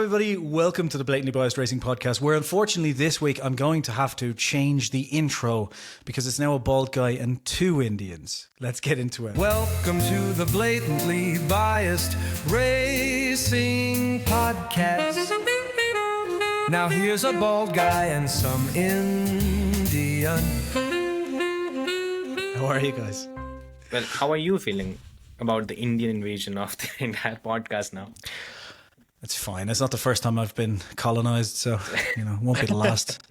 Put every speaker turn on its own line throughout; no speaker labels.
everybody. Welcome to the Blatantly Biased Racing Podcast, where unfortunately this week I'm going to have to change the intro because it's now a bald guy and two Indians. Let's get into it.
Welcome to the Blatantly Biased Racing Podcast. Now here's a bald guy and some Indian.
How are you guys?
Well, how are you feeling about the Indian invasion of the entire podcast now?
It's fine. It's not the first time I've been colonized, so, it won't be the last.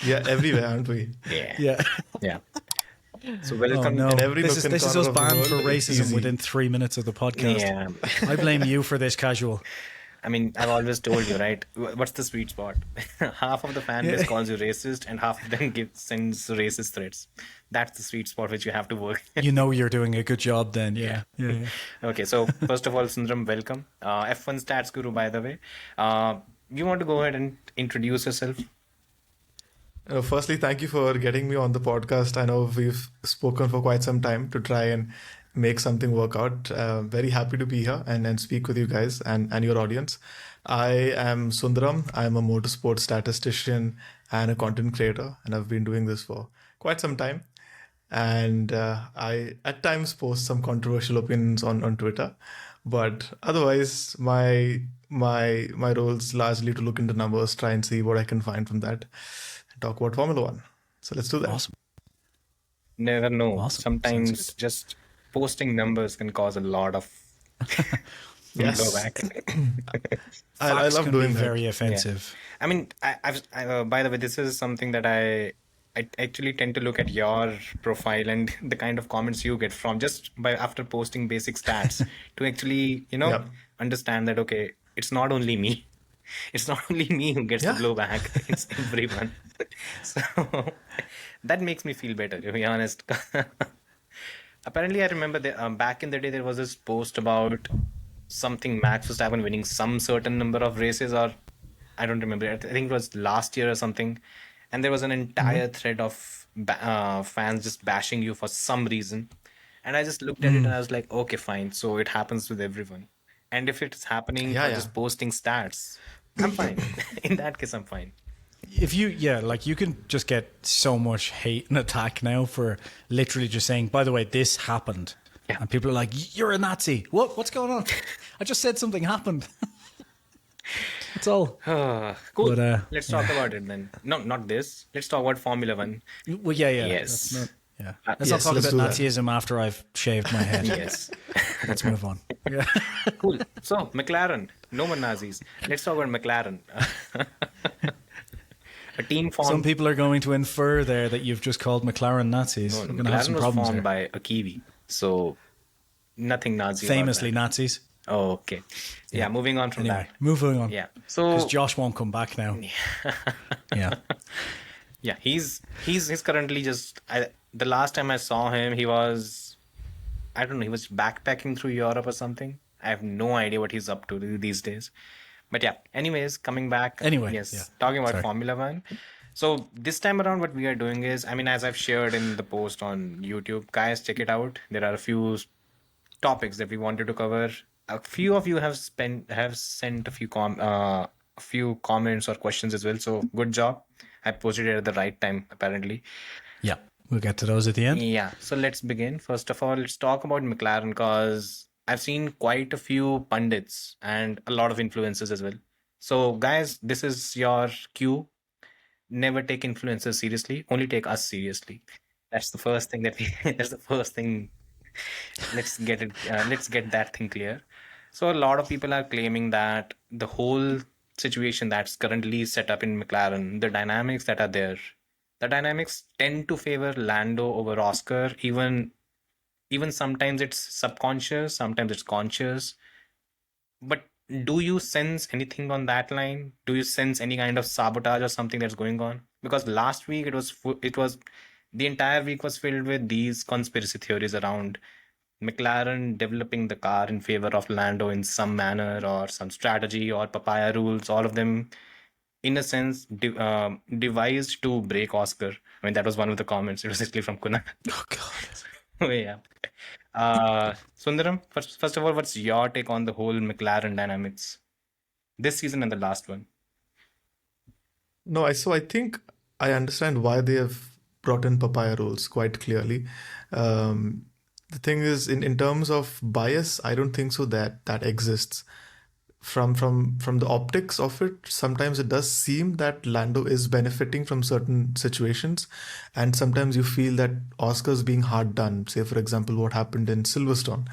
Yeah, everywhere, aren't we?
Yeah.
So welcome.
No.
In every
This
nook
is
and
us
corner of the
banned for
world, it's
racism
easy.
within 3 minutes of the podcast.
Yeah.
I blame you for this, Casual.
I mean, I've always told you, right? What's the sweet spot? Half of the fan base calls you racist and half of them sends racist threats. That's the sweet spot which you have to work.
You know you're doing a good job then, yeah.
Okay, so first of all, Sundram, welcome. F1 Stats Guru, by the way. You want to go ahead and introduce yourself?
Firstly, thank you for getting me on the podcast. I know we've spoken for quite some time to try and make something work out. Very happy to be here and speak with you guys and your audience. I am Sundaram. I'm a motorsport statistician and a content creator, and I've been doing this for quite some time. And I at times post some controversial opinions on Twitter, but otherwise my role is largely to look into numbers, try and see what I can find from that, and talk about Formula One. So let's do that.
Awesome.
Never know.
Awesome.
Sometimes just posting numbers can cause a lot of
Yes.
blowback.
I
Facts
love
can
doing
be
that.
very offensive.
I mean, by the way, this is something that I actually tend to look at your profile and the kind of comments you get from just by after posting basic stats to actually,
Yep.
understand that, okay, it's not only me. It's not only me who gets
Yeah.
the blowback. It's everyone. So that makes me feel better, to be honest. Apparently, I remember back in the day, there was this post about something Max Verstappen winning some certain number of races, or I don't remember. I think it was last year or something. And there was an entire thread of fans just bashing you for some reason. And I just looked at it and I was like, okay, fine. So it happens with everyone. And if it's happening for just posting stats, I'm fine. In that case, I'm fine.
If you can just get so much hate and attack now for literally just saying, by the way, this happened.
Yeah.
And people are like, you're a Nazi. What's going on? I just said something happened. That's all.
Cool.
But,
Let's talk about it then. No, not this. Let's talk about Formula One.
Well, yeah.
Yes.
Let's
Yes,
not talk
let's
about
do that.
Nazism after I've shaved my head.
Yes.
Let's move on. Yeah.
Cool. So, McLaren. No more Nazis. Let's talk about McLaren. A team formed.
Some people are going to infer there that you've just called McLaren Nazis. We're going to have
McLaren
some
was
problems
formed
there.
by a Kiwi. So, nothing Nazi. about
Famously
that.
Nazis.
Oh, okay. Yeah, moving on from
Anyway,
that.
moving on.
Yeah.
Because
So,
Josh won't come back now. Yeah.
yeah, he's currently just. The last time I saw him, he was, I don't know, he was backpacking through Europe or something. I have no idea what he's up to these days. But yeah, anyways, coming back.
Anyway,
yes,
yeah.
talking about
Sorry.
Formula One. So this time around, what we are doing is, I mean, as I've shared in the post on YouTube, guys, check it out. There are a few topics that we wanted to cover. A few of you have sent a few comments or questions as well. So good job. I posted it at the right time, apparently.
Yeah. We'll get to those at the end.
Yeah, so let's begin. First of all, let's talk about McLaren because I've seen quite a few pundits and a lot of influencers as well. So guys, this is your cue. Never take influencers seriously. Only take us seriously. That's the first thing that's the first thing. Let's get it. Let's get that thing clear. So a lot of people are claiming that the whole situation that's currently set up in McLaren, the dynamics that are there, the dynamics tend to favor Lando over Oscar. Even sometimes it's subconscious, sometimes it's conscious. But do you sense anything on that line? Do you sense any kind of sabotage or something that's going on? Because last week it was the entire week was filled with these conspiracy theories around McLaren developing the car in favor of Lando in some manner or some strategy or papaya rules, all of them in a sense devised to break Oscar. I mean, that was one of the comments. It was actually from Kunal.
Oh, God.
Oh, yeah. Sundaram, first of all, what's your take on the whole McLaren dynamics this season and the last one?
No, I think I understand why they have brought in papaya rules quite clearly. The thing is, in terms of bias, I don't think so that exists. From the optics of it, sometimes it does seem that Lando is benefiting from certain situations, and sometimes you feel that Oscar's being hard done. Say, for example, what happened in Silverstone,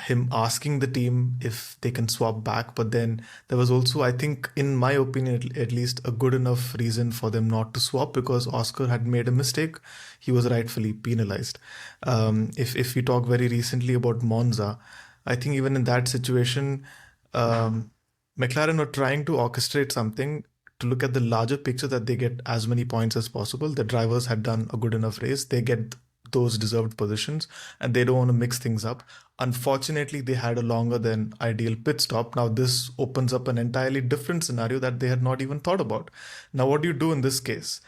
him asking the team if they can swap back, but then there was also, I think, in my opinion, at least, a good enough reason for them not to swap because Oscar had made a mistake. He was rightfully penalized. If we talk very recently about Monza, I think even in that situation, McLaren were trying to orchestrate something to look at the larger picture that they get as many points as possible. The drivers had done a good enough race. They get those deserved positions and they don't want to mix things up. Unfortunately, they had a longer than ideal pit stop. Now, this opens up an entirely different scenario that they had not even thought about. Now, what do you do in this case?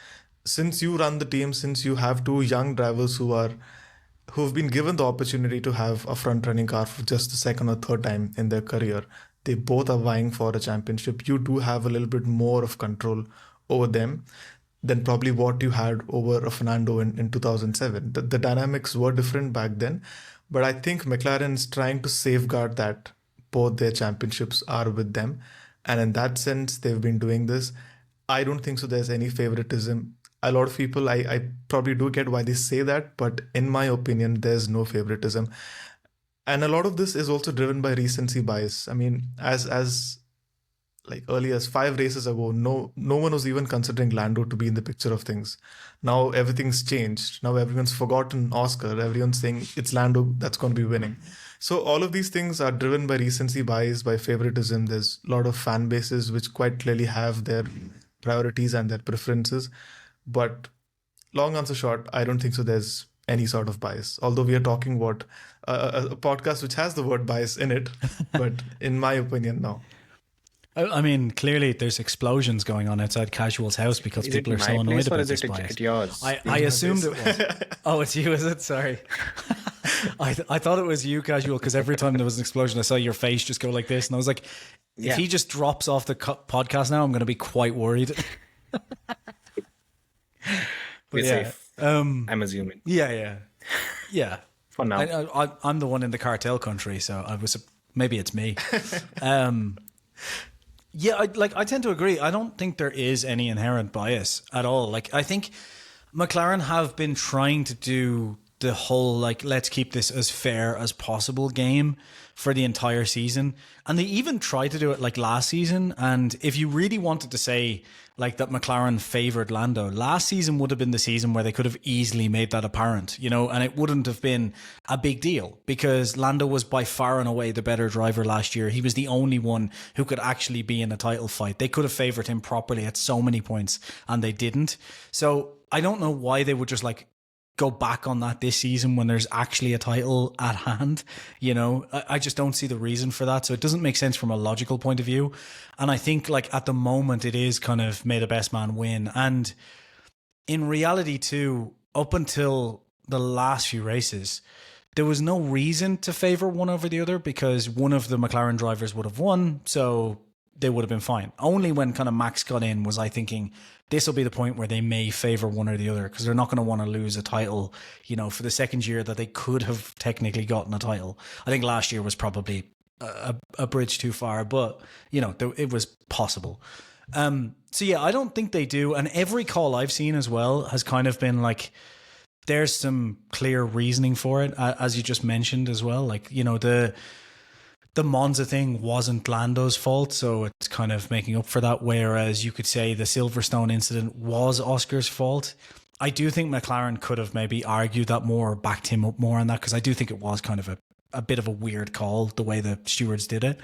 Since you run the team, since you have two young drivers who've been given the opportunity to have a front-running car for just the second or third time in their career, they both are vying for a championship. You do have a little bit more of control over them than probably what you had over a Fernando in 2007. The dynamics were different back then, but I think McLaren's trying to safeguard that both their championships are with them. And in that sense, they've been doing this. I don't think so there's any favoritism. A lot of people, I probably do get why they say that, but in my opinion, there's no favoritism. And a lot of this is also driven by recency bias. I mean, as like early as 5 races ago, no one was even considering Lando to be in the picture of things. Now everything's changed. Now everyone's forgotten Oscar. Everyone's saying it's Lando that's going to be winning. So all of these things are driven by recency bias, by favoritism. There's a lot of fan bases which quite clearly have their priorities and their preferences. But long answer short, I don't think so there's any sort of bias. Although we are talking about a podcast which has the word bias in it. But in my opinion, no.
I mean, clearly there's explosions going on outside Casual's house because
Is
people
it
are so
my
annoyed
place or
about
is
this
it
bias.
at yours?
I assumed it was. Oh, it's you, is it? Sorry. I thought it was you, Casual, because every time there was an explosion, I saw your face just go like this. And I was like, if he just drops off the podcast now, I'm going to be quite worried.
We're safe. I'm assuming.
Yeah.
For now.
I'm the one in the cartel country, so maybe it's me. Yeah, I tend to agree. I don't think there is any inherent bias at all. Like, I think McLaren have been trying to do the whole, like, let's keep this as fair as possible game for the entire season. And they even tried to do it like last season. And if you really wanted to say like that McLaren favoured Lando, last season would have been the season where they could have easily made that apparent, and it wouldn't have been a big deal because Lando was by far and away the better driver last year. He was the only one who could actually be in a title fight. They could have favoured him properly at so many points and they didn't. So I don't know why they would just like go back on that this season when there's actually a title at hand. I just don't see the reason for that. So it doesn't make sense from a logical point of view. And I think like at the moment it is kind of may the best man win. And in reality too, up until the last few races, there was no reason to favour one over the other because one of the McLaren drivers would have won. So they would have been fine. Only when kind of Max got in was I thinking this will be the point where they may favour one or the other because they're not going to want to lose a title, for the second year that they could have technically gotten a title. I think last year was probably a bridge too far, but, it was possible. So yeah, I don't think they do. And every call I've seen as well has kind of been like, there's some clear reasoning for it, as you just mentioned as well. Like, the Monza thing wasn't Lando's fault, so it's kind of making up for that. Whereas you could say the Silverstone incident was Oscar's fault. I do think McLaren could have maybe argued that more, or backed him up more on that, because I do think it was kind of a bit of a weird call, the way the stewards did it.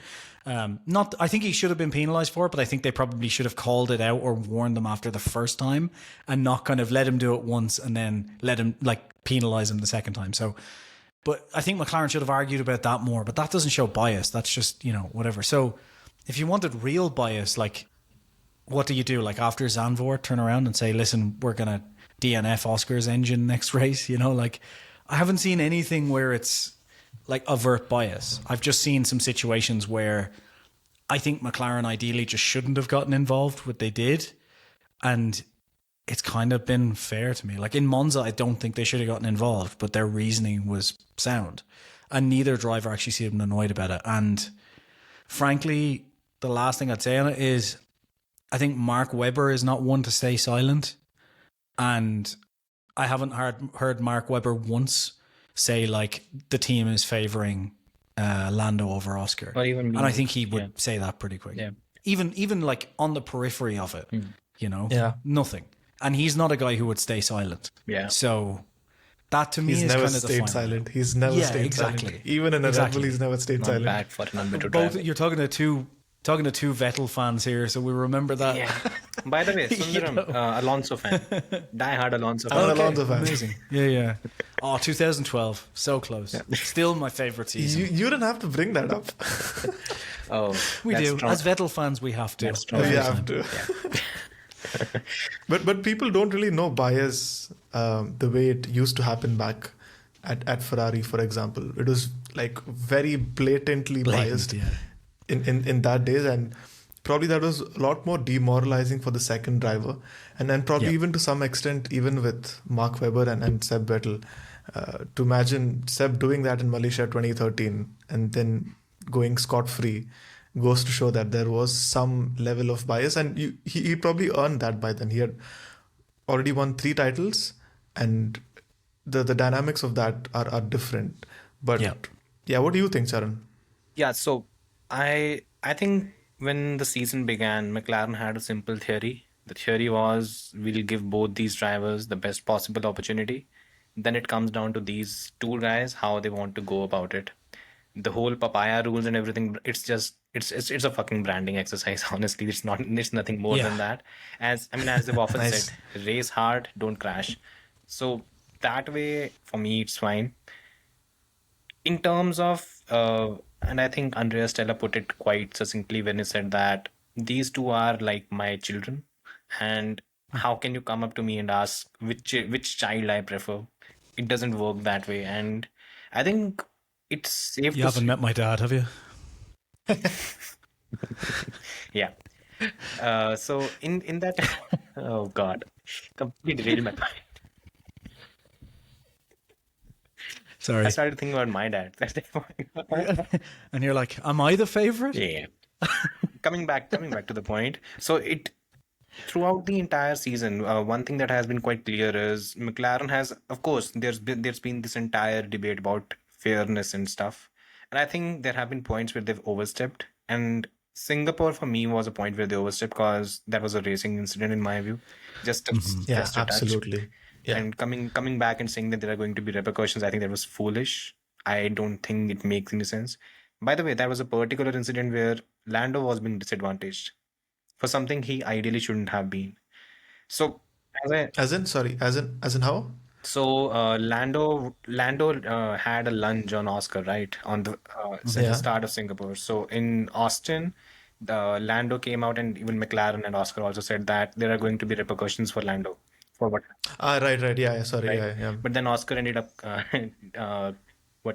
I think he should have been penalised for it, but I think they probably should have called it out or warned them after the first time and not kind of let him do it once and then let him penalise him the second time. But I think McLaren should have argued about that more, but that doesn't show bias. That's just, whatever. So if you wanted real bias, like, what do you do? Like after Zandvoort, turn around and say, listen, we're going to DNF Oscar's engine next race, I haven't seen anything where it's like overt bias. I've just seen some situations where I think McLaren ideally just shouldn't have gotten involved, what they did. And it's kind of been fair to me. Like in Monza, I don't think they should have gotten involved, but their reasoning was sound. And neither driver actually seemed annoyed about it. And frankly, the last thing I'd say on it is I think Mark Webber is not one to stay silent. And I haven't heard Mark Webber once say like the team is favouring Lando over Oscar. And I think he would say that pretty quick.
Yeah.
Even like on the periphery of it, you know, nothing. And he's not a guy who would stay silent.
Yeah.
So that to me
He's
is
never
kind of the
stayed
final.
silent. He's never stayed silent. Even in a Red Bull, he's never stayed
Not
silent.
bad for an unbeaten
Both
driver.
you're talking to two Vettel fans here, so we remember that.
Yeah. By the way, Sundaram, Alonso fan. Die-hard Alonso fan.
I'm an Alonso fan.
Amazing. Yeah. Oh, 2012. So close. Still my favourite season.
You didn't have to bring that up.
Oh,
we
that's
do.
strong.
As Vettel fans, we have to.
That's strong.
You have to. But people don't really know bias the way it used to happen back at Ferrari, for example. It was like very blatantly biased
yeah.
in that days, and probably that was a lot more demoralizing for the second driver, and then probably even to some extent even with Mark Webber and Seb Vettel. To imagine Seb doing that in Malaysia 2013 and then going scot-free goes to show that there was some level of bias, and he probably earned that by then. He had already won 3 titles, and the dynamics of that are different. But what do you think, Charan?
Yeah, so I think when the season began, McLaren had a simple theory. The theory was we'll give both these drivers the best possible opportunity. Then it comes down to these two guys, how they want to go about it. The whole papaya rules and everything, it's a fucking branding exercise, honestly. It's nothing more than that. As they've often said, race hard, don't crash. So that way, for me, it's fine. In terms of, and I think Andrea Stella put it quite succinctly when he said that these two are like my children, and how can you come up to me and ask which child I prefer? It doesn't work that way, and I think it's safe.
You haven't met my dad, have you?
Yeah. So in that, oh god, completely derailed my mind.
Sorry.
I started thinking about my dad.
And you're like, am I the favourite?
Yeah. Coming back to the point. So throughout the entire season, one thing that has been quite clear is McLaren has, of course, there's been this entire debate about fairness and stuff, and I think there have been points where they've overstepped. And Singapore for me was a point where they overstepped because that was a racing incident in my view. Just a touch.
Absolutely. Yeah.
And coming back and saying that there are going to be repercussions, I think that was foolish. I don't think it makes any sense. By the way, that was a particular incident where Lando was being disadvantaged for something he ideally shouldn't have been. So
As in how?
So Lando had a lunge on Oscar, right, on the at the start of Singapore. So in Austin, Lando came out, and even McLaren and Oscar also said that there are going to be repercussions for Lando for what.
Right. Yeah. Sorry.
Right?
Yeah.
But then Oscar ended up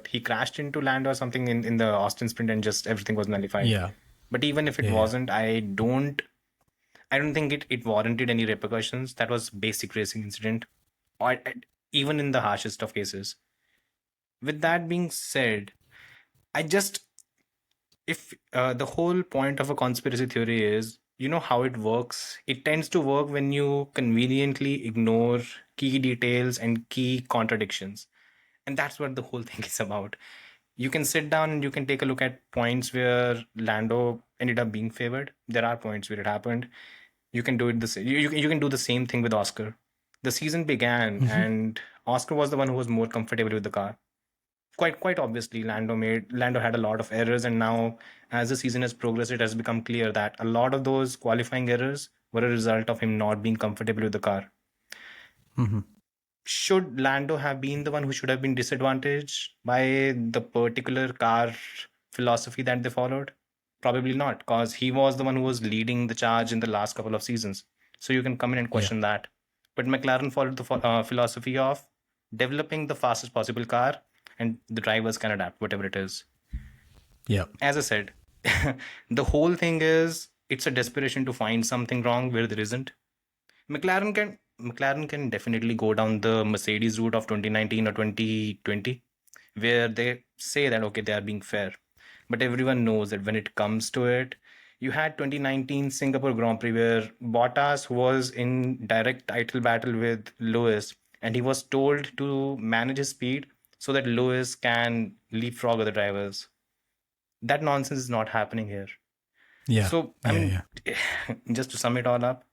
he crashed into Lando or something in the Austin sprint, and just everything was nullified.
Yeah.
But even if it wasn't, I don't think it warranted any repercussions. That was basic racing incident, or even in the harshest of cases. With that being said, if the whole point of a conspiracy theory is, you know how it works. It tends to work when you conveniently ignore key details and key contradictions. And that's what the whole thing is about. You can sit down and you can take a look at points where Lando ended up being favored. There are points where it happened. You can do it the same. You can do the same thing with Oscar. The season began and Oscar was the one who was more comfortable with the car. Quite obviously, Lando had a lot of errors, and now as the season has progressed, it has become clear that a lot of those qualifying errors were a result of him not being comfortable with the car. Should Lando have been the one who should have been disadvantaged by the particular car philosophy that they followed? Probably not, because he was the one who was leading the charge in the last couple of seasons. So you can come in and question that. But McLaren followed the philosophy of developing the fastest possible car and the drivers can adapt whatever it is.
Yeah.
As I said, the whole thing is it's a desperation to find something wrong where there isn't. McLaren can definitely go down the Mercedes route of 2019 or 2020, where they say that okay, they are being fair. But everyone knows that when it comes to it, you had 2019 Singapore Grand Prix where Bottas was in direct title battle with Lewis, and he was told to manage his speed so that Lewis can leapfrog other drivers. That nonsense is not happening here.
Yeah.
So, I
Yeah,
mean, just to sum it all up,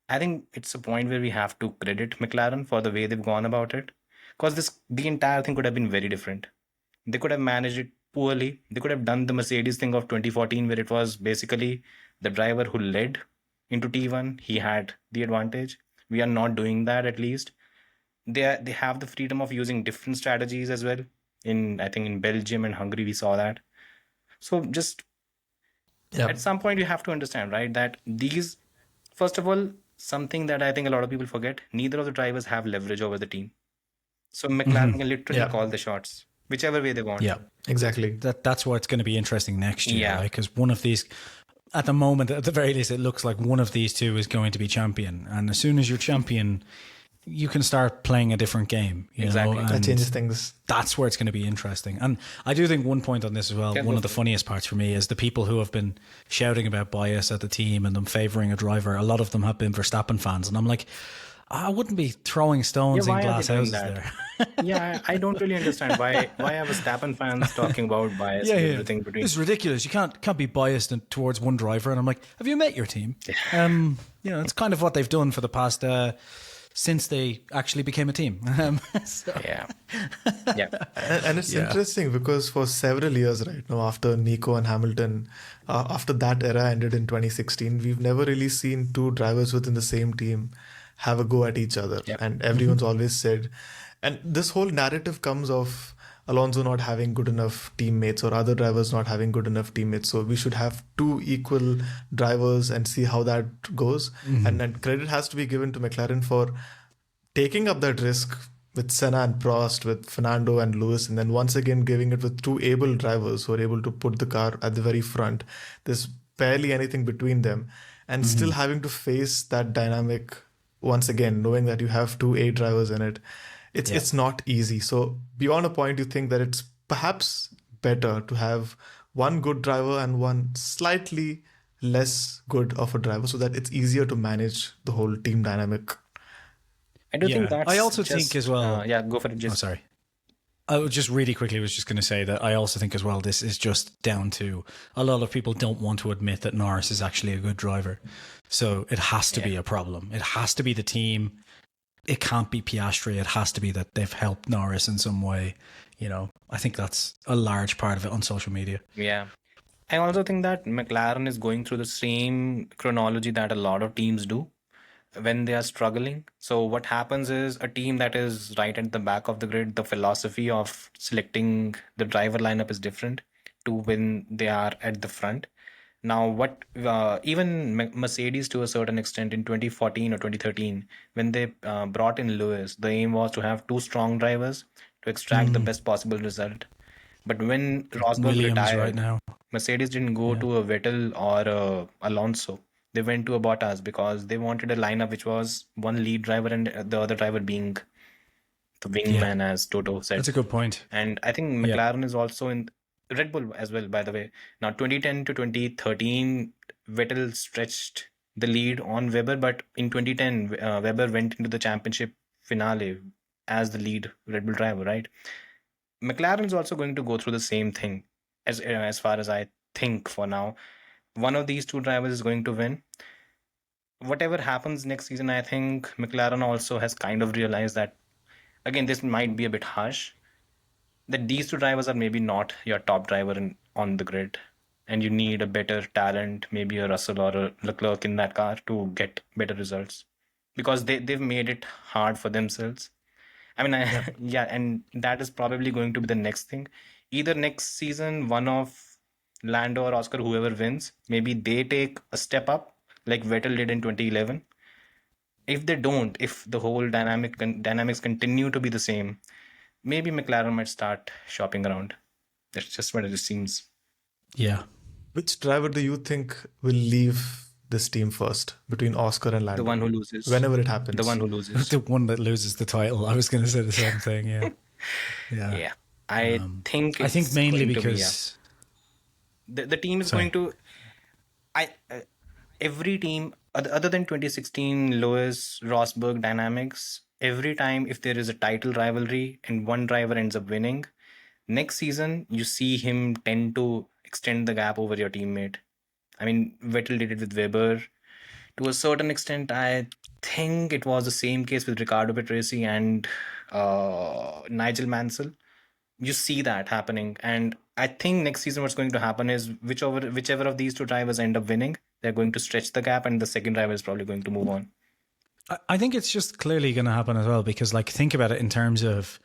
I think it's a point where we have to credit McLaren for the way they've gone about it. Because the entire thing could have been very different. They could have managed it poorly. They could have done the Mercedes thing of 2014, where it was basically the driver who led into T1. He had the advantage. We are not doing that, at least. They have the freedom of using different strategies as well. I think in Belgium and Hungary, we saw that. So just
Yeah.
at some point, you have to understand, right, that these, first of all, something that I think a lot of people forget, neither of the drivers have leverage over the team. So McLaren can literally
Yeah.
call the shots, whichever way they want.
Yeah.
Exactly.
That's what's going to be interesting next year,
Yeah.
right? Because one of these, at the moment, at the very least, it looks like one of these two is going to be champion. And as soon as you're champion, you can start playing a different game. You
Exactly.
know?
That
And
That changes things.
that's where it's going to be interesting. And I do think one point on this as well,
Yeah,
one
go
of the
for it.
funniest parts for me is the people who have been shouting about bias at the team and them favouring a driver. A lot of them have been Verstappen fans. And I'm like, I wouldn't be throwing stones
Yeah,
in
why are
glass
they doing
houses
that?
there.
Yeah, I don't really understand why are Verstappen fans talking about bias and everything between.
It's ridiculous. You can't be biased towards one driver. And I'm like, have you met your team? It's kind of what they've done for the past since they actually became a team. So-
Yeah. Yeah.
And it's interesting because for several years right now, after Nico and Hamilton, after that era ended in 2016, we've never really seen two drivers within the same team have a go at each other.
Yep.
And everyone's always said, and this whole narrative comes of Alonso not having good enough teammates or other drivers not having good enough teammates. So we should have two equal drivers and see how that goes. And then credit has to be given to McLaren for taking up that risk with Senna and Prost, with Fernando and Lewis, and then once again giving it with two able drivers who are able to put the car at the very front. There's barely anything between them. And still having to face that dynamic once again, knowing that you have two A drivers in it. It's not easy. So beyond a point, you think that it's perhaps better to have one good driver and one slightly less good of a driver so that it's easier to manage the whole team dynamic.
I do
Yeah.
think that's
I also
just,
think as well-
yeah, go for it.
Oh,
Just
sorry. I was just really quickly was just going to say that I also think as well this is just down to a lot of people don't want to admit that Norris is actually a good driver. So it has to be a problem. It has to be the team. It can't be Piastri. It has to be that they've helped Norris in some way. I think that's a large part of it on social media.
Yeah. I also think that McLaren is going through the same chronology that a lot of teams do when they are struggling. So what happens is a team that is right at the back of the grid, the philosophy of selecting the driver lineup is different to when they are at the front. Now, what even Mercedes to a certain extent in 2014 or 2013, when they brought in Lewis, the aim was to have two strong drivers to extract the best possible result. But when Rosberg
Williams
retired,
right now.
Mercedes didn't go to a Vettel or a Alonso. They went to a Bottas because they wanted a lineup which was one lead driver and the other driver being the wingman, as Toto said.
That's a good point.
And I think McLaren is also in Red Bull as well, by the way. Now, 2010 to 2013, Vettel stretched the lead on Weber, but in 2010, Weber went into the championship finale as the lead Red Bull driver, right? McLaren is also going to go through the same thing, as far as I think for now. One of these two drivers is going to win. Whatever happens next season, I think McLaren also has kind of realized that, again, this might be a bit harsh, that these two drivers are maybe not your top driver on the grid, and you need a better talent, maybe a Russell or a Leclerc in that car to get better results, because they've made it hard for themselves. I mean, yeah, and that is probably going to be the next thing. Either next season, one of Lando or Oscar, whoever wins, maybe they take a step up like Vettel did in 2011. If they don't, if the whole dynamics continue to be the same, maybe McLaren might start shopping around. That's just what it seems.
Yeah.
Which driver do you think will leave this team first between Oscar and Lando?
The one who loses.
Whenever it happens.
The one who loses.
The one that loses the title. I was going to say the same thing. Yeah. Yeah.
Yeah. I think
I think
it's
mainly
going to be,
because
the team is
Sorry.
going to every team other than 2016 Lewis Rosberg dynamics, every time if there is a title rivalry and one driver ends up winning, next season you see him tend to extend the gap over your teammate. I mean, Vettel did it with Weber to a certain extent. I think it was the same case with Ricardo Petresi and Nigel Mansell. You see that happening, and I think next season what's going to happen is whichever of these two drivers end up winning, they're going to stretch the gap, and the second driver is probably going to move on.
I think it's just clearly going to happen as well, because like think about it in terms of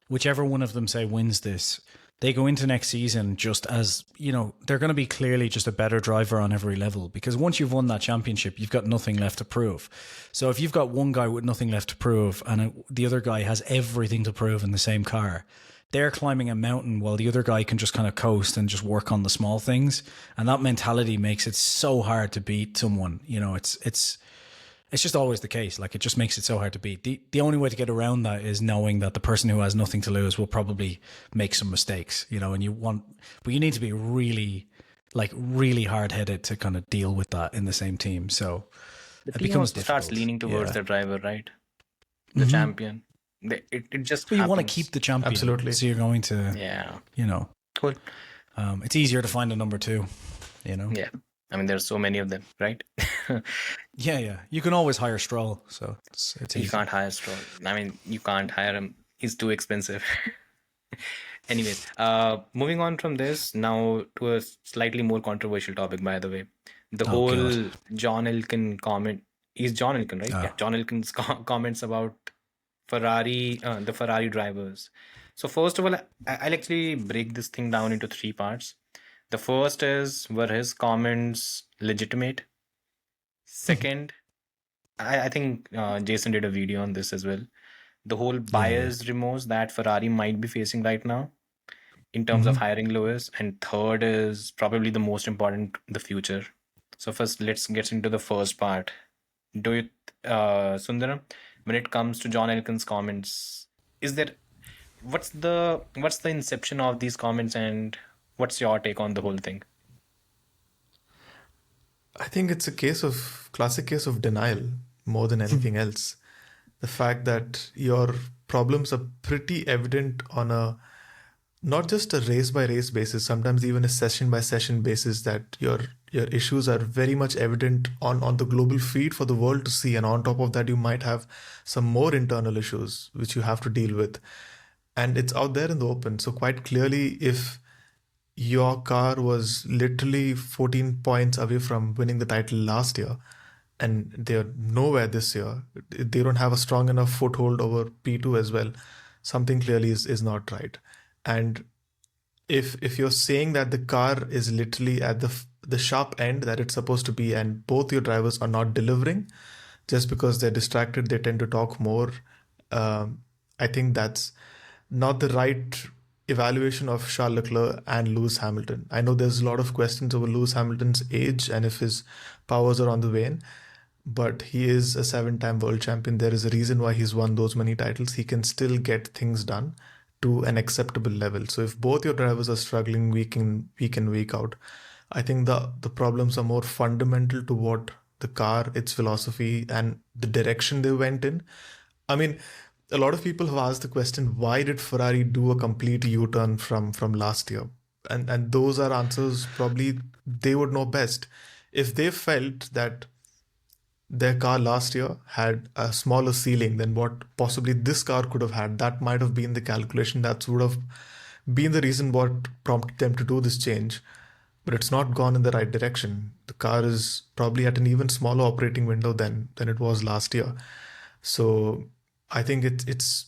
whichever one of them say wins this, they go into next season just as, you know, they're going to be clearly just a better driver on every level, because once you've won that championship, you've got nothing left to prove. So if you've got one guy with nothing left to prove and the other guy has everything to prove in the same car, they're climbing a mountain while the other guy can just kind of coast and just work on the small things. And that mentality makes it so hard to beat someone. You know, it's just always the case. Like, it just makes it so hard to beat. The only way to get around that is knowing that the person who has nothing to lose will probably make some mistakes, you know, but you need to be really hard headed to kind of deal with that in the same team. So
The
it
team
becomes
also starts
difficult.
leaning towards
Yeah.
the driver, right? The champion. It just
But you want to
happens.
keep the champion.
Absolutely.
So you're going to,
Yeah.
you know,
Cool.
it's easier to find a number two, you know?
Yeah. I mean, there's so many of them, right?
Yeah. You can always hire Stroll. So it's
You
easy.
can't hire Stroll. I mean, you can't hire him. He's too expensive. Anyways, moving on from this now to a slightly more controversial topic, by the way. The
Oh,
whole
God.
John Elkann comment. He's John Elkann, right?
Ah.
Yeah. John Elkann's comments about the Ferrari drivers. So first of all, I'll actually break this thing down into three parts. The first is, were his comments legitimate? Second, I think Jason did a video on this as well. The whole buyer's remorse that Ferrari might be facing right now in terms of hiring Lewis. And third is probably the most important, the future. So first, let's get into the first part. Do you, Sundaram, when it comes to John Elkann's comments, what's the inception of these comments, and what's your take on the whole thing?
I think it's a classic case of denial more than anything else. The fact that your problems are pretty evident on not just a race by race basis, sometimes even a session by session basis, that your issues are very much evident on the global feed for the world to see. And on top of that, you might have some more internal issues which you have to deal with. And it's out there in the open. So quite clearly, if your car was literally 14 points away from winning the title last year, and they're nowhere this year, they don't have a strong enough foothold over P2 as well, something clearly is not right. And if you're saying that the car is literally at the sharp end that it's supposed to be, and both your drivers are not delivering just because they're distracted, they tend to talk more, I think that's not the right evaluation of Charles Leclerc and Lewis Hamilton. I know there's a lot of questions over Lewis Hamilton's age and if his powers are on the wane, but he is a 7-time world champion. There is a reason why he's won those many titles. He can still get things done to an acceptable level. So if both your drivers are struggling week in, week out, I think the problems are more fundamental to what the car, its philosophy, and the direction they went in. I mean, a lot of people have asked the question, why did Ferrari do a complete U-turn from last year? And those are answers probably they would know best. If they felt that their car last year had a smaller ceiling than what possibly this car could have had, that might have been the calculation. That would have been the reason what prompted them to do this change. But it's not gone in the right direction. The car is probably at an even smaller operating window than it was last year. So I think it's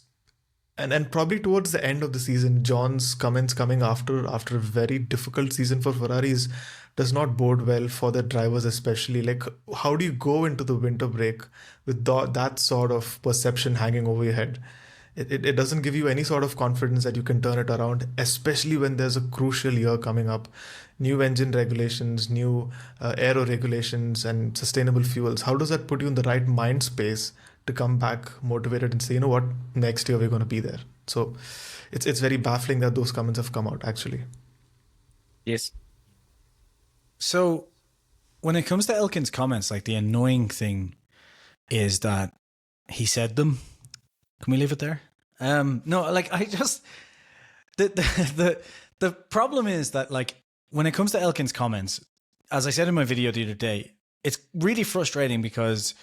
and probably towards the end of the season, John's comments coming after a very difficult season for Ferraris does not bode well for the drivers, especially. Like, how do you go into the winter break with that sort of perception hanging over your head? it doesn't give you any sort of confidence that you can turn it around, especially when there's a crucial year coming up. New engine regulations, new aero regulations, and sustainable fuels. How does that put you in the right mind space to come back motivated and say, you know what, next year we're going to be there? So it's very baffling that those comments have come out, actually.
Yes.
So when it comes to Elkann's comments, like the annoying thing is that he said them. Can we leave it there? No, like I just the problem is that like when it comes to Elkann's comments, as I said in my video the other day, it's really frustrating because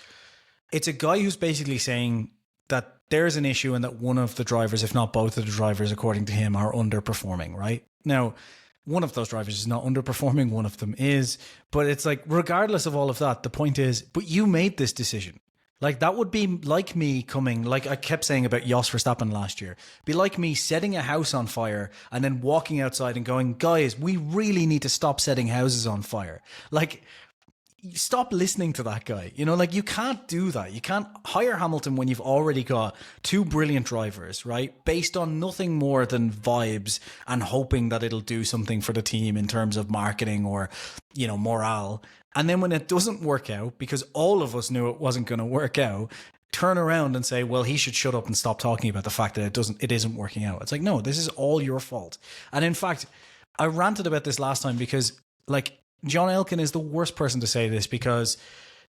it's a guy who's basically saying that there's an issue and that one of the drivers, if not both of the drivers, according to him, are underperforming, right? Now, one of those drivers is not underperforming, one of them is, but it's like, regardless of all of that, the point is, but you made this decision. Like, that would be like me coming, like I kept saying about Jos Verstappen last year, be like me setting a house on fire and then walking outside and going, guys, we really need to stop setting houses on fire. Like, stop listening to that guy. You know, like, you can't do that. You can't hire Hamilton when you've already got two brilliant drivers, right? Based on nothing more than vibes and hoping that it'll do something for the team in terms of marketing or, you know, morale. And then when it doesn't work out, because all of us knew it wasn't going to work out, turn around and say, well, he should shut up and stop talking about the fact that it isn't working out. It's like, no, this is all your fault. And in fact, I ranted about this last time because, like, John Elkann is the worst person to say this, because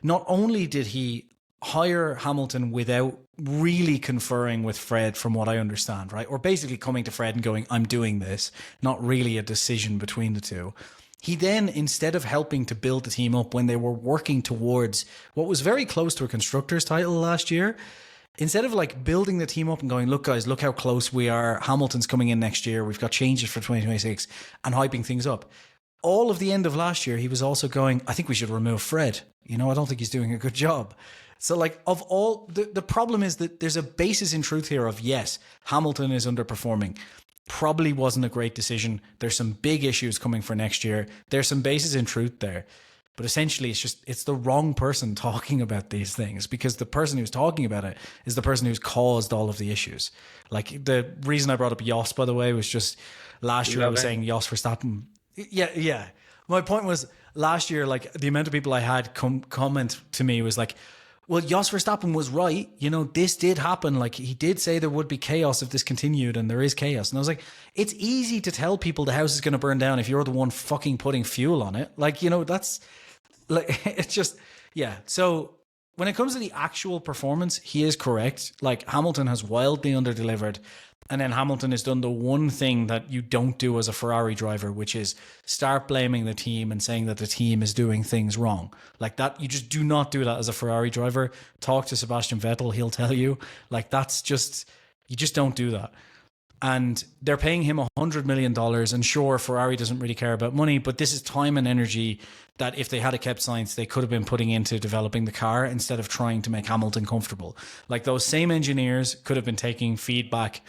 not only did he hire Hamilton without really conferring with Fred, from what I understand, right? Or basically coming to Fred and going, I'm doing this, not really a decision between the two. He then, instead of helping to build the team up when they were working towards what was very close to a constructor's title last year, instead of like building the team up and going, look guys, look how close we are, Hamilton's coming in next year, we've got changes for 2026, and hyping things up. All of the end of last year, he was also going, I think we should remove Fred. You know, I don't think he's doing a good job. So like, of all, the problem is that there's a basis in truth here of, yes, Hamilton is underperforming. Probably wasn't a great decision. There's some big issues coming for next year. There's some basis in truth there. But essentially, it's the wrong person talking about these things, because the person who's talking about it is the person who's caused all of the issues. Like, the reason I brought up Jos, by the way, was just last year I was saying Jos Verstappen. Yeah. My point was, last year, like, the amount of people I had comment to me was like, well, Jos Verstappen was right. You know, this did happen. Like, he did say there would be chaos if this continued, and there is chaos. And I was like, it's easy to tell people the house is going to burn down if you're the one fucking putting fuel on it. Like, you know, that's like, it's just, yeah. So when it comes to the actual performance, he is correct. Like, Hamilton has wildly underdelivered. And then Hamilton has done the one thing that you don't do as a Ferrari driver, which is start blaming the team and saying that the team is doing things wrong. Like that, you just do not do that as a Ferrari driver. Talk to Sebastian Vettel, he'll tell you. Like, that's just, you just don't do that. And they're paying him $100 million. And sure, Ferrari doesn't really care about money, but this is time and energy that if they had kept Sainz, they could have been putting into developing the car instead of trying to make Hamilton comfortable. Like, those same engineers could have been taking feedback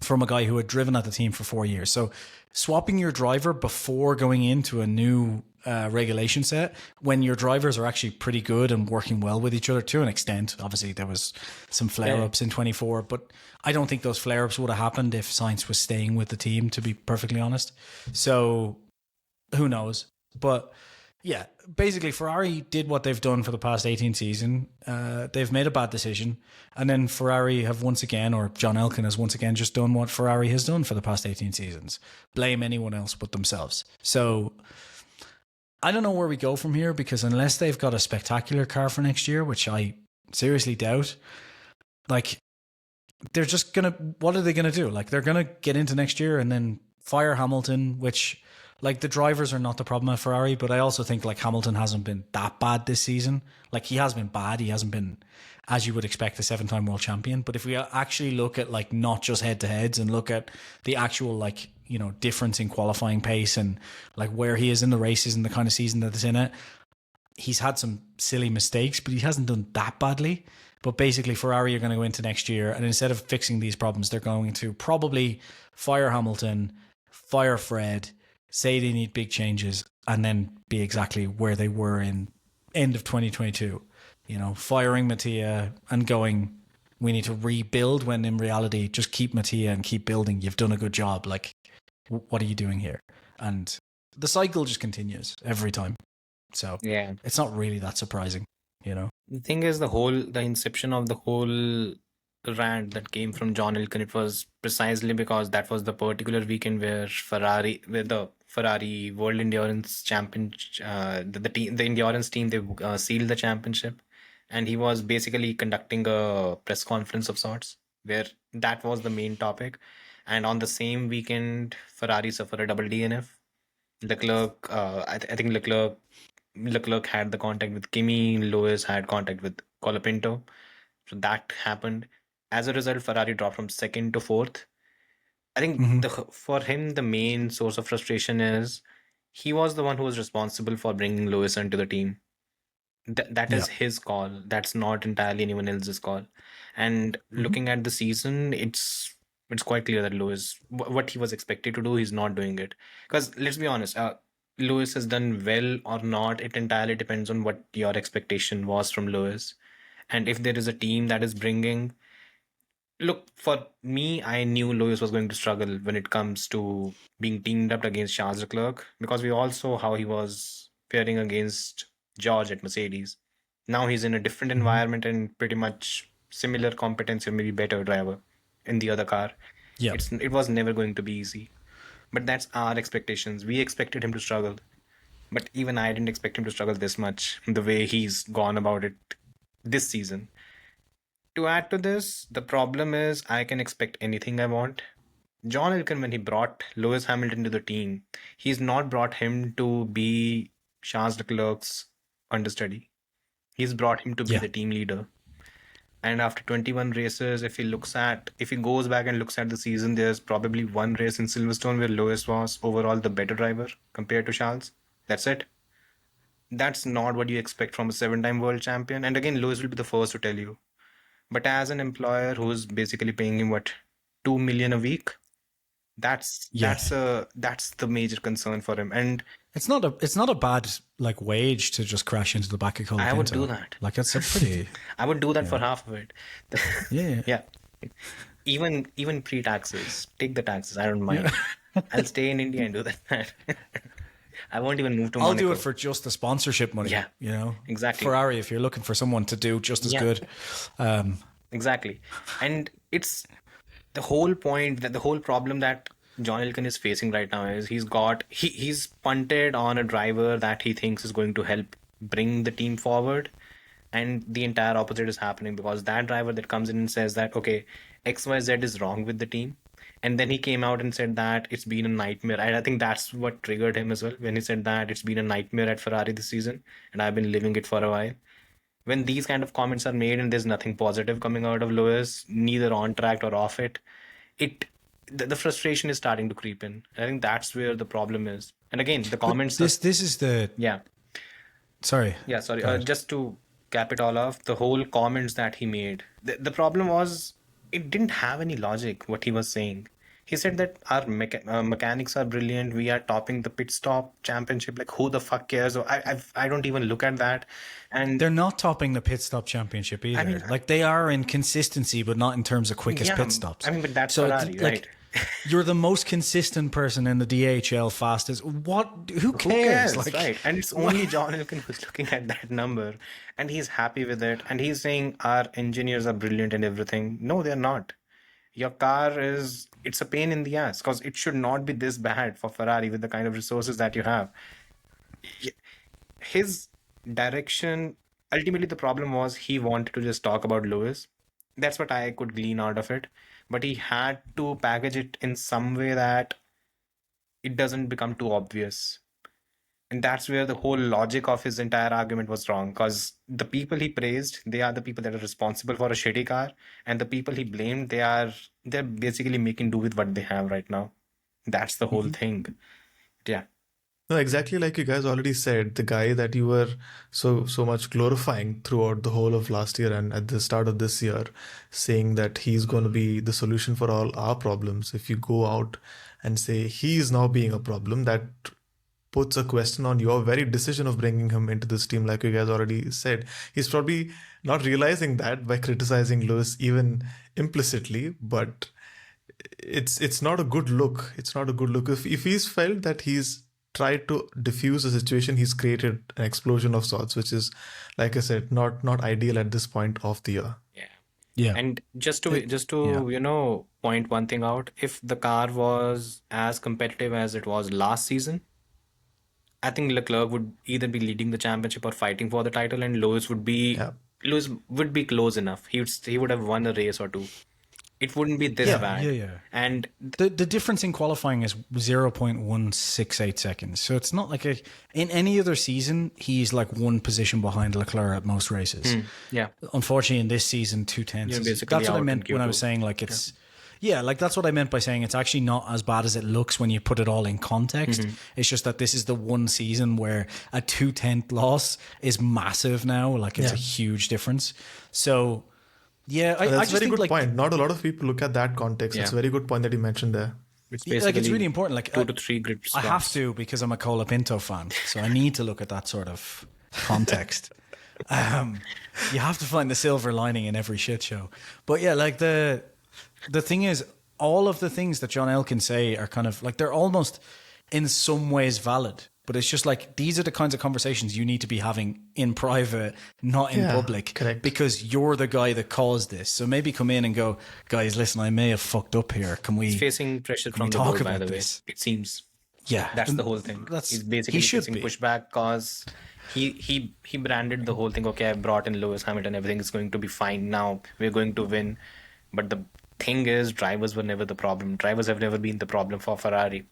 from a guy who had driven at the team for 4 years. So swapping your driver before going into a new regulation set, when your drivers are actually pretty good and working well with each other to an extent. Obviously, there was some flare-ups in 24, but I don't think those flare-ups would have happened if Sainz was staying with the team, to be perfectly honest. So who knows? But yeah, basically Ferrari did what they've done for the past 18 season. They've made a bad decision. And then Ferrari have once again, or John Elkann has once again just done what Ferrari has done for the past 18 seasons. Blame anyone else but themselves. So I don't know where we go from here, because unless they've got a spectacular car for next year, which I seriously doubt, like, they're just going to, what are they going to do? Like, they're going to get into next year and then fire Hamilton, which, like, the drivers are not the problem at Ferrari, but I also think, like, Hamilton hasn't been that bad this season. Like, he has been bad. He hasn't been, as you would expect, a 7-time world champion. But if we actually look at, like, not just head-to-heads and look at the actual, like, you know, difference in qualifying pace and, like, where he is in the races and the kind of season that is in it, he's had some silly mistakes, but he hasn't done that badly. But basically, Ferrari are going to go into next year, and instead of fixing these problems, they're going to probably fire Hamilton, fire Fred, say they need big changes, and then be exactly where they were in end of 2022. You know, firing Mattia and going, we need to rebuild, when in reality, just keep Mattia and keep building. You've done a good job. Like, what are you doing here? And the cycle just continues every time. So
Yeah.
it's not really that surprising, you know?
The thing is, the inception of the whole rant that came from John Elkann, it was precisely because that was the particular weekend where the Ferrari World Endurance Champion, the endurance team, they sealed the championship, and he was basically conducting a press conference of sorts where that was the main topic. And on the same weekend, Ferrari suffered a double DNF. Leclerc, I think Leclerc had the contact with Kimi, Lewis had contact with Colapinto. So that happened. As a result, Ferrari dropped from second to fourth. I think for him, the main source of frustration is he was the one who was responsible for bringing Lewis into the team. That is his call. That's not entirely anyone else's call. And looking at the season, it's quite clear that Lewis, what he was expected to do, he's not doing it. Because let's be honest, Lewis has done well or not. It entirely depends on what your expectation was from Lewis. And if there is a team that is bringing, look, for me, I knew Lewis was going to struggle when it comes to being teamed up against Charles Leclerc, because we all saw how he was faring against George at Mercedes. Now he's in a different environment and pretty much similar competence, or maybe better driver in the other car.
Yeah.
It was never going to be easy. But that's our expectations. We expected him to struggle. But even I didn't expect him to struggle this much, the way he's gone about it this season. To add to this, the problem is I can expect anything I want. John Elkann, when he brought Lewis Hamilton to the team, he's not brought him to be Charles Leclerc's understudy. He's brought him to be the team leader. And after 21 races, if he goes back and looks at the season, there's probably one race in Silverstone where Lewis was overall the better driver compared to Charles. That's it. That's not what you expect from a 7-time world champion. And again, Lewis will be the first to tell you. But as an employer who's basically paying him $2 million a week, that's the major concern for him. And
it's not a bad like wage to just crash into the back of Colapinto.
I would do that.
Like, it's a pretty.
I would do that for half of it.
Yeah.
Even pre-taxes, take the taxes. I don't mind. I'll stay in India and do that. I won't even move to Monaco.
I'll do it for just the sponsorship money.
Yeah,
you know,
exactly.
Ferrari, if you're looking for someone to do just as good.
Exactly. And it's the whole point, that the whole problem that John Elkann is facing right now is he's punted on a driver that he thinks is going to help bring the team forward, and the entire opposite is happening, because that driver that comes in and says that, okay, XYZ is wrong with the team, and then he came out and said that it's been a nightmare. And I think that's what triggered him as well, when he said that it's been a nightmare at Ferrari this season and I've been living it for a while. When these kind of comments are made and there's nothing positive coming out of Lewis, neither on track or off it, the frustration is starting to creep in. I think that's where the problem is. And again, the comments.
This is the Sorry.
Yeah, sorry. Just to cap it all off, the whole comments that he made. The problem was, it didn't have any logic what he was saying. He said that our mechanics are brilliant. We are topping the pit stop championship. Like, who the fuck cares? I don't even look at that. And
they're not topping the pit stop championship either. I mean, like, they are in consistency, but not in terms of quickest pit stops.
I mean, but that's Ferrari, right?
You're the most consistent person in the DHL fastest. Who cares?
Like, right. And it's only John Elkann who's looking at that number, and he's happy with it. And he's saying our engineers are brilliant and everything. No, they're not. Your car it's a pain in the ass, because it should not be this bad for Ferrari with the kind of resources that you have. His direction, ultimately the problem was he wanted to just talk about Lewis. That's what I could glean out of it. But he had to package it in some way that it doesn't become too obvious. And that's where the whole logic of his entire argument was wrong, because the people he praised, they are the people that are responsible for a shitty car, and the people he blamed, they're basically making do with what they have right now. That's the whole thing. Yeah.
No, exactly like you guys already said, the guy that you were so much glorifying throughout the whole of last year and at the start of this year, saying that he's going to be the solution for all our problems. If you go out and say he's now being a problem, that puts a question on your very decision of bringing him into this team, like you guys already said. He's probably not realizing that by criticizing Lewis even implicitly, but it's not a good look. It's not a good look. If he's felt that he's tried to diffuse a situation, he's created an explosion of sorts, which is, like I said, not ideal at this point of the year.
Yeah.
And just to point one thing out, if the car was as competitive as it was last season, I think Leclerc would either be leading the championship or fighting for the title, and Lewis would be close enough. He would have won a race or two. It wouldn't be this bad.
Yeah.
And
the difference in qualifying is 0.168 seconds. So it's not like in any other season, he's like one position behind Leclerc at most races. Unfortunately, in this season, 2/10. That's what I meant when I was saying like it's... Yeah, like that's what I meant by saying it's actually not as bad as it looks when you put it all in context. It's just that this is the one season where a 2/10 loss is massive now. Like it's a huge difference. So... Yeah,
that's
I just
a very
think,
good
like,
point. Not a lot of people look at that context. It's a very good point that you mentioned there.
it's
it's really important. Like
2 to 3 grid
I have to because I'm a Cola Pinto fan, so I need to look at that sort of context. You have to find the silver lining in every shit show. But yeah, like the thing is, all of the things that John Elkann say are kind of like they're almost in some ways valid. But it's just like, these are the kinds of conversations you need to be having in private, not in public.
Correct.
Because you're the guy that caused this. So maybe come in and go, guys, listen, I may have fucked up here. Can we...
He's facing pressure from the board, by the way. It seems.
Yeah.
That's the whole thing. He's basically facing pushback because he branded the whole thing. Okay, I brought in Lewis Hamilton. Everything is going to be fine now. We're going to win. But the thing is, drivers were never the problem. Drivers have never been the problem for Ferrari.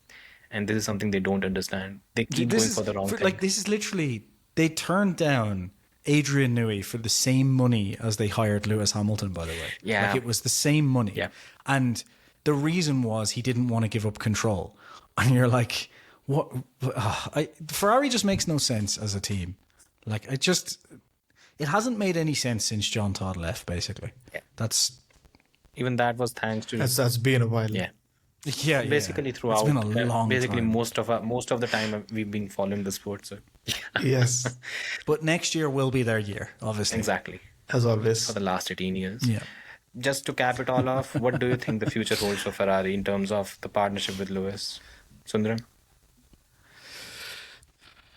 And this is something they don't understand. They keep going for the wrong thing.
Like, this is literally, they turned down Adrian Newey for the same money as they hired Lewis Hamilton, by the way.
Yeah.
Like, it was the same money.
Yeah.
And the reason was he didn't want to give up control. And you're like, what? Ferrari just makes no sense as a team. Like, it hasn't made any sense since John Todd left, basically.
Yeah. Even that was thanks to...
That's been a while.
Yeah.
Yeah,
basically throughout.
It's been a long time.
most of the time we've been following the sport. So
Yes.
But next year will be their year, obviously.
Exactly.
As always.
For the last 18 years.
Yeah.
Just to cap it all off, what do you think the future holds for Ferrari in terms of the partnership with Lewis? Sundaram?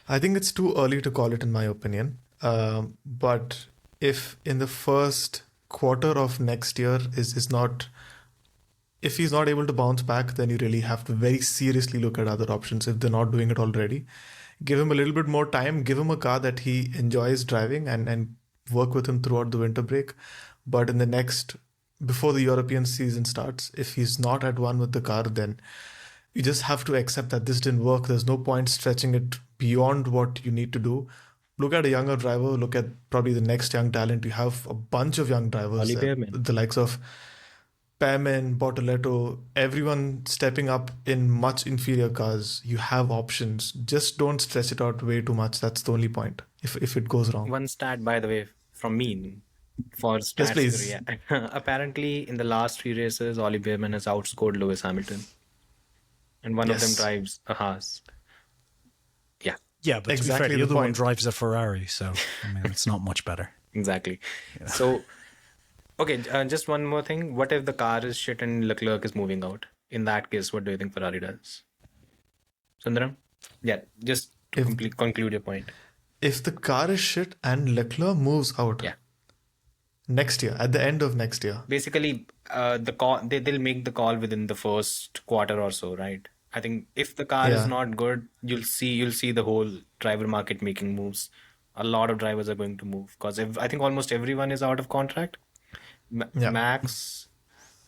I think it's too early to call it, in my opinion. But if in the first quarter of next year if he's not able to bounce back, then you really have to very seriously look at other options if they're not doing it already. Give him a little bit more time, give him a car that he enjoys driving and work with him throughout the winter break. But in before the European season starts, if he's not at one with the car, then you just have to accept that this didn't work. There's no point stretching it beyond what you need to do. Look at a younger driver, look at probably the next young talent. You have a bunch of young drivers, the likes of Perman, Bortoletto, everyone stepping up in much inferior cars. You have options. Just don't stretch it out way too much. That's the only point if it goes wrong.
One stat, by the way, from me for stats.
Yes, please.
Yeah. Apparently, in the last 3 races, Ollie Bearman has outscored Lewis Hamilton. And one of them drives a Haas. Yeah.
Yeah, but
exactly,
to be fair, the other one drives a Ferrari. So, I mean, it's not much better.
Exactly. Yeah. So... Okay, just one more thing. What if the car is shit and Leclerc is moving out? In that case, what do you think Ferrari does? Sundaram? Yeah, just to conclude your point.
If the car is shit and Leclerc moves out next year, at the end of next year.
Basically, the call they'll make the call within the first quarter or so, right? I think if the car is not good, you'll see the whole driver market making moves. A lot of drivers are going to move because I think almost everyone is out of contract. Max,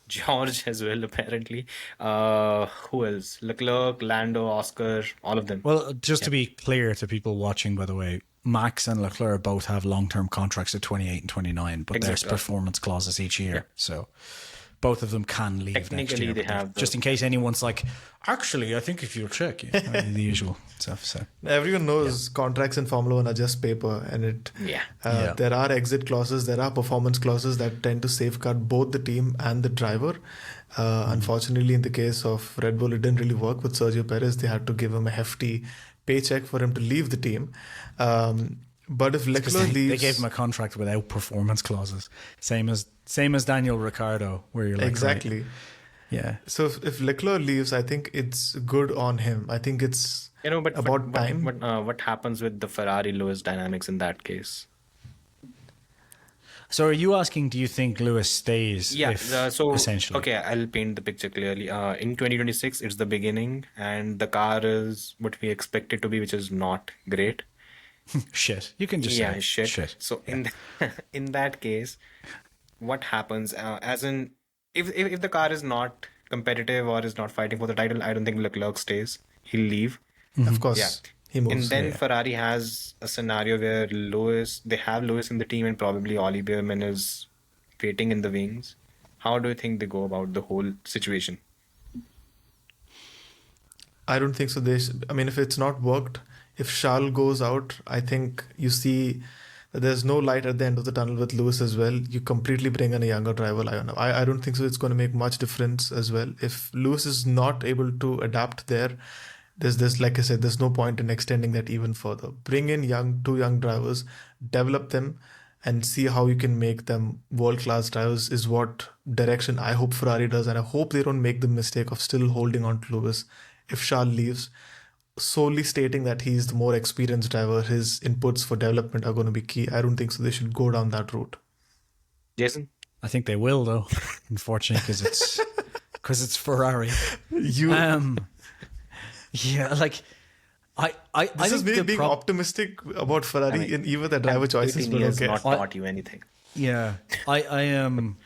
George as well, apparently. Who else? Leclerc, Lando-Oscar, all of them.
Well, just to be clear to people watching, by the way, Max and Leclerc both have long-term contracts at 28 and 29, but there's performance clauses each year. Yeah. So both of them can leave next year.
They have
just in case anyone's like, actually, I think if you'll check, the usual stuff. So
everyone knows contracts in Formula 1 are just paper, and there are exit clauses, there are performance clauses that tend to safeguard both the team and the driver. Unfortunately, in the case of Red Bull, it didn't really work with Sergio Perez. They had to give him a hefty paycheck for him to leave the team. But if Leclerc leaves,
they gave him a contract without performance clauses, same as Daniel Ricciardo, where you're like,
exactly.
right, yeah.
So if Leclerc leaves, I think it's good on him. I think it's
But
about time.
what happens with the Ferrari-Lewis dynamics in that case?
So are you asking, do you think Lewis stays?
Yeah, so
essentially.
okay, I'll paint the picture clearly. In 2026, it's the beginning, and the car is what we expect it to be, which is not great.
Shit. You can just say shit.
So in that case, what happens? As in, if the car is not competitive or is not fighting for the title, I don't think Leclerc stays. He'll leave.
Of course,
Yeah.
he moves.
And then Ferrari has a scenario where they have Lewis in the team, and probably Ollie Behrman is waiting in the wings. How do you think they go about the whole situation?
I don't think so. I mean, if it's not worked, if Charles goes out, I think you see that there's no light at the end of the tunnel with Lewis as well. You completely bring in a younger driver. I don't think so. It's going to make much difference as well. If Lewis is not able to adapt there, there's like I said, there's no point in extending that even further. Bring in two young drivers, develop them, and see how you can make them world-class drivers is what direction I hope Ferrari does. And I hope they don't make the mistake of still holding on to Lewis if Charles leaves, solely stating that he's the more experienced driver, his inputs for development are going to be key. I don't think so. They should go down that route.
Jason?
I think they will, though, unfortunately, because it's Ferrari. Yeah, like I
This is me being optimistic about Ferrari in even the driver choices.
18 years not taught you anything.
Yeah, I am.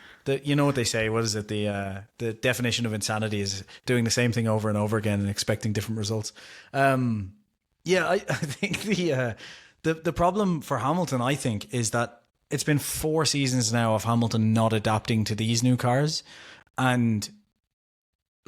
You know what they say? What is it? The definition of insanity is doing the same thing over and over again and expecting different results. Yeah, I think the problem for Hamilton, I think, is that it's been 4 seasons now of Hamilton not adapting to these new cars, and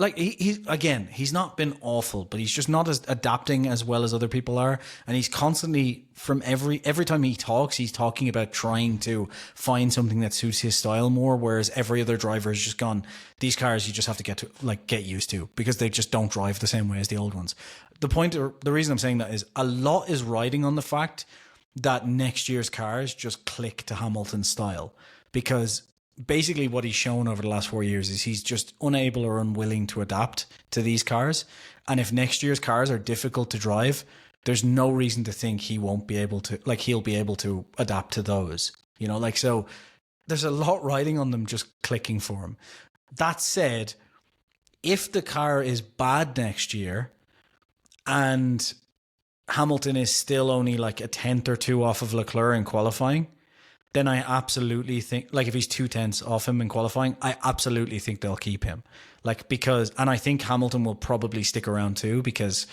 like he's not been awful, but he's just not as adapting as well as other people are. And he's constantly, from every time he talks, he's talking about trying to find something that suits his style more. Whereas every other driver has just gone, these cars you just have to get used to, because they just don't drive the same way as the old ones. The reason I'm saying that is a lot is riding on the fact that next year's cars just click to Hamilton's style, because basically what he's shown over the last 4 years is he's just unable or unwilling to adapt to these cars. And if next year's cars are difficult to drive, there's no reason to think he won't be able to, like, he'll be able to adapt to those, you know, like, so there's a lot riding on them just clicking for him. That said, if the car is bad next year and Hamilton is still only like a 10th or 2 off of Leclerc in qualifying, then I absolutely think, like, if he's 2/10 off him in qualifying, I absolutely think they'll keep him. Like, and I think Hamilton will probably stick around too, because,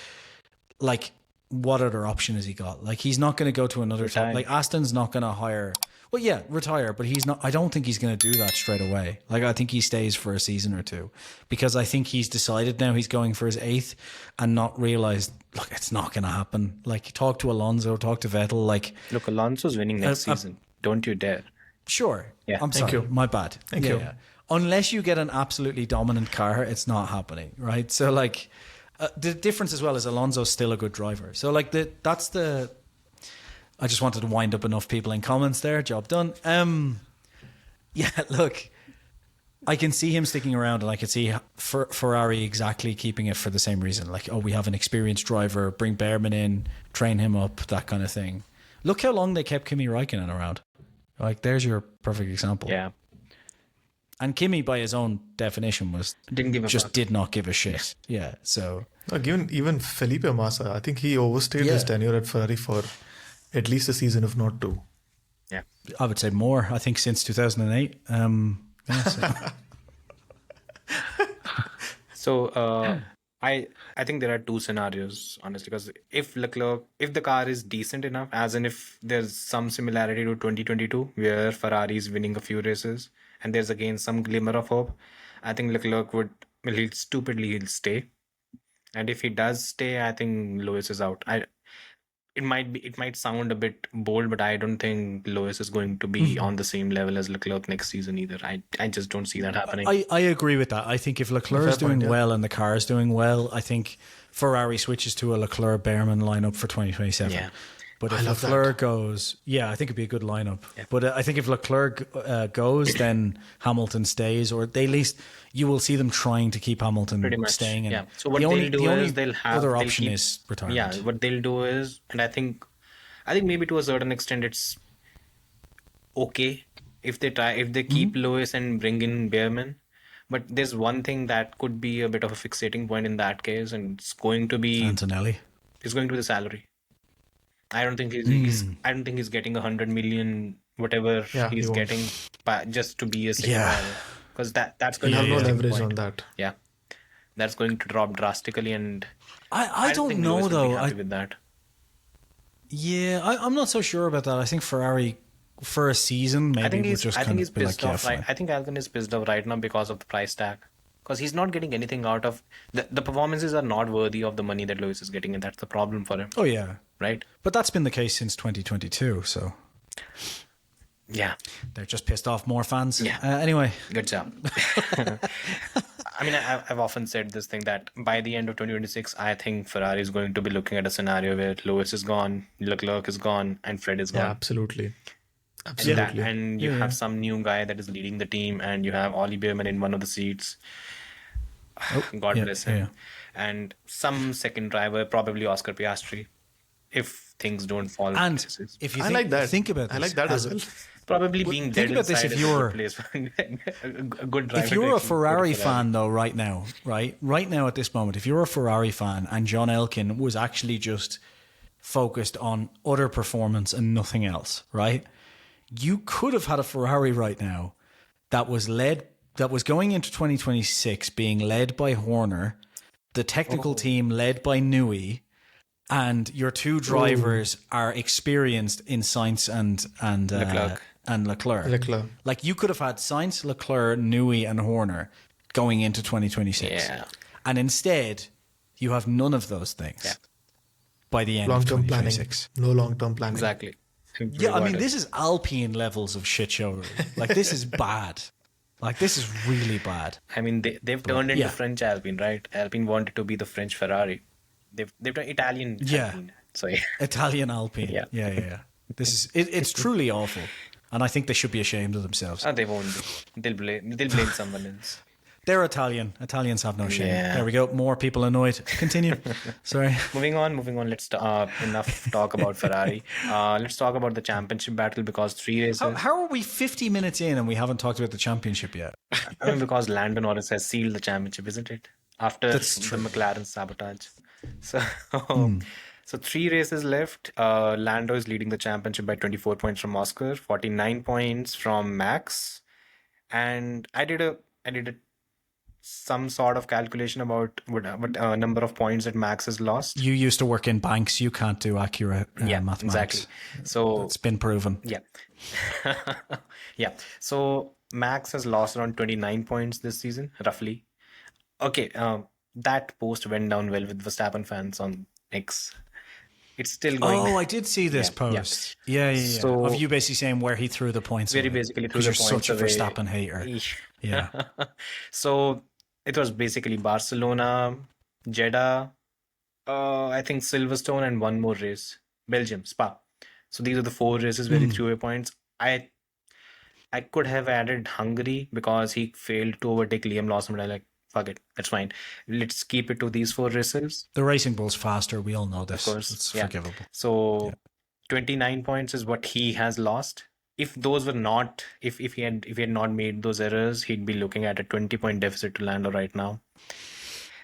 like, what other option has he got? Like, he's not going to go to another time. Like, Aston's not going to hire. Well, yeah, retire, but he's not. I don't think he's going to do that straight away. Like, I think he stays for a season or two, because I think he's decided now he's going for his 8th and not realized, look, it's not going to happen. Like, talk to Alonso, talk to Vettel. Like,
look, Alonso's winning next season. Don't you dare.
Sure.
Yeah.
I'm sorry.
you.
My bad.
Thank you.
Yeah. Unless you get an absolutely dominant car, it's not happening, right? So, like, the difference as well is Alonso's still a good driver. So, like, I just wanted to wind up enough people in comments there. Job done. Yeah, look, I can see him sticking around, and I can see Ferrari exactly keeping it for the same reason. Like, oh, we have an experienced driver, bring Behrman in, train him up, that kind of thing. Look how long they kept Kimi Räikkönen around. Like, there's your perfect example.
Yeah.
And Kimi, by his own definition, did not give a shit. Yeah. So
Even Felipe Massa, I think he overstayed his tenure at Ferrari for at least a season, if not 2.
Yeah.
I would say more. I think since 2008.
So I think there are 2 scenarios, honestly, because if the car is decent enough, as in if there's some similarity to 2022 where Ferrari is winning a few races and there's again some glimmer of hope, I think Leclerc he'll stay. And if he does stay, I think Lewis is out. it might sound a bit bold, but I don't think Lewis is going to be on the same level as Leclerc next season either. I just don't see that happening.
I agree with that. I think if Leclerc is doing well and the car is doing well, I think Ferrari switches to a Leclerc-Behrman lineup for 2027.
Yeah.
But if Leclerc goes, I think it'd be a good lineup.
Yeah.
But I think if Leclerc goes, then Hamilton stays, or they at least you will see them trying to keep Hamilton
Pretty much,
staying. And
yeah. So what they'll do is they'll
other option is retirement.
Yeah, what they'll do is, and I think maybe to a certain extent it's okay if they keep Lewis and bring in Behrman. But there's one thing that could be a bit of a fixating point in that case, and it's going to be
Antonelli.
It's going to be the salary. I don't think he's getting 100 million whatever he's getting just to be a second driver, because that's going to
have no leverage on that.
Yeah, that's going to drop drastically, and
I don't
think
know
Lewis will be
though.
happy with that.
Yeah, I'm not so sure about that. I think Ferrari for a season maybe
I think he's
like,
pissed off. Right? I think Elkann is pissed off right now because of the price tag. Because he's not getting anything out of the performances are not worthy of the money that Lewis is getting, and that's the problem for him.
Oh yeah,
right.
But that's been the case since 2022. So
yeah,
they're just pissed off more fans.
Yeah.
Anyway,
good job. I mean, I've often said this thing that by the end of 2026, I think Ferrari is going to be looking at a scenario where Lewis is gone, Leclerc is gone, and Fred is gone.
Yeah, absolutely.
And you have some new guy that is leading the team, and you have Ollie Behrman in one of the seats. God bless him.
Yeah.
And some second driver, probably Oscar Piastri, if things don't fall.
And
places.
if you
I like that.
think about this,
I like that as well.
Probably being dead
about this
inside
if
is a
you're-
good place for a good driver.
if you're a
to actually
Ferrari
go to
fan though, right now at this moment, if you're a Ferrari fan and John Elkann was actually just focused on utter performance and nothing else, right? You could have had a Ferrari right now that was going into 2026 being led by Horner, the technical team led by Newey, and your two drivers are experienced in Sainz and Leclerc. Like you could have had Sainz, Leclerc, Newey, and Horner going into 2026.
Yeah.
And instead, you have none of those things
Yeah.
by the end
Long-term
of
planning.
2026.
No long-term planning.
Exactly.
Yeah, I mean, this is Alpine levels of shit show. Really. Like, this is bad. Like, this is really bad.
I mean, they've turned into
yeah.
French Alpine, right? Alpine wanted to be the French Ferrari. They've done Italian Alpine. So yeah.
Italian Alpine.
Yeah.
Yeah. This is it's truly awful, and I think they should be ashamed of themselves.
Oh, they won't be. They'll blame someone else.
They're Italian. Italians have no shame.
Yeah.
There we go. More people annoyed. Continue. Sorry.
Moving on. Let's enough talk about Ferrari. Let's talk about the championship battle, because 3 races.
How are we 50 minutes in and we haven't talked about the championship yet?
I mean, because Lando-Max has sealed the championship, isn't it? After the McLaren sabotage. So, so 3 races left. Lando is leading the championship by 24 points from Oscar, 49 points from Max, and I did some sort of calculation about what number of points that Max has lost.
You used to work in banks. You can't do accurate mathematics.
Exactly. So
it's been proven.
Yeah. Yeah. So Max has lost around 29 points this season, roughly. Okay. That post went down well with Verstappen fans on X. It's still going.
Oh, I did see this post. Yeah.
So,
of you basically saying where he threw the points
very
away.
basically threw
'Cause
the
you're
points
such a
away.
Verstappen hater. Yeah.
So it was basically Barcelona, Jeddah, I think Silverstone, and one more race, Belgium, Spa. So these are the 4 races where he threw away points. I could have added Hungary because he failed to overtake Liam Lawson, but I fuck it, that's fine. Let's keep it to these 4 races.
The Racing Bull's faster. We all know this.
Of course,
It's
yeah.
forgivable.
So 29 points is what he has lost. If those were not, if he had not made those errors, he'd be looking at a 20-point deficit to Lando right now.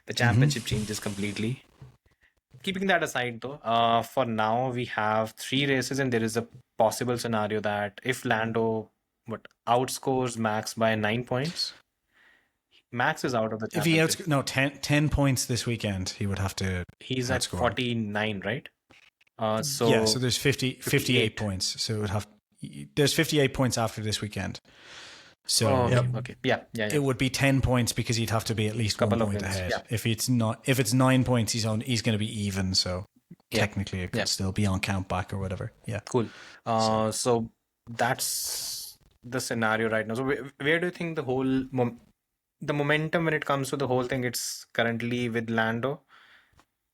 The championship changes completely. Keeping that aside though, for now we have 3 races, and there is a possible scenario that if Lando outscores Max by 9 points, Max is out of the
If he
championship.
10 points this weekend, he would have to.
He's at
outscore.
49, right? So
Yeah, so there's 58
58
points. So it would have. There's 58 points after this weekend. So
okay. Yeah.
it would be 10 points because he'd have to be at least
Couple
1
of
point
wins,
ahead.
yeah.
If it's 9 points, he's going to be even. So technically it could still be on count back or whatever. Yeah.
Cool. So that's the scenario right now. So where do you think the whole the momentum when it comes to the whole thing, it's currently with Lando,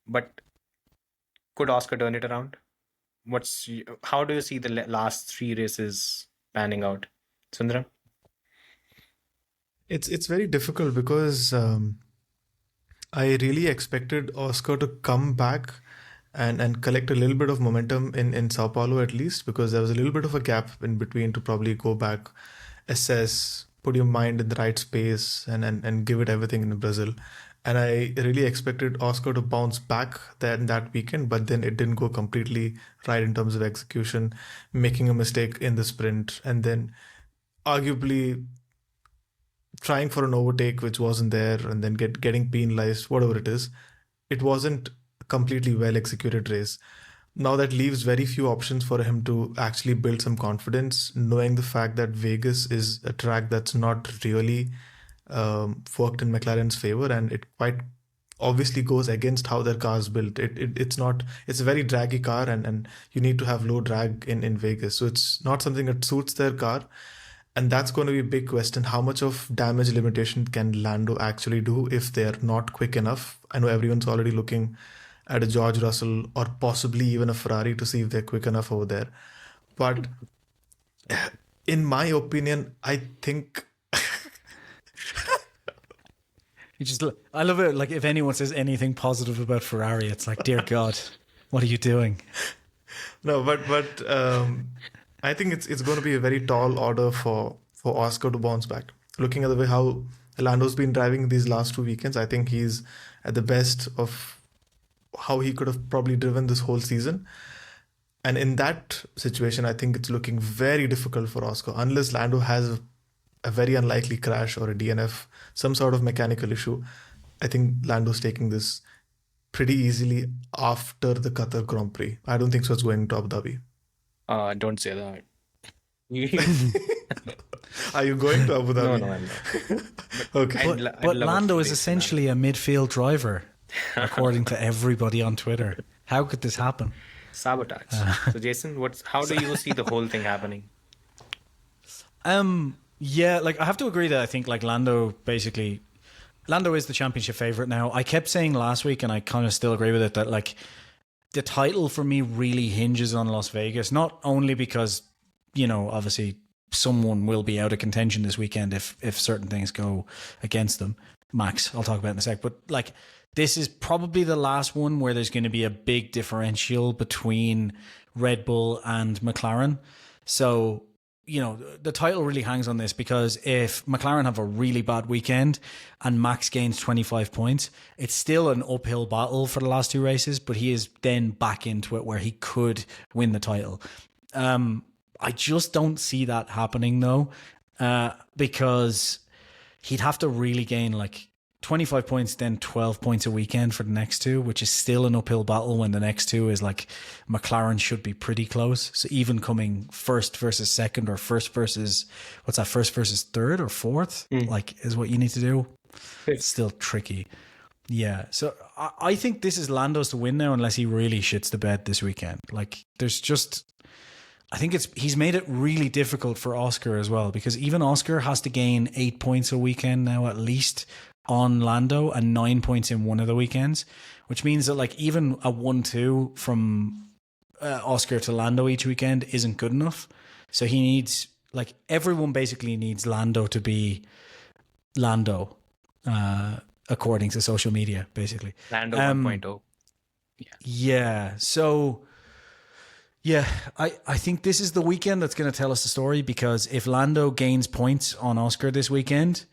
but could Oscar turn it around? How do you see the last 3 races panning out, Sundaram?
It's very difficult because I really expected Oscar to come back and collect a little bit of momentum in Sao Paulo at least, because there was a little bit of a gap in between to probably go back, assess, put your mind in the right space and give it everything in Brazil. And I really expected Oscar to bounce back that weekend, but then it didn't go completely right in terms of execution, making a mistake in the sprint, and then arguably trying for an overtake which wasn't there, and then getting penalized, whatever it is. It wasn't a completely well executed race. Now that leaves very few options for him to actually build some confidence, knowing the fact that Vegas is a track that's not really worked in McLaren's favor, and it quite obviously goes against how their car is built. It's a very draggy car, and you need to have low drag in Vegas. So it's not something that suits their car. And that's going to be a big question. How much of damage limitation can Lando actually do if they're not quick enough? I know everyone's already looking at a George Russell or possibly even a Ferrari to see if they're quick enough over there. But in my opinion, I think...
I love it. Like, if anyone says anything positive about Ferrari, it's like, dear God, what are you doing?
No, but I think it's going to be a very tall order for Oscar to bounce back. Looking at the way how Lando's been driving these last 2 weekends, I think he's at the best of how he could have probably driven this whole season. And in that situation, I think it's looking very difficult for Oscar, unless Lando has a very unlikely crash or a DNF, some sort of mechanical issue. I think Lando's taking this pretty easily after the Qatar Grand Prix. I don't think so it's going to Abu Dhabi.
Don't say that.
Are you going to Abu Dhabi?
No, I'm not.
Okay.
But Lando is essentially a midfield driver, according to everybody on Twitter. How could this happen?
Sabotage. So Jason, how do you see the whole thing happening?
Yeah, like, I have to agree that I think, like, Lando is the championship favorite now. I kept saying last week, and I kind of still agree with it, that, like, the title for me really hinges on Las Vegas, not only because, obviously someone will be out of contention this weekend if certain things go against them. Max, I'll talk about in a sec, but, like, this is probably the last one where there's going to be a big differential between Red Bull and McLaren. So, the title really hangs on this, because if McLaren have a really bad weekend and Max gains 25 points, it's still an uphill battle for the last 2 races, but he is then back into it where he could win the title. I just don't see that happening though, because he'd have to really gain like 25 points, then 12 points a weekend for the next 2, which is still an uphill battle when the next 2 is like McLaren should be pretty close. So even coming first versus second, or first versus third or fourth, like, is what you need to do. It's still tricky. Yeah. So I think this is Lando's to win now, unless he really shits the bed this weekend. Like, I think he's made it really difficult for Oscar as well, because even Oscar has to gain 8 points a weekend now at least on Lando, and 9 points in one of the weekends, which means that, like, even a 1-2 from Oscar to Lando each weekend isn't good enough. So he needs, like, everyone basically needs Lando to be Lando, according to social media, basically.
Lando 1.0.
Yeah. So, yeah, I think this is the weekend that's going to tell us the story, because if Lando gains points on Oscar this weekend,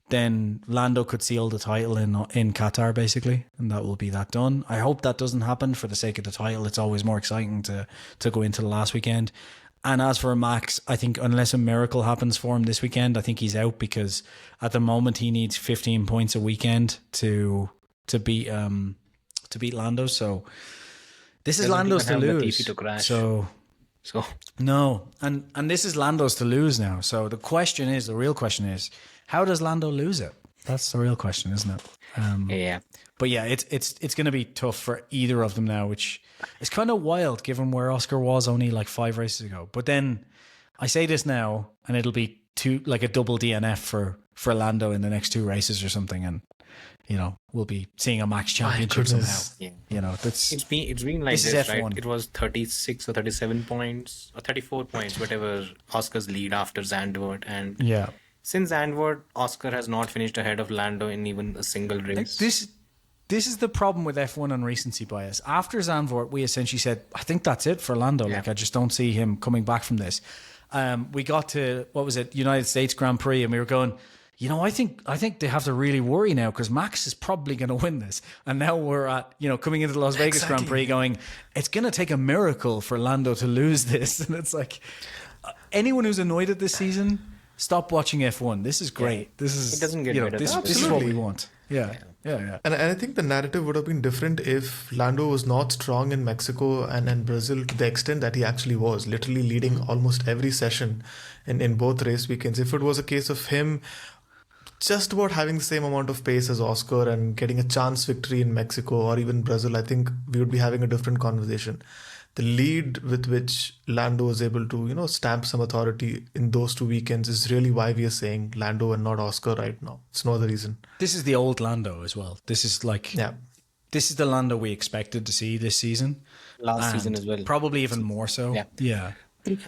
then Lando could seal the title in Qatar, basically, and that will be that done. I hope that doesn't happen for the sake of the title. It's always more exciting to go into the last weekend. And as for Max, I think unless a miracle happens for him this weekend, I think he's out, because at the moment he needs 15 points a weekend to beat Lando. So this is Lando's to lose. So no, and this is Lando's to lose now. So the real question is, how does Lando lose it? That's the real question, isn't it?
Yeah.
But yeah, it's going to be tough for either of them now, which is kind of wild given where Oscar was only like 5 races ago. But then I say this now, and it'll be a double DNF for Lando in the next 2 races or something, and we'll be seeing a Max championship somehow.
Yeah.
That's
It's been like
this is
this,
F1.
right? It was 36 or 37 points or 34 points, whatever Oscar's lead after Zandvoort, and
yeah.
since Zandvoort, Oscar has not finished ahead of Lando in even a single race.
This is the problem with F1 and recency bias. After Zandvoort, we essentially said, I think that's it for Lando.
Yeah.
Like, I just don't see him coming back from this. We got to, United States Grand Prix, and we were going, I think they have to really worry now because Max is probably going to win this. And now we're at, coming into the Las Vegas Grand Prix going, it's going to take a miracle for Lando to lose this. And it's like, anyone who's annoyed at this season, stop watching F1. This is great. It
doesn't get better.
This is what we want. Yeah.
And I think the narrative would have been different if Lando was not strong in Mexico and Brazil to the extent that he actually was, literally leading almost every session in both race weekends. If it was a case of him just about having the same amount of pace as Oscar and getting a chance victory in Mexico or even Brazil, I think we would be having a different conversation. The lead with which Lando was able to, stamp some authority in those 2 weekends is really why we are saying Lando and not Oscar right now. It's no other reason.
This is the old Lando as well. This is this is the Lando we expected to see this season.
Last season as well.
Probably even more so.
Yeah.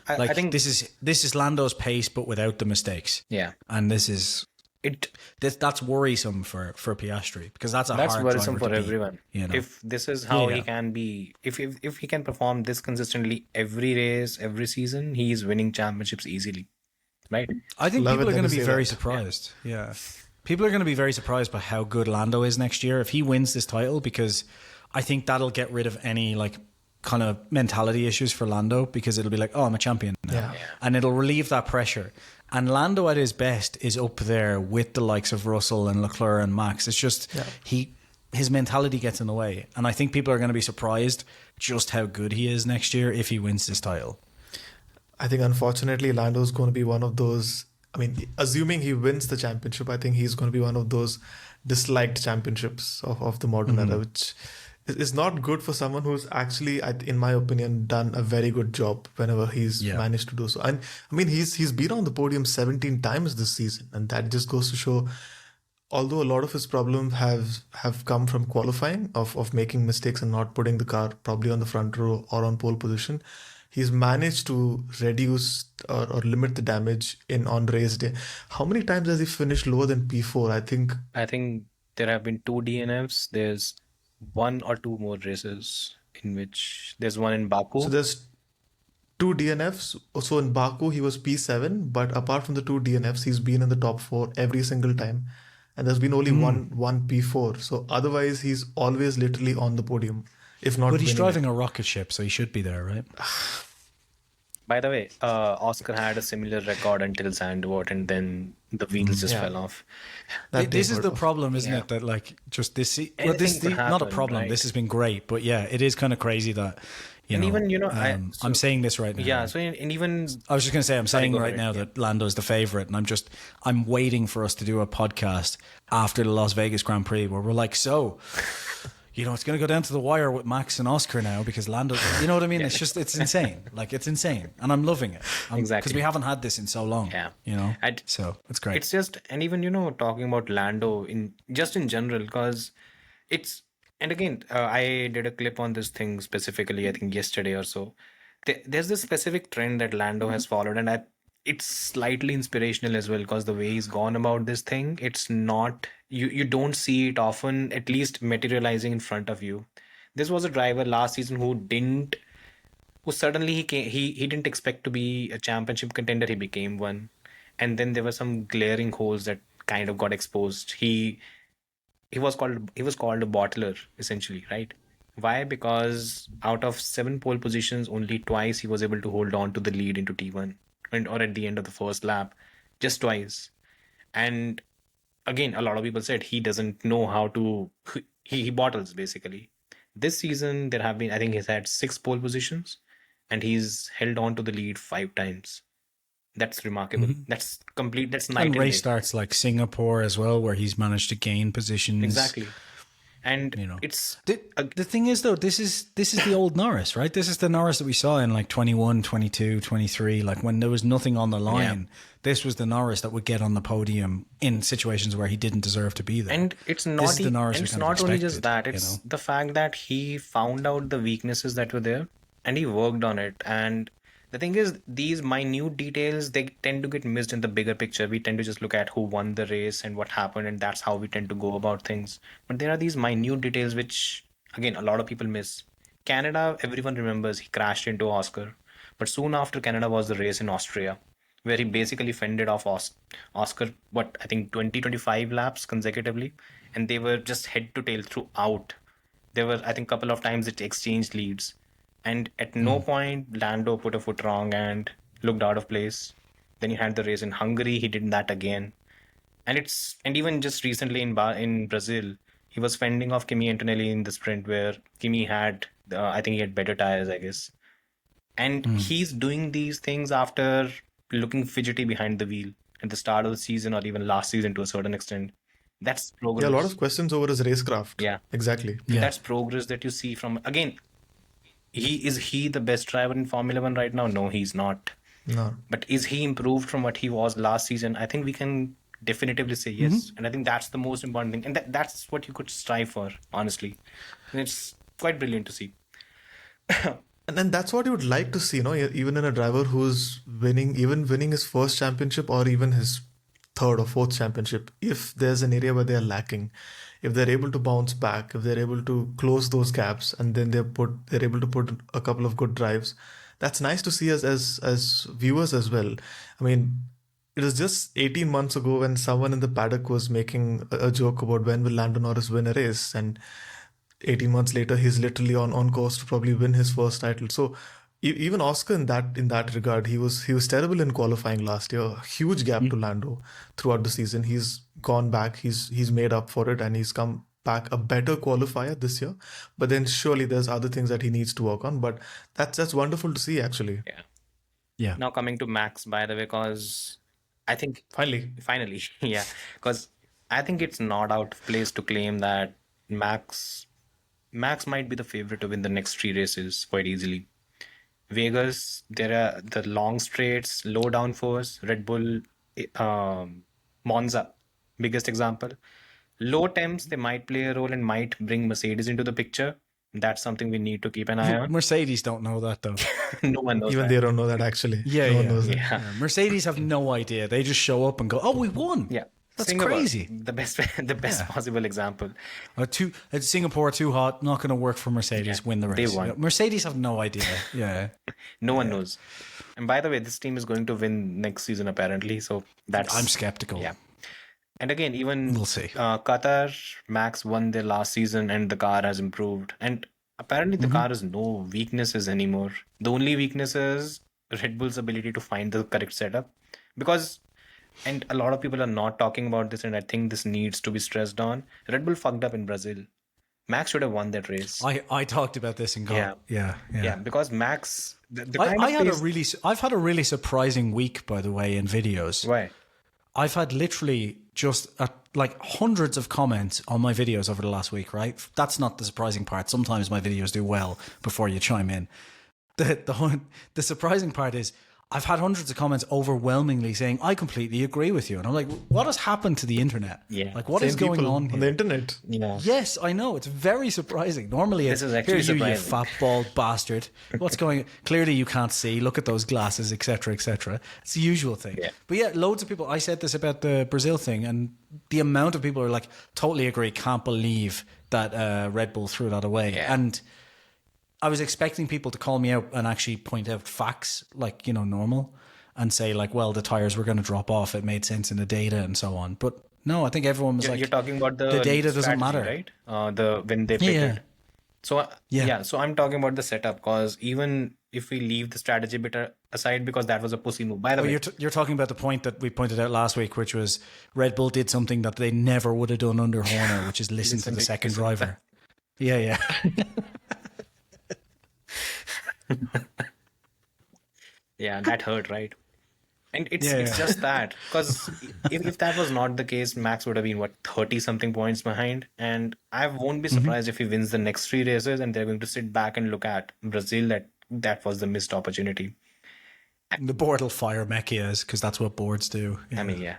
I think
this
is Lando's pace, but without the mistakes.
Yeah.
And this is that's worrisome for Piastri because that's hard
worrisome
driver
for
to beat,
everyone. If this is how he can be, if he can perform this consistently every race, every season, he is winning championships easily, right?
I think
Love
people
it
are going
that
to
you
be
say
very
that.
surprised. Yeah. People are going to be very surprised by how good Lando is next year if he wins this title, because I think that'll get rid of any kind of mentality issues for Lando, because it'll be like, oh, I'm a champion now.
Yeah.
And it'll relieve that pressure. And Lando at his best is up there with the likes of Russell and Leclerc and Max. It's just his mentality gets in the way. And I think people are going to be surprised just how good he is next year if he wins this title.
I think unfortunately Lando's going to be one of those, assuming he wins the championship, I think he's going to be one of those disliked championships of the modern era, which is not good for someone who's actually, in my opinion, done a very good job whenever he's managed to do so. And he's been on the podium 17 times this season, and that just goes to show, although a lot of his problems have come from qualifying, of making mistakes and not putting the car probably on the front row or on pole position, he's managed to reduce or limit the damage on race day. How many times has he finished lower than P4?
I think there have been 2 DNFs. There's 1 or 2 more races in which there's one in Baku.
So there's 2 DNFs. So in Baku, he was P7, but apart from the 2 DNFs, he's been in the top 4 every single time. And there's been only one P4. So otherwise, he's always literally on the podium, if not.
But he's
winning
driving
it.
a rocket ship, so he should be there, right?
By the way, Oscar had a similar record until Zandvoort, and then the wheels just fell off.
This is the problem, isn't it? That just this. Well, this
could
not a
happen,
problem.
right?
This has been great, but yeah, it is kind of crazy that. I'm saying this right now.
Yeah, so and even
I was just going to say, I'm saying
go
right
ahead,
now that Lando's the favourite, and I'm waiting for us to do a podcast after the Las Vegas Grand Prix where we're like, so, it's going to go down to the wire with Max and Oscar now because Lando, you know what I mean? It's just, it's insane. It's insane. And I'm loving it.
Exactly.
Because we haven't had this in so long.
Yeah.
So it's great.
It's just, and even, talking about Lando in general, because and again, I did a clip on this thing specifically, I think yesterday or so. There's this specific trend that Lando has followed, and it's slightly inspirational as well, because the way he's gone about this thing, it's not, you don't see it often, at least materializing in front of you. This was a driver last season who suddenly he didn't expect to be a championship contender. He became one. And then there were some glaring holes that kind of got exposed. He was called a bottler, essentially, right? Why? Because out of 7 pole positions, only twice he was able to hold on to the lead into T1, or at the end of the first lap, just twice. And again, a lot of people said he doesn't know how to, he bottles basically. This season, I think he's had 6 pole positions, and he's held on to the lead 5 times. That's remarkable. That's complete. That's night
And
and
race
day.
starts like Singapore as well, where he's managed to gain positions.
Exactly. And
You know,
it's
the thing is though, this is the old Norris, right? This is the Norris that we saw in like 21, 22, 23, like when there was nothing on the line. This was the Norris that would get on the podium in situations where he didn't deserve to be there.
and it's
This
not
is the Norris
and
we
it's
kind of
not only just
expected,
that. It's
you know?
the fact that he found out the weaknesses that were there and he worked on it. And the thing is, these minute details, they tend to get missed in the bigger picture. We tend to just look at who won the race and what happened, and that's how we tend to go about things. But there are these minute details which, again, a lot of people miss. Canada, everyone remembers he crashed into Oscar, but soon after Canada was the race in Austria, where he basically fended off Oscar, what I think 20-25 laps consecutively, and they were just head to tail throughout. There were, I think, couple of times it exchanged leads, and at no point Lando put a foot wrong and looked out of place. Then he had the race in Hungary, he did that again, and even just recently in Brazil, he was fending off Kimi Antonelli in the sprint where Kimi had, I think he had better tires, I guess. And he's doing these things after looking fidgety behind the wheel at the start of the season or even last season to a certain extent. That's progress.
Yeah, a lot of questions over his racecraft.
Yeah.
Exactly.
Yeah.
That's progress that you see from, again, is he the best driver in Formula One right now? No, he's not.
No.
But is he improved from what he was last season? I think we can definitively say yes. And I think that's the most important thing. And that's what you could strive for, honestly. And it's quite brilliant to see.
And then that's what you would like to see, even in a driver who's winning his first championship or even his third or fourth championship. If there's an area where they're lacking, if they're able to bounce back, if they're able to close those gaps, and then they're able to put a couple of good drives, that's nice to see as viewers as well. I mean, it was just 18 months ago when someone in the paddock was making a joke about when will Lando Norris win a race, and 18 months later he's literally on course to probably win his first title. So even Oscar in that regard, he was terrible in qualifying last year. Huge gap to Lando throughout the season. He's gone back, he's made up for it, and he's come back a better qualifier this year. But then surely there's other things that he needs to work on. But that's wonderful to see, actually.
Yeah.
Yeah.
Now coming to Max, by the way, because I think
Finally.
yeah, because I think it's not out of place to claim that Max might be the favorite to win the next 3 races quite easily. Vegas, there are the long straights, low downforce, Red Bull, Monza, biggest example. Low temps, they might play a role and might bring Mercedes into the picture. That's something we need to keep an eye on.
Mercedes don't know that though.
No one knows
Even
that.
they don't know that, actually.
Yeah,
No one
yeah,
knows that.
Yeah.
Yeah, Mercedes have no idea. They just show up and go, "Oh, we won."
Yeah.
That's
Singapore,
crazy.
The best possible example.
Singapore too hot, not going to work for Mercedes.
Yeah,
Win the race.
they won.
Yeah, Mercedes have no idea. Yeah,
No one knows. And by the way, this team is going to win next season apparently. So that's
I'm skeptical.
Yeah. And again, even
We'll see.
Qatar, Max won their last season and the car has improved. And apparently the car has no weaknesses anymore. The only weakness is Red Bull's ability to find the correct setup. Because, and a lot of people are not talking about this, and I think this needs to be stressed on. Red Bull fucked up in Brazil. Max should have won that race.
I talked about this in golf.
Yeah, because Max, the kind of pace-
I've had a really surprising week, by the way, in videos.
Why?
I've had literally just like hundreds of comments on my videos over the last week, right? That's not the surprising part. Sometimes my videos do well before you chime in. The surprising part is I've had hundreds of comments overwhelmingly saying, I completely agree with you. And I'm like, what has happened to the internet?
Yeah.
Like, what is
Same
going
people
on here?
the internet.
Yeah.
Yes, I know. It's very surprising. Normally,
This
it's
is actually
here's you
surprising.
fat bald bastard. What's going? Clearly, you can't see. Look at those glasses, etc., etc. It's the usual thing.
Yeah.
But yeah, loads of people. I said this about the Brazil thing, and the amount of people are like, totally agree. Can't believe that Red Bull threw that away.
Yeah.
And I was expecting people to call me out and actually point out facts, like normal, and say like, well, the tires were going to drop off. It made sense in the data and so on. But no, I think everyone was like,
You're talking about the
data doesn't
strategy,
matter,
right? When they pitted.
Yeah.
So
Yeah.
so I'm talking about the setup, because even if we leave the strategy bit aside, because that was a pussy move. By the
Oh,
way,
you're talking about the point that we pointed out last week, which was Red Bull did something that they never would have done under Horner, which is listen to the second driver. Yeah.
yeah, that hurt, right? And it's
Yeah,
it's
yeah.
just that, because if that was not the case, Max would have been what, 30 something points behind, and I won't be surprised if he wins the next 3 races, and they're going to sit back and look at Brazil that was the missed opportunity.
The board will fire Mekias because that's what boards do.
I mean, yeah.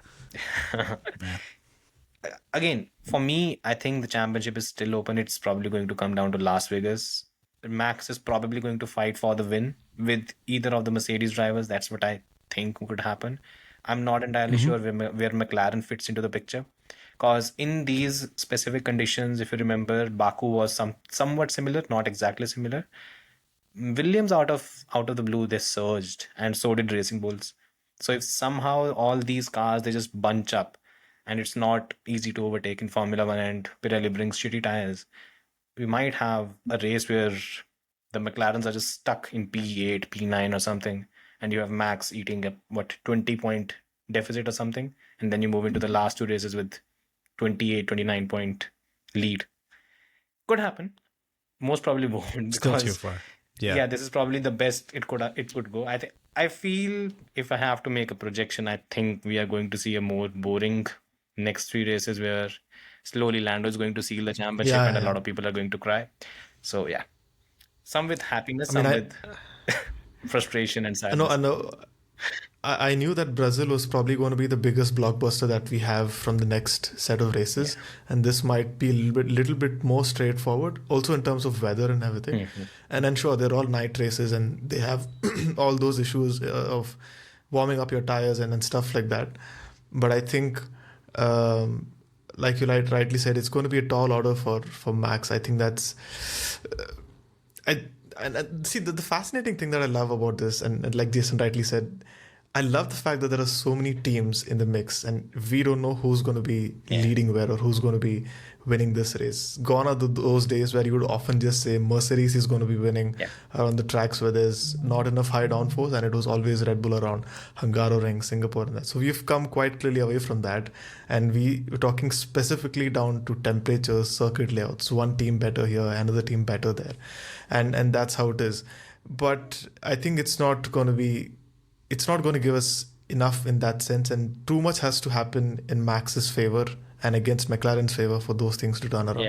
Again, for me, I think the championship is still open. It's probably going to come down to Las Vegas. Max is probably going to fight for the win with either of the Mercedes drivers. That's what I think could happen. I'm not entirely sure where McLaren fits into the picture. Because in these specific conditions, if you remember, Baku was somewhat similar, not exactly similar. Williams out of the blue, they surged, and so did Racing Bulls. So if somehow all these cars they just bunch up, and it's not easy to overtake in Formula One, and Pirelli brings shitty tires, we might have a race where the McLarens are just stuck in P8, P9 or something, and you have Max eating a 20-point deficit or something, and then you move into the last 2 races with 28, 29-point lead. Could happen. Most probably won't,
Still
because
too far.
yeah, this is probably the best it could go. I feel if I have to make a projection, I think we are going to see a more boring next 3 races where slowly Lando is going to seal the championship
Yeah,
and a
yeah.
lot of people are going to cry. So yeah, some with happiness,
I mean,
some
I-
with frustration and
I know,
sadness.
I know. I knew that Brazil was probably going to be the biggest blockbuster that we have from the next set of races, and this might be a little bit more straightforward, also in terms of weather and everything. And then sure, they're all night races, and they have all those issues of warming up your tires and stuff like that. But I think, like you rightly said, it's going to be a tall order for Max. I think that's. And see the fascinating thing that I love about this, and like Jason rightly said, I love the fact that there are so many teams in the mix, and we don't know who's going to be leading where or who's going to be winning this race. Gone are those days where you would often just say Mercedes is going to be winning around the tracks where there's not enough high downforce, and it was always Red Bull around Hungaroring, Singapore, and that. So we've come quite clearly away from that, and we're talking specifically down to temperatures, circuit layouts. One team better here, another team better there, and that's how it is. But I think it's not going to give us enough in that sense, and too much has to happen in Max's favor and against McLaren's favor for those things to turn around.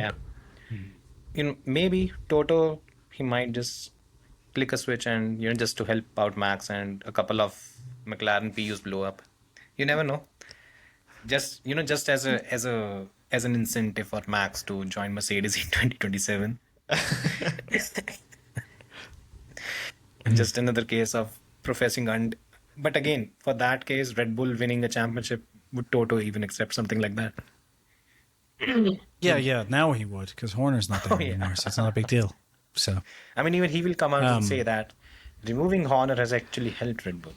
Yeah. Maybe Toto, he might just flick a switch and, just to help out Max, and a couple of McLaren PUs blow up. You never know. Just as an incentive for Max to join Mercedes in 2027. Just another case of professing but again, for that case, Red Bull winning a championship, would Toto even accept something like that?
Yeah, now he would, because Horner's not there
Oh, yeah.
anymore, so it's not a big deal. So
I mean, even he will come out and say that removing Horner has actually helped Red Bull.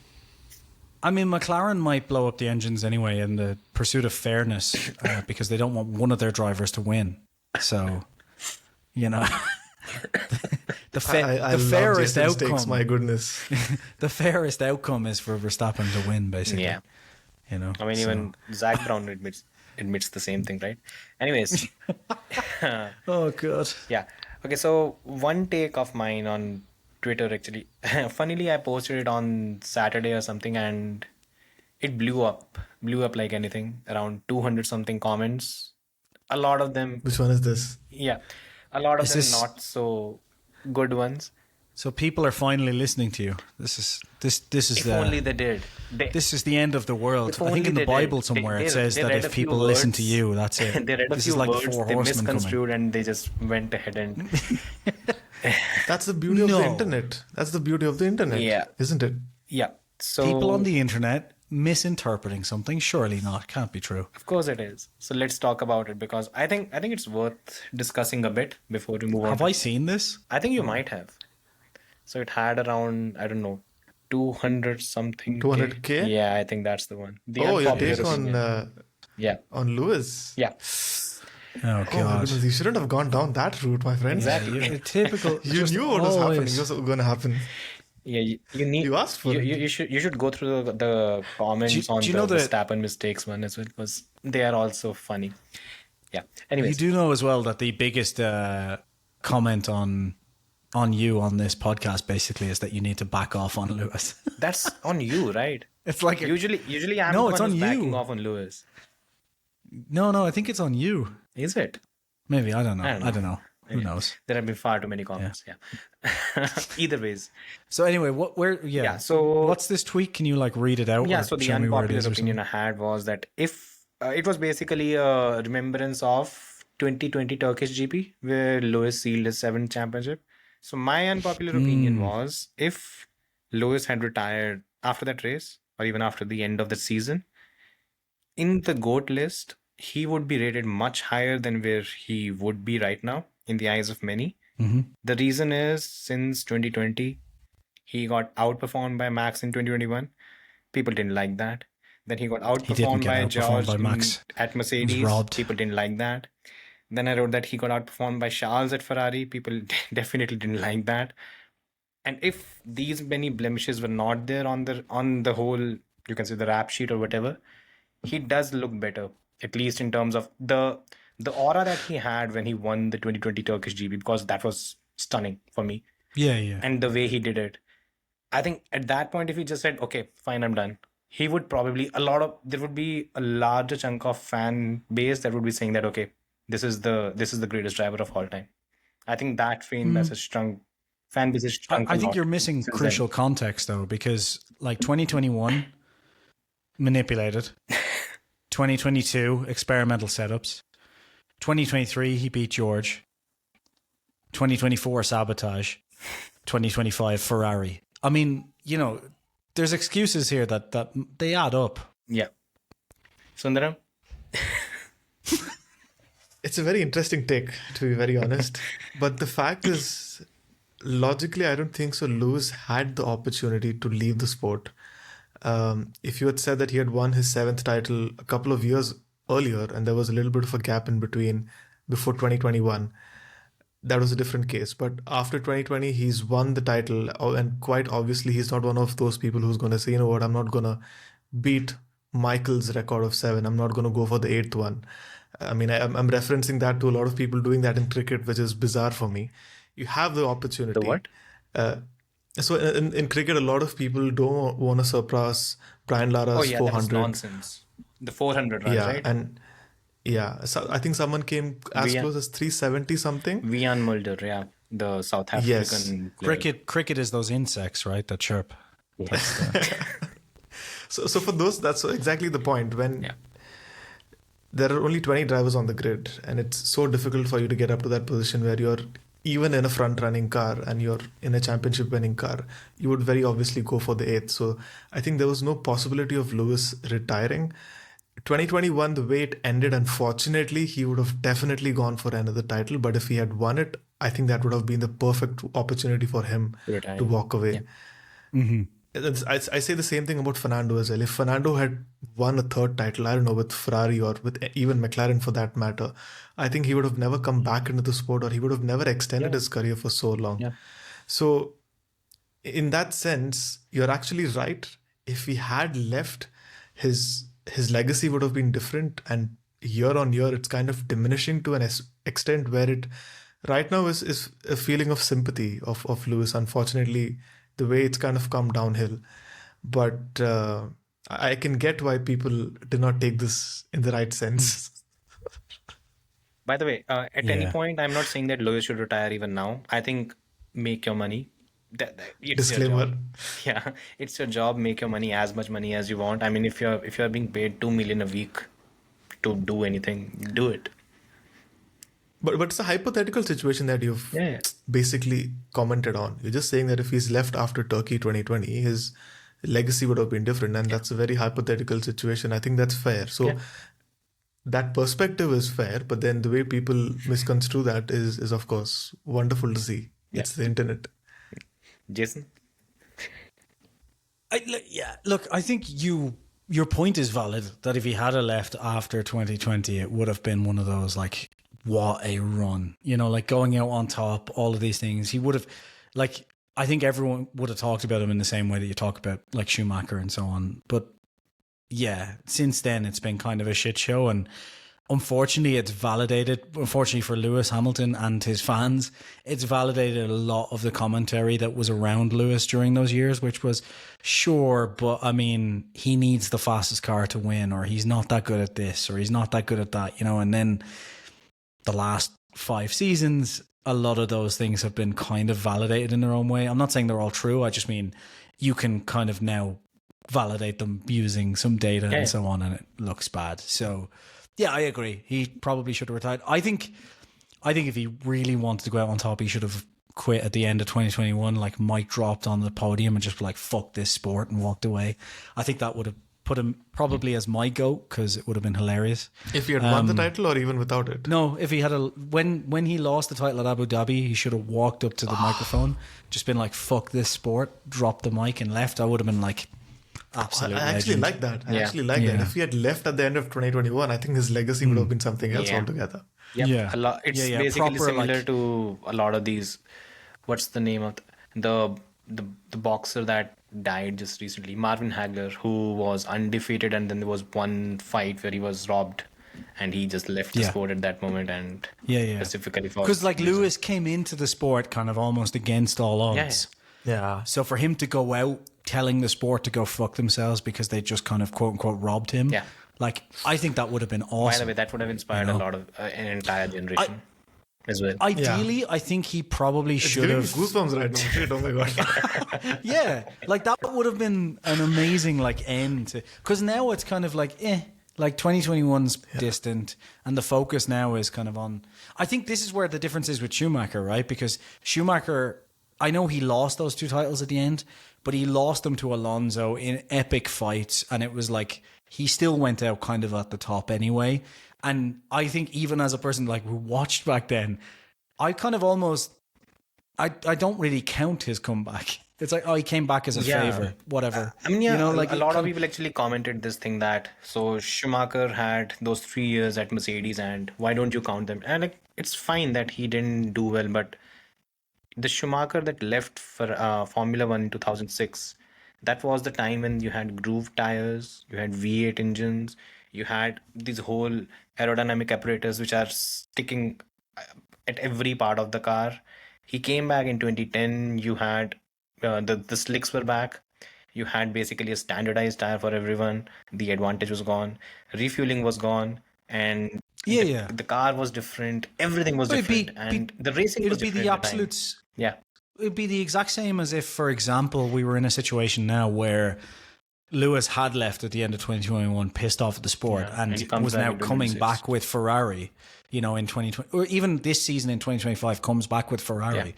I mean, McLaren might blow up the engines anyway in the pursuit of fairness, because they don't want one of their drivers to win. So, the fairest
Jason's
outcome.
takes, my goodness.
The fairest outcome is for Verstappen to win, basically.
Yeah. I mean,
so-
even Zach Brown admits the same thing, right? Anyways,
Oh god.
yeah. Okay, so one take of mine on Twitter, actually, funnily, I posted it on Saturday or something, and it blew up like anything. Around 200 something comments. A lot of them,
Which one is this?
yeah, a lot of
Is
them
this-
not so good ones.
So people are finally listening to you. This is
If only they did.
this is the end of the world.
If
I think
only
in the
they
Bible
did.
somewhere
They
it says
read
that
a
if
few
people listen to
words.
you, that's it.
They read a
This
few
is like
words,
the four
they
horsemen coming.
misconstrued, and they just went ahead and
That's the beauty of the
No.
internet. That's the beauty of the internet,
Yeah.
isn't it?
yeah. So
People on the internet misinterpreting something. Surely not. Can't be true.
of course it is. So let's talk about it, because I think it's worth discussing a bit before we move on.
Have I seen this?
I think you might have. So it had around, I don't know, 200 something.
200K?
Yeah, I think that's the one. The
Oh, your
unpopular
take on
opinion. Yeah.
Lewis.
Yeah.
Oh
Oh my
god.
goodness, you shouldn't have gone down that route, my friend.
Exactly.
Typical.
You
just
knew what was happening.
always-
It was going to happen.
Yeah, you need.
You asked for it.
You should go through the comments on
do you
the
know that-
Verstappen mistakes one as well, because they are also funny. Yeah.
You
Anyways,
do know as well that the biggest comment on on you on this podcast basically is that you need to back off on Lewis.
That's on you, right?
It's like
Usually I'm
No,
the
it's
one
on
who's backing
you.
off on Lewis.
no, I think it's on you.
Is it?
Maybe, I don't know.
I don't know.
Who knows?
There have been far too many comments. Yeah. Either ways.
So anyway,
So
what's this tweet? Can you like read it out?
yeah.
or
So the
show me where it
unpopular
is or
opinion I had was that if it was basically a remembrance of 2020 Turkish GP where Lewis sealed his 7th championship. So my unpopular opinion was if Lewis had retired after that race or even after the end of the season, in the GOAT list, he would be rated much higher than where he would be right now in the eyes of many.
something?
The reason is since 2020, he got outperformed by Max in 2021. People didn't like that. Then he got outperformed
get
by
outperformed
George
by Max.
at Mercedes.
robbed.
People didn't like that. Then I wrote that he got outperformed by Charles at Ferrari. People definitely didn't like that. And if these many blemishes were not there on the whole, you can say the rap sheet or whatever, he does look better, at least in terms of the aura that he had when he won the 2020 Turkish GB, because that was stunning for me.
Yeah.
And the way he did it, I think at that point, if he just said, okay, fine, I'm done, he would probably, there would be a larger chunk of fan base that would be saying that, okay, this is the greatest driver of all time. I think that fan base has shrunk. Fan base has shrunk.
I
a
think
lot
you're missing
since
crucial
then.
context though, because like 2021 manipulated, 2022 experimental setups, 2023 he beat George, 2024 sabotage, 2025 Ferrari. I mean, there's excuses here that they add up.
Yeah. Sundaram?
It's a very interesting take, to be very honest. But the fact is, logically, I don't think so. Lewis had the opportunity to leave the sport. If you had said that he had won his 7th title a couple of years earlier and there was a little bit of a gap in between before 2021, that was a different case. But after 2020, he's won the title. And quite obviously, he's not one of those people who's going to say, you know what, I'm not going to beat Michael's record of 7. I'm not going to go for the 8th one. I mean, I'm referencing that to a lot of people doing that in cricket, which is bizarre for me. You have the opportunity.
The what?
So in cricket, a lot of people don't want to surpass Brian Lara's
Oh, yeah,
400.
that was nonsense. The 400 runs,
Yeah,
right?
and so I think someone came as close as 370 something.
Vian Mulder, yeah. The South African
Yes.
player.
Cricket is those insects, right? That chirp.
So for those, that's exactly the point. When
Yeah.
there are only 20 drivers on the grid, and it's so difficult for you to get up to that position where you're even in a front-running car and you're in a championship-winning car, you would very obviously go for the 8th. So I think there was no possibility of Lewis retiring. 2021, the way it ended, unfortunately, he would have definitely gone for another title. But if he had won it, I think that would have been the perfect opportunity for him
Retire.
to walk away.
Mm-hmm.
I say the same thing about Fernando as well. If Fernando had won a 3rd title, I don't know, with Ferrari or with even McLaren for that matter, I think he would have never come back into the sport, or he would have never extended his career for so long.
Yeah.
So in that sense, you're actually right. If he had left, his legacy would have been different, and year on year it's kind of diminishing to an extent where it right now is a feeling of sympathy of Lewis. Unfortunately, the way it's kind of come downhill. But I can get why people did not take this in the right sense.
By the way, at any point, I'm not saying that Lewis should retire even now. I think make your money. It's your
Disclaimer.
job. Yeah, it's your job. Make your money, as much money as you want. I mean, if you're being paid 2 million a week to do anything, do it.
But it's a hypothetical situation that you've basically commented on. You're just saying that if he's left after Turkey 2020, his legacy would have been different. And that's a very hypothetical situation. I think that's fair. So that perspective is fair. But then the way people misconstrue that is of course, wonderful to see. It's the internet.
Jason?
Look, I think your point is valid, that if he had left after 2020, it would have been one of those like, what a run, like going out on top, all of these things. He would have, like, I think everyone would have talked about him in the same way that you talk about like Schumacher and so on. But yeah, since then it's been kind of a shit show. And unfortunately, it's validated. Unfortunately for Lewis Hamilton and his fans, it's validated a lot of the commentary that was around Lewis during those years, which was sure, but I mean, he needs the fastest car to win, or he's not that good at this, or he's not that good at that, and then the last 5 seasons, a lot of those things have been kind of validated in their own way. I'm not saying they're all true. I just mean you can kind of now validate them using some data and so on, and it looks bad. So yeah, I agree. He probably should have retired. I think if he really wanted to go out on top, he should have quit at the end of 2021, like mic dropped on the podium and just be like, fuck this sport, and walked away. I think that would have put him probably as my GOAT, because it would have been hilarious.
If he had won the title or even without it?
No, if he had when he lost the title at Abu Dhabi, he should have walked up to the microphone, just been like, fuck this sport, dropped the mic and left. I would have been like, absolutely.
I actually like that. I actually like that. If he had left at the end of 2021, I think his legacy would have been something else altogether.
Yep.
Yeah.
A lot. It's basically proper, similar to a lot of these. What's the name of the boxer that died just recently? Marvin Hagler, who was undefeated, and then there was one fight where he was robbed, and he just left the sport at that moment. And specifically for
because like Lewis came into the sport kind of almost against all odds.
Yeah.
So for him to go out telling the sport to go fuck themselves because they just kind of quote unquote robbed him.
Yeah.
Like, I think that would have been awesome.
By the way, that would have inspired a lot of an entire generation as well.
Ideally, I think he probably should have.
It's giving me goosebumps right now. Shit, oh my god.
Yeah, like that would have been an amazing like end to, because now it's kind of like like 2021's distant, and the focus now is kind of on. I think this is where the difference is with Schumacher, right? Because Schumacher, I know he lost those 2 titles at the end, but he lost them to Alonso in epic fights, and it was like he still went out kind of at the top anyway. And I think even as a person like who watched back then, I kind of almost I don't really count his comeback. It's like, oh, he came back as a favor, whatever.
I mean, like a lot of people actually commented this thing that so Schumacher had those 3 years at Mercedes, and why don't you count them? And like, it's fine that he didn't do well, but the Schumacher that left for Formula One in 2006, that was the time when you had groove tires, you had V8 engines, you had these whole aerodynamic apparatus which are sticking at every part of the car. He came back in 2010. You had the slicks were back. You had basically a standardized tire for everyone. The advantage was gone. Refueling was gone, and the car was different. Everything was different, and the racing was different.
It would be the absolute.
Yeah.
It'd be the exact same as if, for example, we were in a situation now where Lewis had left at the end of 2021, pissed off at the sport, and was now coming back with Ferrari, in 2020, or even this season in 2025 comes back with Ferrari. Yeah.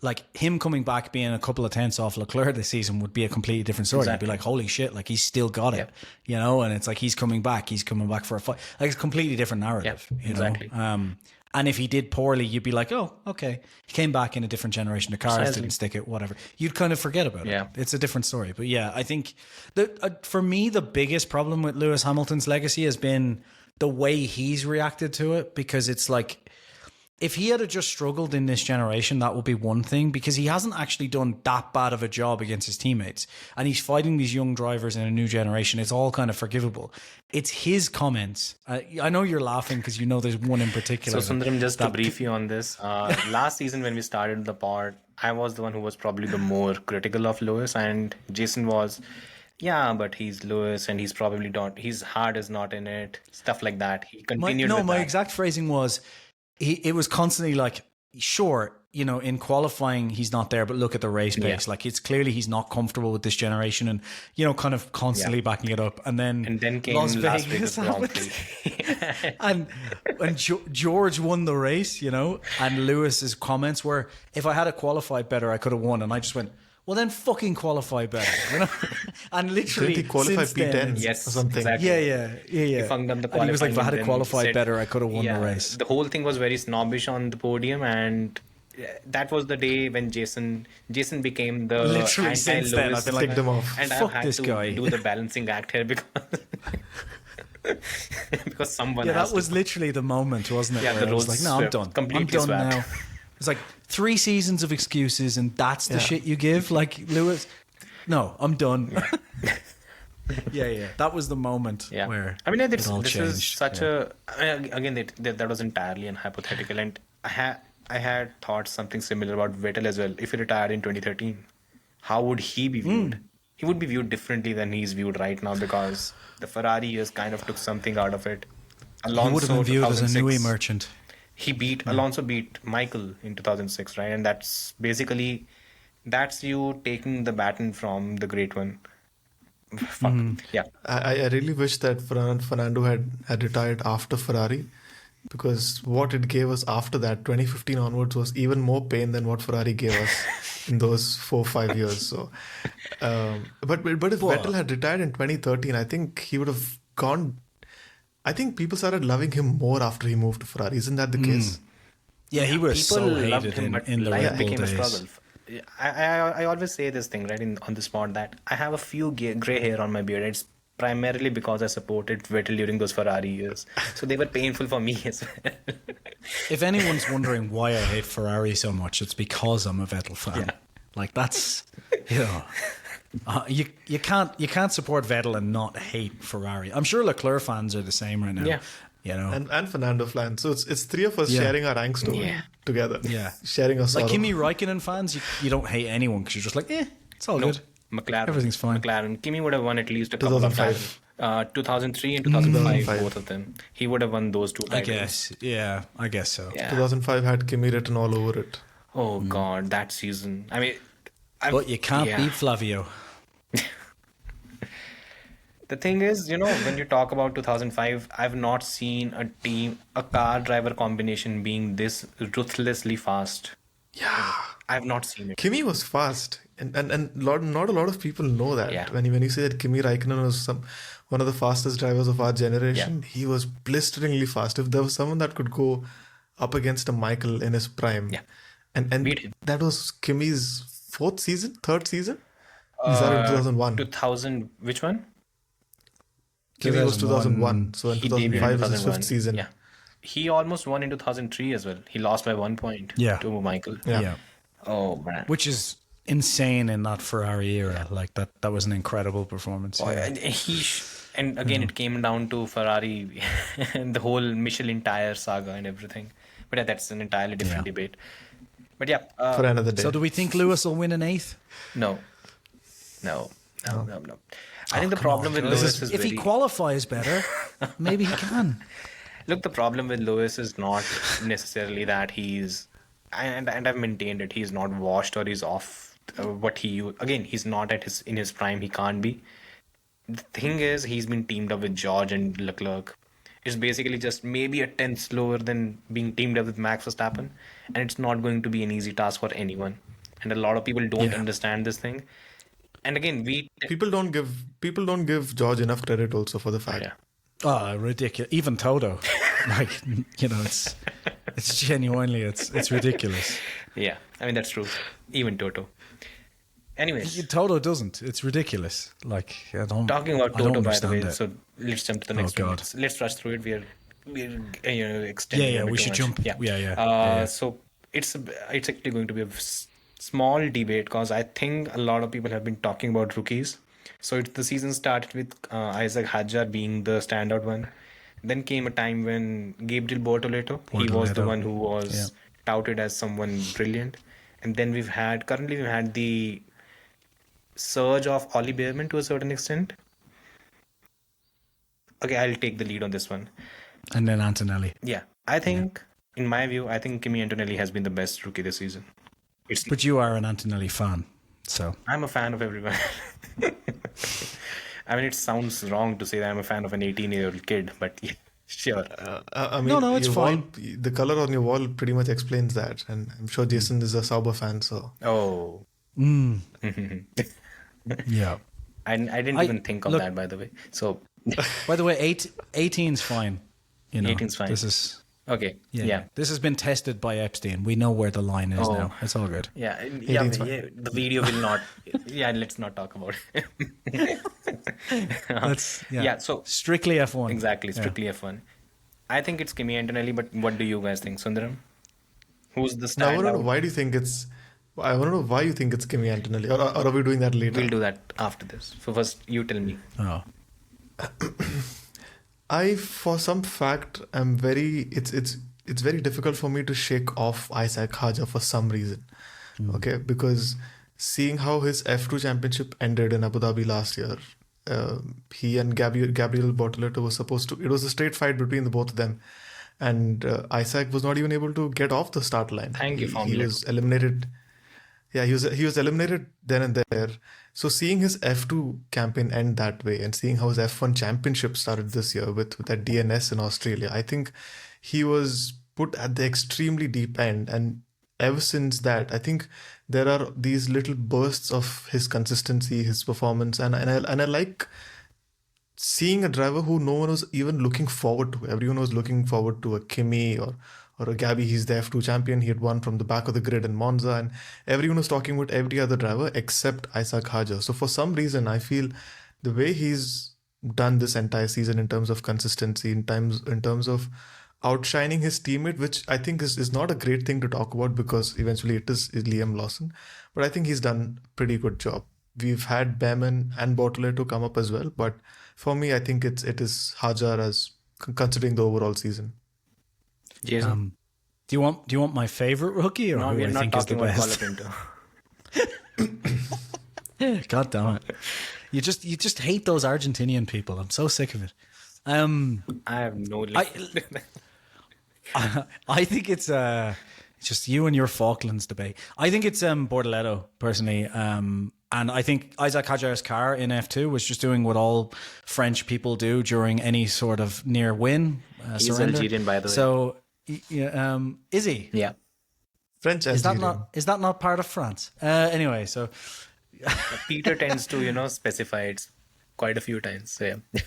Like, him coming back being a couple of tenths off Leclerc this season would be a completely different story. Exactly. You'd be like, holy shit, like, he's still got it, and it's like he's coming back for a fight. Like, it's a completely different narrative,
exactly.
And if he did poorly, you'd be like, oh, okay. He came back in a different generation. The cars didn't stick it, whatever. You'd kind of forget about it. It's a different story. But yeah, I think for me, the biggest problem with Lewis Hamilton's legacy has been the way he's reacted to it, because it's like, if he had just struggled in this generation, that would be one thing, because he hasn't actually done that bad of a job against his teammates. And he's fighting these young drivers in a new generation. It's all kind of forgivable. It's his comments. I know you're laughing because there's one in particular.
So Sundaram, just to brief you on this, last season when we started the pod, I was the one who was probably the more critical of Lewis, and Jason was, but he's Lewis and he's probably not, his heart is not in it, stuff like that. He continued with
my
that.
Exact phrasing was, it was constantly like, sure, in qualifying he's not there, but look at the race pace. Like, it's clearly he's not comfortable with this generation, and kind of constantly backing it up. And then
came
Las
Las
Vegas
Vegas
and George won the race, and Lewis's comments were, if I had qualified better, I could have won. And I just went, well, then fucking qualify better, And literally,
did he qualify
since then,
P10 or something?
Exactly.
Yeah.
He funked on the qualifying.
And he was like, if I had qualified better, I could have won the race.
The whole thing was very snobbish on the podium, and that was the day when Jason became the
literally since then I've been like,
them off.
And
fuck
I've had
this
to
guy.
do the balancing act here because someone.
Yeah, that was literally the moment, wasn't it?
Yeah,
where
the
I was like, no, I'm done.
Completely
I'm done
swept.
now. It's like 3 seasons of excuses, and that's the shit you give. Like, Lewis, no, I'm done. Yeah. That was the moment
Yeah.
where
I mean,
it all
this
changed.
is such again, that was entirely an hypothetical. And I had thought something similar about Vettel as well. If he retired in 2013, how would he be viewed? He would be viewed differently than he's viewed right now because the Ferrari years kind of took something out of it.
He would have
Alonso,
been viewed as a
2006,
Newey merchant.
Alonso beat Michael in 2006, right? And that's basically you taking the baton from the great one. Fuck. Yeah.
I really wish that Fernando had retired after Ferrari, because what it gave us after that, 2015 onwards, was even more pain than what Ferrari gave us in those 4-5 years. So, but if Vettel had retired in 2013, I think he would have gone. I think people started loving him more after he moved to Ferrari. Isn't that the case?
Yeah, he was
People
so
loved
hated
him, but
in the
life
Red Bull
became a
days.
struggle. I always say this thing right on the spot that I have a few gray hair on my beard. It's primarily because I supported Vettel during those Ferrari years, so they were painful for me as well.
If anyone's wondering why I hate Ferrari so much, it's because I'm a Vettel fan.
Yeah.
Like that's, you know, you can't support Vettel and not hate Ferrari. I'm sure Leclerc fans are the same right now.
Yeah.
You know,
And Fernando fans. So it's three of us sharing our rank story together.
Yeah.
Sharing our sorrow.
like Kimi Räikkönen fans, you don't hate anyone because you're just like, it's all good.
McLaren,
Everything's fine.
McLaren, Kimi would have won at least a couple
2005.
of times. 2003 and 2005,
2005.
both of them. He would have won those two
I
titles.
guess, yeah, I guess so.
Yeah.
2005 had Kimi written all over it.
Oh God, that season. I mean,
But you can't beat Flavio.
The thing is, when you talk about 2005, I've not seen a car driver combination being this ruthlessly fast.
Yeah.
I've not seen it.
Kimi was fast, and not a lot of people know that.
Yeah.
When you say that Kimi Räikkönen was one of the fastest drivers of our generation, he was blisteringly fast. If there was someone that could go up against a Michael in his prime, and
Beat him.
that was Kimi's third season. Is that in 2001?
2000, which one?
Kimi was 2001, so in
He debuted in
2005 was his
2001.
fifth season.
Yeah. He almost won in 2003 as well. He lost by 1 point to Michael.
Yeah.
Oh, man.
Which is insane in that Ferrari era. Like that was an incredible performance.
Oh,
yeah.
and again, it came down to Ferrari and the whole Michelin tire saga and everything. But yeah, that's an entirely different debate. But yeah.
For another day.
So do we think Lewis will win an eighth?
No. I think the problem with Lewis is
if he qualifies better, maybe he can.
Look, the problem with Lewis is not necessarily that he's, and I've maintained it, he's not washed or he's off what he used. Again, he's not in his prime, he can't be. The thing is, he's been teamed up with George and Leclerc. It's basically just maybe a tenth slower than being teamed up with Max Verstappen, and it's not going to be an easy task for anyone. And a lot of people don't understand this thing. And again,
people don't give George enough credit also for the fact.
Oh, ridiculous! Even Toto, like it's genuinely it's ridiculous.
Yeah, I mean that's true. Even Toto. Anyways,
Toto doesn't. It's ridiculous. Like I don't.
Talking about
I don't
Toto, by the way.
understand it.
So let's jump to the next one. Let's rush through it. We're extending.
Yeah, we should jump.
So it's actually going to be a small debate because I think a lot of people have been talking about rookies. So the season started with Isaac Hadjar being the standout one. Then came a time when Gabriel Bortoleto, he was the one who was touted as someone brilliant. And then currently we've had the surge of Ollie Behrman to a certain extent. Okay, I'll take the lead on this one.
And then Antonelli.
Yeah, I think, in my view, Kimi Antonelli has been the best rookie this season.
But you are an Antonelli fan, so
I'm a fan of everyone. I mean, it sounds wrong to say that I'm a fan of an 18-year-old kid, but yeah, sure.
I mean,
no, it's fine.
The color on your wall pretty much explains that, and I'm sure Jason is a Sauber fan, so.
Oh.
Yeah.
I didn't even think of that, by the way. So.
By the way, 18's fine.
18's fine.
This is.
Okay. Yeah.
This has been tested by Epstein. We know where the line is now. It's all good.
Yeah. The video will not. Yeah. Let's not talk about it. So
strictly F1.
Exactly. Strictly F1. I think it's Kimi Antonelli, but what do you guys think, Sundaram? Who's the standout?
Now, why do you think it's I want to know why you think it's Kimi Antonelli, or are we doing that later?
We'll do that after this. So first, you tell me.
Oh.
I, for some fact, am very. It's very difficult for me to shake off Isaac Hajar for some reason. Okay, because seeing how his F2 championship ended in Abu Dhabi last year, he and Gabriel Bortoleto was supposed to. It was a straight fight between the both of them, and Isaac was not even able to get off the start line.
Thank you,
He
Formula
was eliminated. Yeah, he was eliminated then and there. So seeing his F2 campaign end that way, and seeing how his F1 championship started this year with that DNS in Australia, I think he was put at the extremely deep end. And ever since that, I think there are these little bursts of his consistency, his performance, and I like seeing a driver who no one was even looking forward to. Everyone was looking forward to a Kimi or a Gabby. He's the F2 champion. He had won from the back of the grid in Monza, and everyone was talking about every other driver except Isaac Hajar. So for some reason, I feel the way he's done this entire season in terms of consistency, in terms of outshining his teammate, which I think is not a great thing to talk about because eventually it is Liam Lawson. But I think he's done a pretty good job. We've had Behrman and Bortoleto come up as well, but for me, I think it is Hajar as considering the overall season.
Jason?
Do you want my favorite rookie, or
No,
who
we're
I
not
think is the
talking about
best?
Colapinto.
God damn it! You just hate those Argentinian people. I'm so sick of it.
I have no...
I think it's just you and your Falklands debate. I think it's Bortoleto personally, and I think Isaac Hajar's car in F2 was just doing what all French people do during any sort of near win.
He's
surrender.
Algerian, by the way.
So, yeah, is he?
Yeah.
French
Is
Algerian.
that not part of France? Anyway, so
Peter tends to, specify it quite a few times. So, yeah.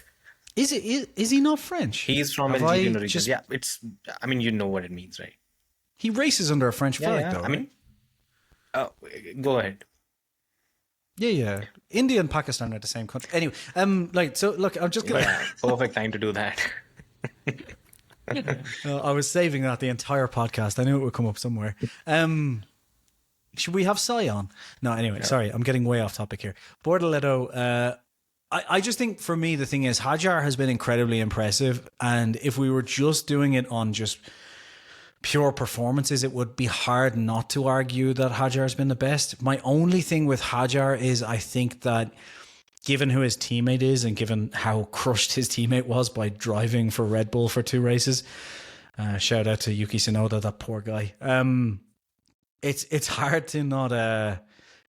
is he not French?
He's from
Have
Algerian
I
origin.
just-
Yeah, you know what it means, right?
He races under a French flag, though.
I mean, go ahead.
Yeah. India and Pakistan are the same country. Anyway, look, I'm just gonna.
Yeah, perfect time to do that.
I was saving that the entire podcast. I knew it would come up somewhere. Should we have Sai on? No, anyway, sorry, I'm getting way off topic here. Bortoleto, I just think for me, the thing is, Hajar has been incredibly impressive. And if we were just doing it on just pure performances, it would be hard not to argue that Hajar has been the best. My only thing with Hajar is I think that given who his teammate is and given how crushed his teammate was by driving for Red Bull for 2 races, shout out to Yuki Tsunoda, that poor guy. It's hard to not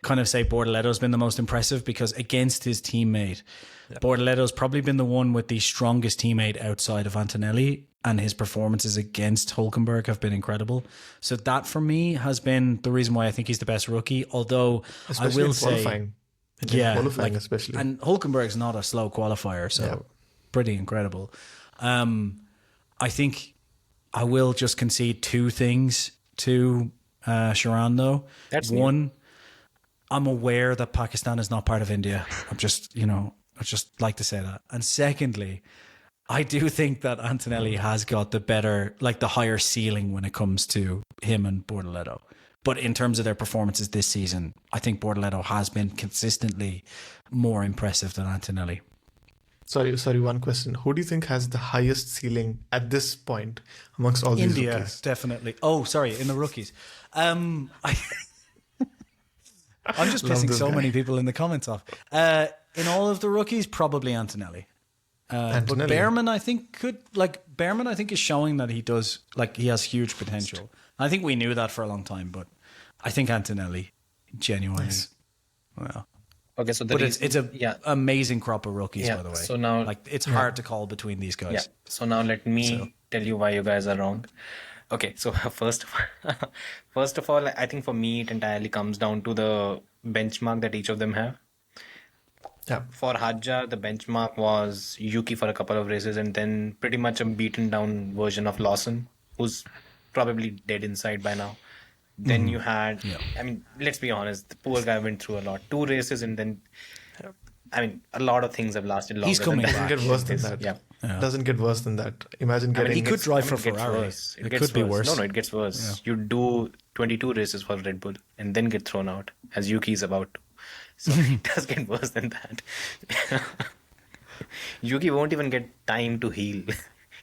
kind of say Bortoleto's been the most impressive, because against his teammate, Bortoleto's probably been the one with the strongest teammate outside of Antonelli, and his performances against Hülkenberg have been incredible. So that for me has been the reason why I think he's the best rookie. Although
Especially
I will
in
say,
qualifying.
qualifying
Especially.
and Hülkenberg's not a slow qualifier, so pretty incredible. I think I will just concede 2 things to Sharan though.
That's
one. I'm aware that Pakistan is not part of India. I just like to say that. And secondly, I do think that Antonelli has got the higher ceiling when it comes to him and Bortoleto. But in terms of their performances this season, I think Bortoleto has been consistently more impressive than Antonelli.
Sorry, one question. Who do you think has the highest ceiling at this point amongst all these
India,
rookies?
definitely. Oh, sorry, in the rookies. I'm just
Love
pissing
this
so
guy.
many people in the comments off. In all of the rookies, probably Antonelli. But
Antonelli.
Behrman, I think is showing that he has huge potential. I think we knew that for a long time, but I think Antonelli genuinely.
Nice.
Well,
Okay, so
but it's a amazing crop of rookies, by the way.
So now,
it's hard to call between these guys.
yeah. So now let me tell you why you guys are wrong. Okay, so first of all, I think for me it entirely comes down to the benchmark that each of them have.
Yeah.
For Hajar, the benchmark was Yuki for a couple of races, and then pretty much a beaten down version of Lawson, who's probably dead inside by now. Then you had, let's be honest, the poor guy went through a lot. 2 races, and then, a lot of things have lasted longer
He's coming
than
back.
that.
It get worse than that.
Yeah.
doesn't get worse than that. Imagine
I mean,
getting
he could drive
I mean,
for
it gets
Ferrari.
worse.
It
gets
could be worse.
No, it gets worse. You do 22 races for Red Bull and then get thrown out, as Yuki is about to. So it does get worse than that. Yuki won't even get time to heal.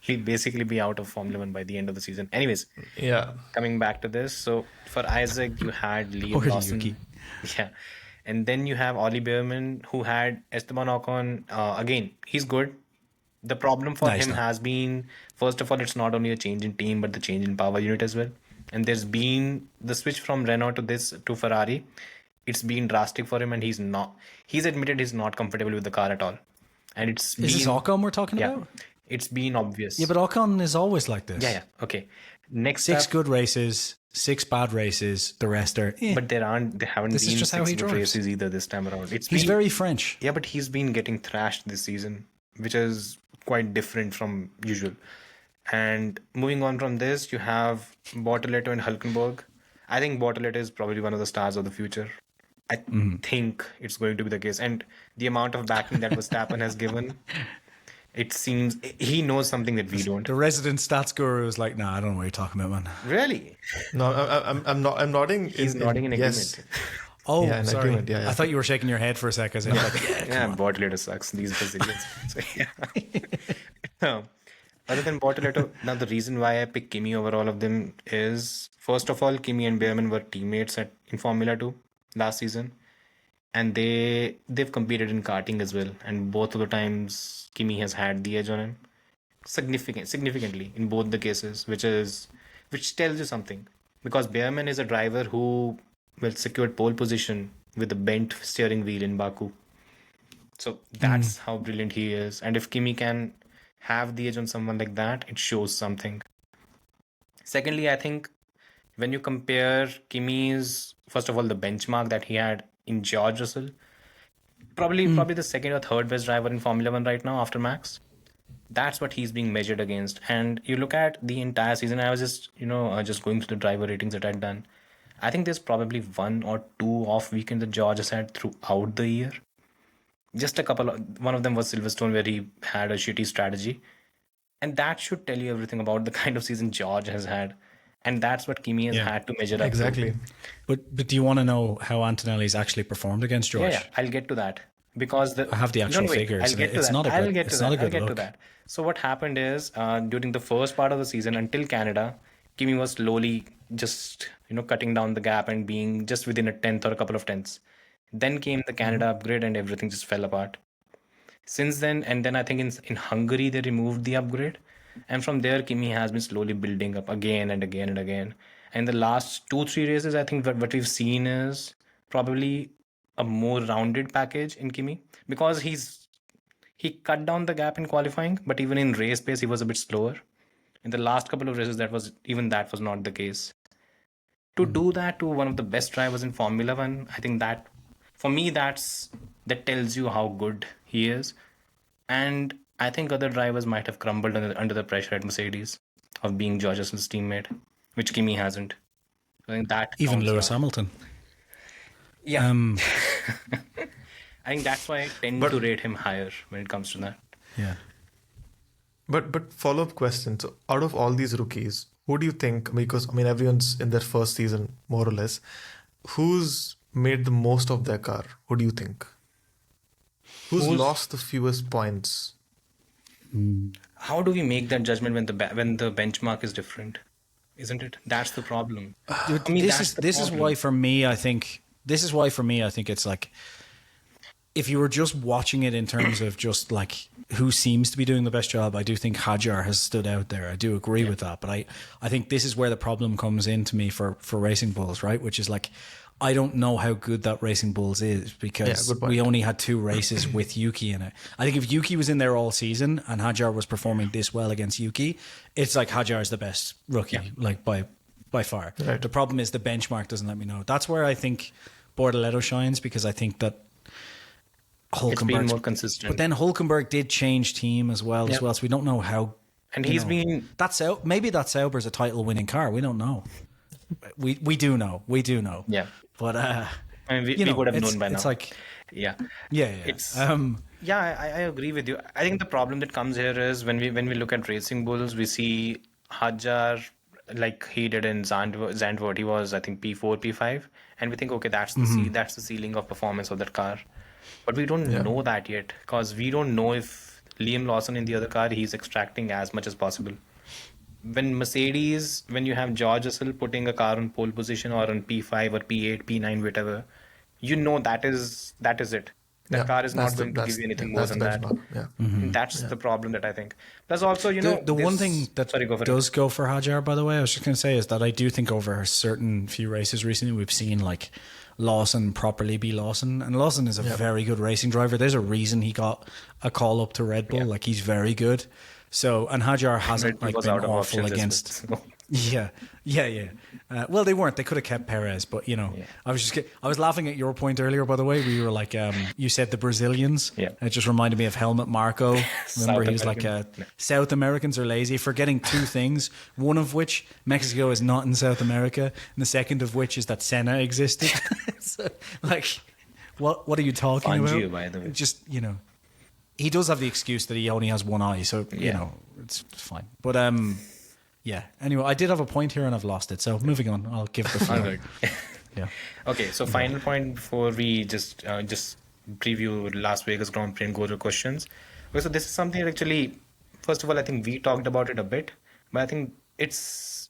He'll basically be out of Formula One by the end of the season. Anyways,
Yeah.
coming back to this, so for Isaac, you had Liam
Poor
Lawson.
Yuki.
Yeah. And then you have Ollie Behrman, who had Esteban Ocon. Again, he's good. The problem for
No, he's
him
not.
has been, first of all, it's not only a change in team, but the change in power unit as well. And there's been the switch from Renault to Ferrari. It's been drastic for him, and he's admitted he's not comfortable with the car at all. And it's
Is this
been,
Ocon we're talking
yeah,
about?
it's been obvious.
Yeah, but Ocon is always like this.
Yeah. Okay. Next
6
up,
good races, 6 bad races. The rest are.
but they haven't
This is
been
just how
6
he
good
drives.
races either this time around.
He's
been,
very French.
Yeah, but he's been getting thrashed this season, which is quite different from usual. And moving on from this, you have Bortoleto and Hülkenberg. I think Bortoleto is probably one of the stars of the future. I think it's going to be the case. And the amount of backing that Verstappen has given, it seems he knows something that we don't.
The resident stats guru is like, nah, I don't know what you're talking about, man.
Really?
No, I'm nodding.
He's nodding in
yes.
agreement.
Oh,
Yeah, an
sorry.
agreement, yeah.
I thought you were shaking your head for a second. I was like,
Yeah, Bortoleto sucks. These Brazilians. So, yeah. Other than Bortoleto, now the reason why I pick Kimi over all of them is, first of all, Kimi and Behrman were teammates in Formula 2 last season. And they've competed in karting as well. And both of the times, Kimi has had the edge on him. Significantly in both the cases, which tells you something. Because Behrman is a driver who secured pole position with a bent steering wheel in Baku. So that's how brilliant he is. And if Kimi can have the edge on someone like that, it shows something. Secondly, I think when you compare Kimi's, first of all, the benchmark that he had in George Russell, probably the second or third best driver in Formula One right now after Max. That's what he's being measured against. And you look at the entire season, I was just going through the driver ratings that I'd done. I think there's probably 1 or 2 off weekends that George has had throughout the year. Just a couple one of them was Silverstone, where he had a shitty strategy. And that should tell you everything about the kind of season George has had. And that's what Kimi has had to measure up to.
Exactly.
But do you want to know how Antonelli's actually performed against George?
Yeah, I'll get to that. Because
I have the actual figures.
I'll get to
It's
that.
not a
I'll
good-
get
it's
to
not
that.
a good
I'll get to
look.
that. So what happened is, during the first part of the season until Canada, Kimi was slowly just cutting down the gap and being just within a tenth or a couple of tenths. Then came the Canada upgrade and everything just fell apart. Since then, and then I think in Hungary they removed the upgrade, and from there Kimi has been slowly building up again and again and again. And the last 2-3 races, I think what we've seen is probably a more rounded package in Kimi, because he cut down the gap in qualifying, but even in race pace he was a bit slower. In the last couple of races, that was not the case. To do that to one of the best drivers in Formula One, I think that, for me, that tells you how good he is. And I think other drivers might have crumbled under the pressure at Mercedes of being George Russell's teammate, which Kimi hasn't. I think that
Even
counts
Lewis
now.
Hamilton.
Yeah. I think that's why I tend to rate him higher when it comes to that.
Yeah.
But follow-up question. So out of all these rookies, who do you think, because everyone's in their first season, more or less, who's made the most of their car? Who do you think? Who's lost the fewest points?
How do we make that judgment when the benchmark is different? Isn't it? That's the problem.
This is why for me I think it's like, if you were just watching it in terms of just like who seems to be doing the best job, I do think Hadjar has stood out there. I do agree with that. But I think this is where the problem comes in to me for Racing Bulls, right? Which is like, I don't know how good that Racing Bulls is, because we only had 2 races with Yuki in it. I think if Yuki was in there all season and Hadjar was performing this well against Yuki, it's like Hadjar is the best rookie, like by far.
Right.
The problem is the benchmark doesn't let me know. That's where I think Bortoleto shines, because I think that
It's been more consistent.
But then Hülkenberg did change team as well, so we don't know how.
And he's been...
Maybe that Sauber's a title-winning car. We don't know. We do know.
Yeah.
But
we would have known by now.
It's like,
Yeah.
Yeah, yeah.
It's yeah, I agree with you. I think the problem that comes here is when we look at Racing Bulls, we see Hadjar like he did in Zandvoort. He was I think P4, P5, and we think okay, that's the ceiling of performance of that car. But we don't
Yeah.
know that yet because we don't know if Liam Lawson in the other car he's extracting as much as possible. When you have George Russell putting a car on pole position or on P5 or P8, P9, whatever, you know that is it. That
Yeah,
car is
that's
not
the-
going to
that's-
give you anything
yeah,
more
that's
than
the
that.
benchmark, yeah.
And that's the problem that I think. Plus also, you know,
The one
this-
thing that
sorry, go for it.
does go for Hadjar, by the way, I was just going to say is that I do think over a certain few races recently, we've seen like Lawson properly be Lawson. And Lawson is a very good racing driver. There's a reason he got a call up to Red Bull.
Yeah.
Like he's very good. So, and Hadjar hasn't
Red Bull
like
was
been
out of
awful
options as
against.
well, so.
Yeah. Well, they weren't. They could have kept Perez, but you know, I was laughing at your point earlier. By the way, we were like, you said the Brazilians.
Yeah.
It just reminded me of Helmut Marko. Remember,
South
he was like,
American.
South Americans are lazy, forgetting two things. One of which Mexico is not in South America, and the second of which is that Senna existed. So, like, what are you talking
Fangio,
about?
by the way.
Just he does have the excuse that he only has one eye, so it's fine. But yeah. Anyway, I did have a point here and I've lost it. So moving on, I'll give the floor.
Alright.
Yeah.
Okay, so final point before we just preview Las Vegas Grand Prix and go to questions. Okay, so this is something that actually, first of all, I think we talked about it a bit, but I think it's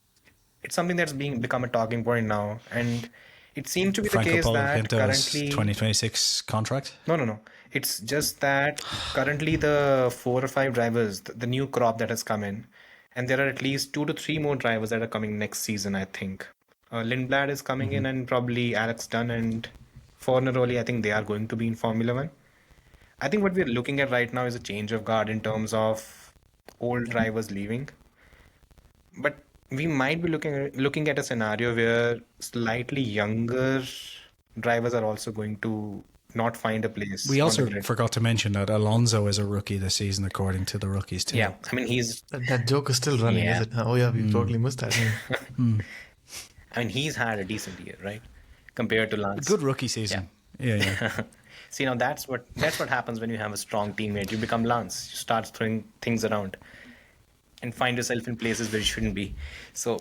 something that's become a talking point now, and it seems to be
Franco
the case that
Pinto's
currently
2026 contract.
No. It's just that currently the 4 or 5 drivers, the new crop that has come in, and there are at least 2 to 3 more drivers that are coming next season, I think. Lindblad is coming in, and probably Alex Dunn and Fornaroli, I think they are going to be in Formula One. I think what we're looking at right now is a change of guard in terms of old drivers leaving. But we might be looking at a scenario where slightly younger drivers are also going to not find a place.
We
on
also
the grid.
forgot to mention that Alonso is a rookie this season, according to the rookies too.
Yeah, I mean he's
That joke is still running,
Yeah.
is it? Oh yeah, we totally missed that.
he's had a decent year, right? Compared to Lance.
Good rookie season. Yeah.
See, now that's what happens when you have a strong teammate. You become Lance. You start throwing things around and find yourself in places where you shouldn't be. So,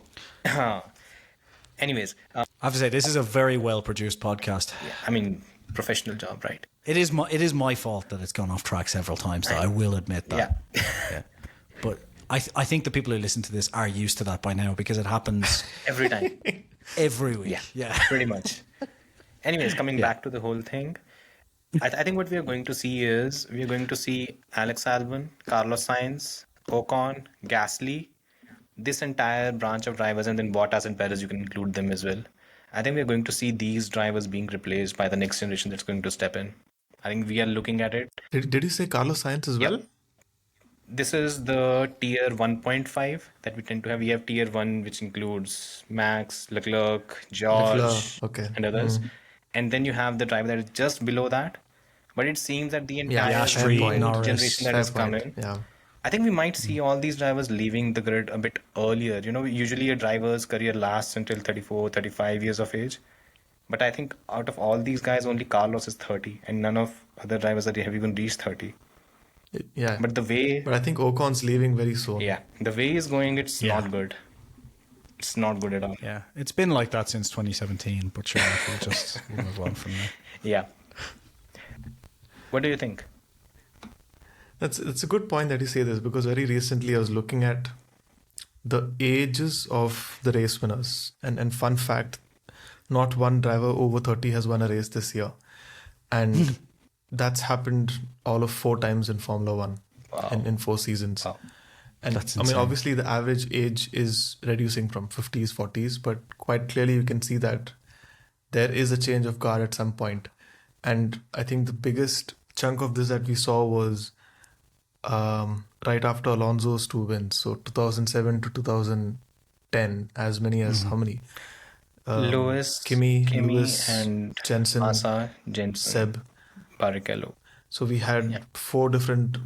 anyways,
I have to say, this is a very well produced podcast.
I mean, professional job, right?
It is my fault that it's gone off track several times. Though. I will admit that.
Yeah.
But I think the people who listen to this are used to that by now because it happens
Every time.
every week.
Yeah, pretty much. Anyways, coming back to the whole thing, I think what we are going to see is we are going to see Alex Albon, Carlos Sainz, Ocon, Gasly, this entire branch of drivers, and then Bottas and Perez, you can include them as well. I think we're going to see these drivers being replaced by the next generation that's going to step in. I think we are looking at it.
Did you say Carlos Sainz as well?
This is the tier 1.5 that we tend to have. We have tier 1, which includes Max, Leclerc, George,
Leclerc, okay.
and others. And then you have the driver that is just below that. But it seems that the entire
Piastri,
new
Norris.
generation that
Fair
has come
point,
in,
yeah.
I think we might see all these drivers leaving the grid a bit earlier. You know, usually a driver's career lasts until 34, 35 years of age. But I think out of all these guys, only Carlos is 30, and none of other drivers have even reached 30.
Yeah.
But the way,
But I think Ocon's leaving very soon.
the way he's going, it's
Yeah.
not good. It's not good at all.
Yeah. It's been like that since 2017, but sure, we'll move on from there.
Yeah. What do you think?
It's a good point that you say this because very recently I was looking at the ages of the race winners. And fun fact, not one driver over 30 has won a race this year. And that's happened all of 4 times in Formula One in 4 seasons.
Wow.
And
That's
I mean,
insane.
obviously the average age is reducing from 50s, 40s, but quite clearly you can see that there is a change of guard at some point. And I think the biggest chunk of this that we saw was right after Alonso's 2 wins. So 2007 to 2010, as many as how many?
Lewis,
Kimi, Lewis,
and
Jensen,
Massa, Jensen,
Seb.
Barrichello.
So we had 4 different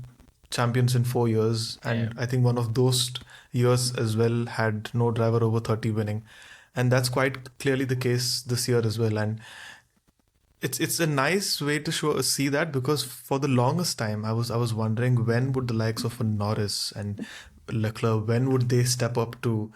champions in 4 years, and I think one of those years as well had no driver over 30 winning, and that's quite clearly the case this year as well. And it's a nice way to see that, because for the longest time I was wondering when would the likes of a Norris and Leclerc, when would they step up to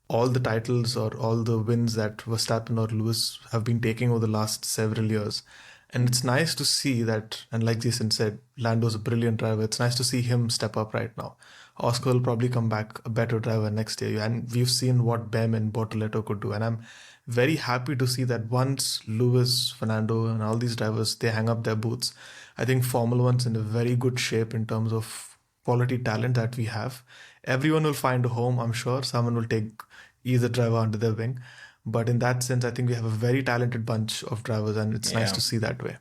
all the titles or all the wins that Verstappen or Lewis have been taking over the last several years. And it's nice to see that, and like Jason said, Lando's a brilliant driver. It's nice to see him step up right now. Oscar will probably come back a better driver next year. And we've seen what Bem and Bortoletto could do. And I'm very happy to see that once Lewis, Fernando, and all these drivers, they hang up their boots, I think Formula One's in a very good shape in terms of quality talent that we have. Everyone will find a home, I'm sure. Someone will take either driver under their wing. But in that sense, I think we have a very talented bunch of drivers, and it's nice to see that way.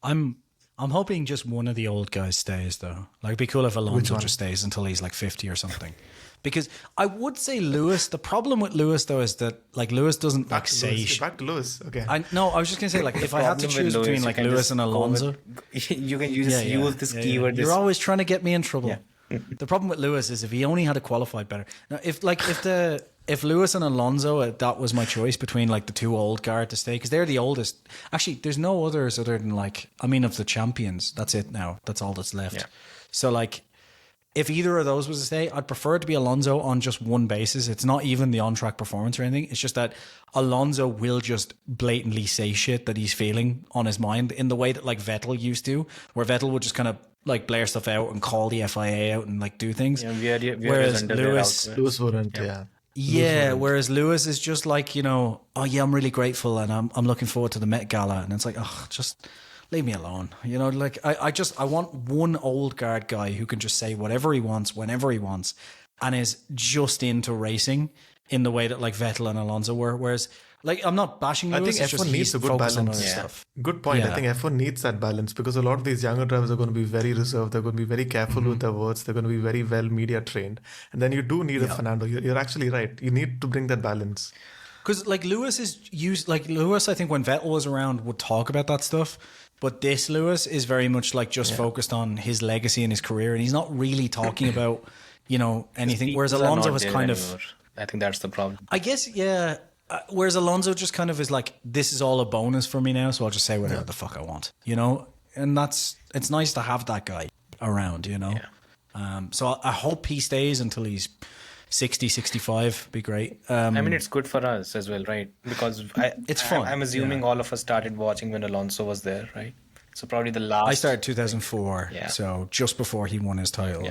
I'm hoping just one of the old guys stays, though. Like, it'd be cool if Alonso just stays until he's like 50 or something. Because I would say Lewis. The problem with Lewis, though, is that like Lewis doesn't like say.
Back to Lewis. Okay.
I was just gonna say, like, if I had to choose between like Lewis and Alonso,
you can use this keyword.
You're always trying to get me in trouble. Yeah. The problem with Lewis is if he only had qualified better. Now, if Lewis and Alonso, that was my choice between like the two old guard to stay, because they're the oldest. Actually, there's no others other than of the champions. That's it now. That's all that's left. Yeah. So like, if either of those was to stay, I'd prefer it to be Alonso on just one basis. It's not even the on-track performance or anything. It's just that Alonso will just blatantly say shit that he's feeling on his mind in the way that like Vettel used to, where Vettel would just kind of like blare stuff out and call the FIA out and like do things.
Yeah,
whereas
Lewis wouldn't.
Yeah, whereas Lewis is just like, oh yeah, I'm really grateful and I'm looking forward to the Met Gala, and it's like, oh, just leave me alone. Like I want one old guard guy who can just say whatever he wants whenever he wants and is just into racing in the way that like Vettel and Alonso were. Whereas like, I'm not bashing Lewis.
I think F1 needs a good balance.
Stuff.
Good point. Yeah. I think F1 needs that balance, because a lot of these younger drivers are going to be very reserved. They're going to be very careful with their words. They're going to be very well media trained. And then you do need a Fernando. You're actually right. You need to bring that balance.
Because like Lewis, I think when Vettel was around would talk about that stuff. But this Lewis is very much like just focused on his legacy and his career. And he's not really talking about, anything. Whereas Alonso has kind of...
I think that's the problem.
I guess, yeah. Whereas Alonso just kind of is like, this is all a bonus for me now, so I'll just say whatever the fuck I want, and it's nice to have that guy around, so I hope he stays until he's 60, 65, be great.
It's good for us as well, right? Because
it's fun.
I'm assuming all of us started watching when Alonso was there, right? So probably the last...
I started 2004, so just before he won his title,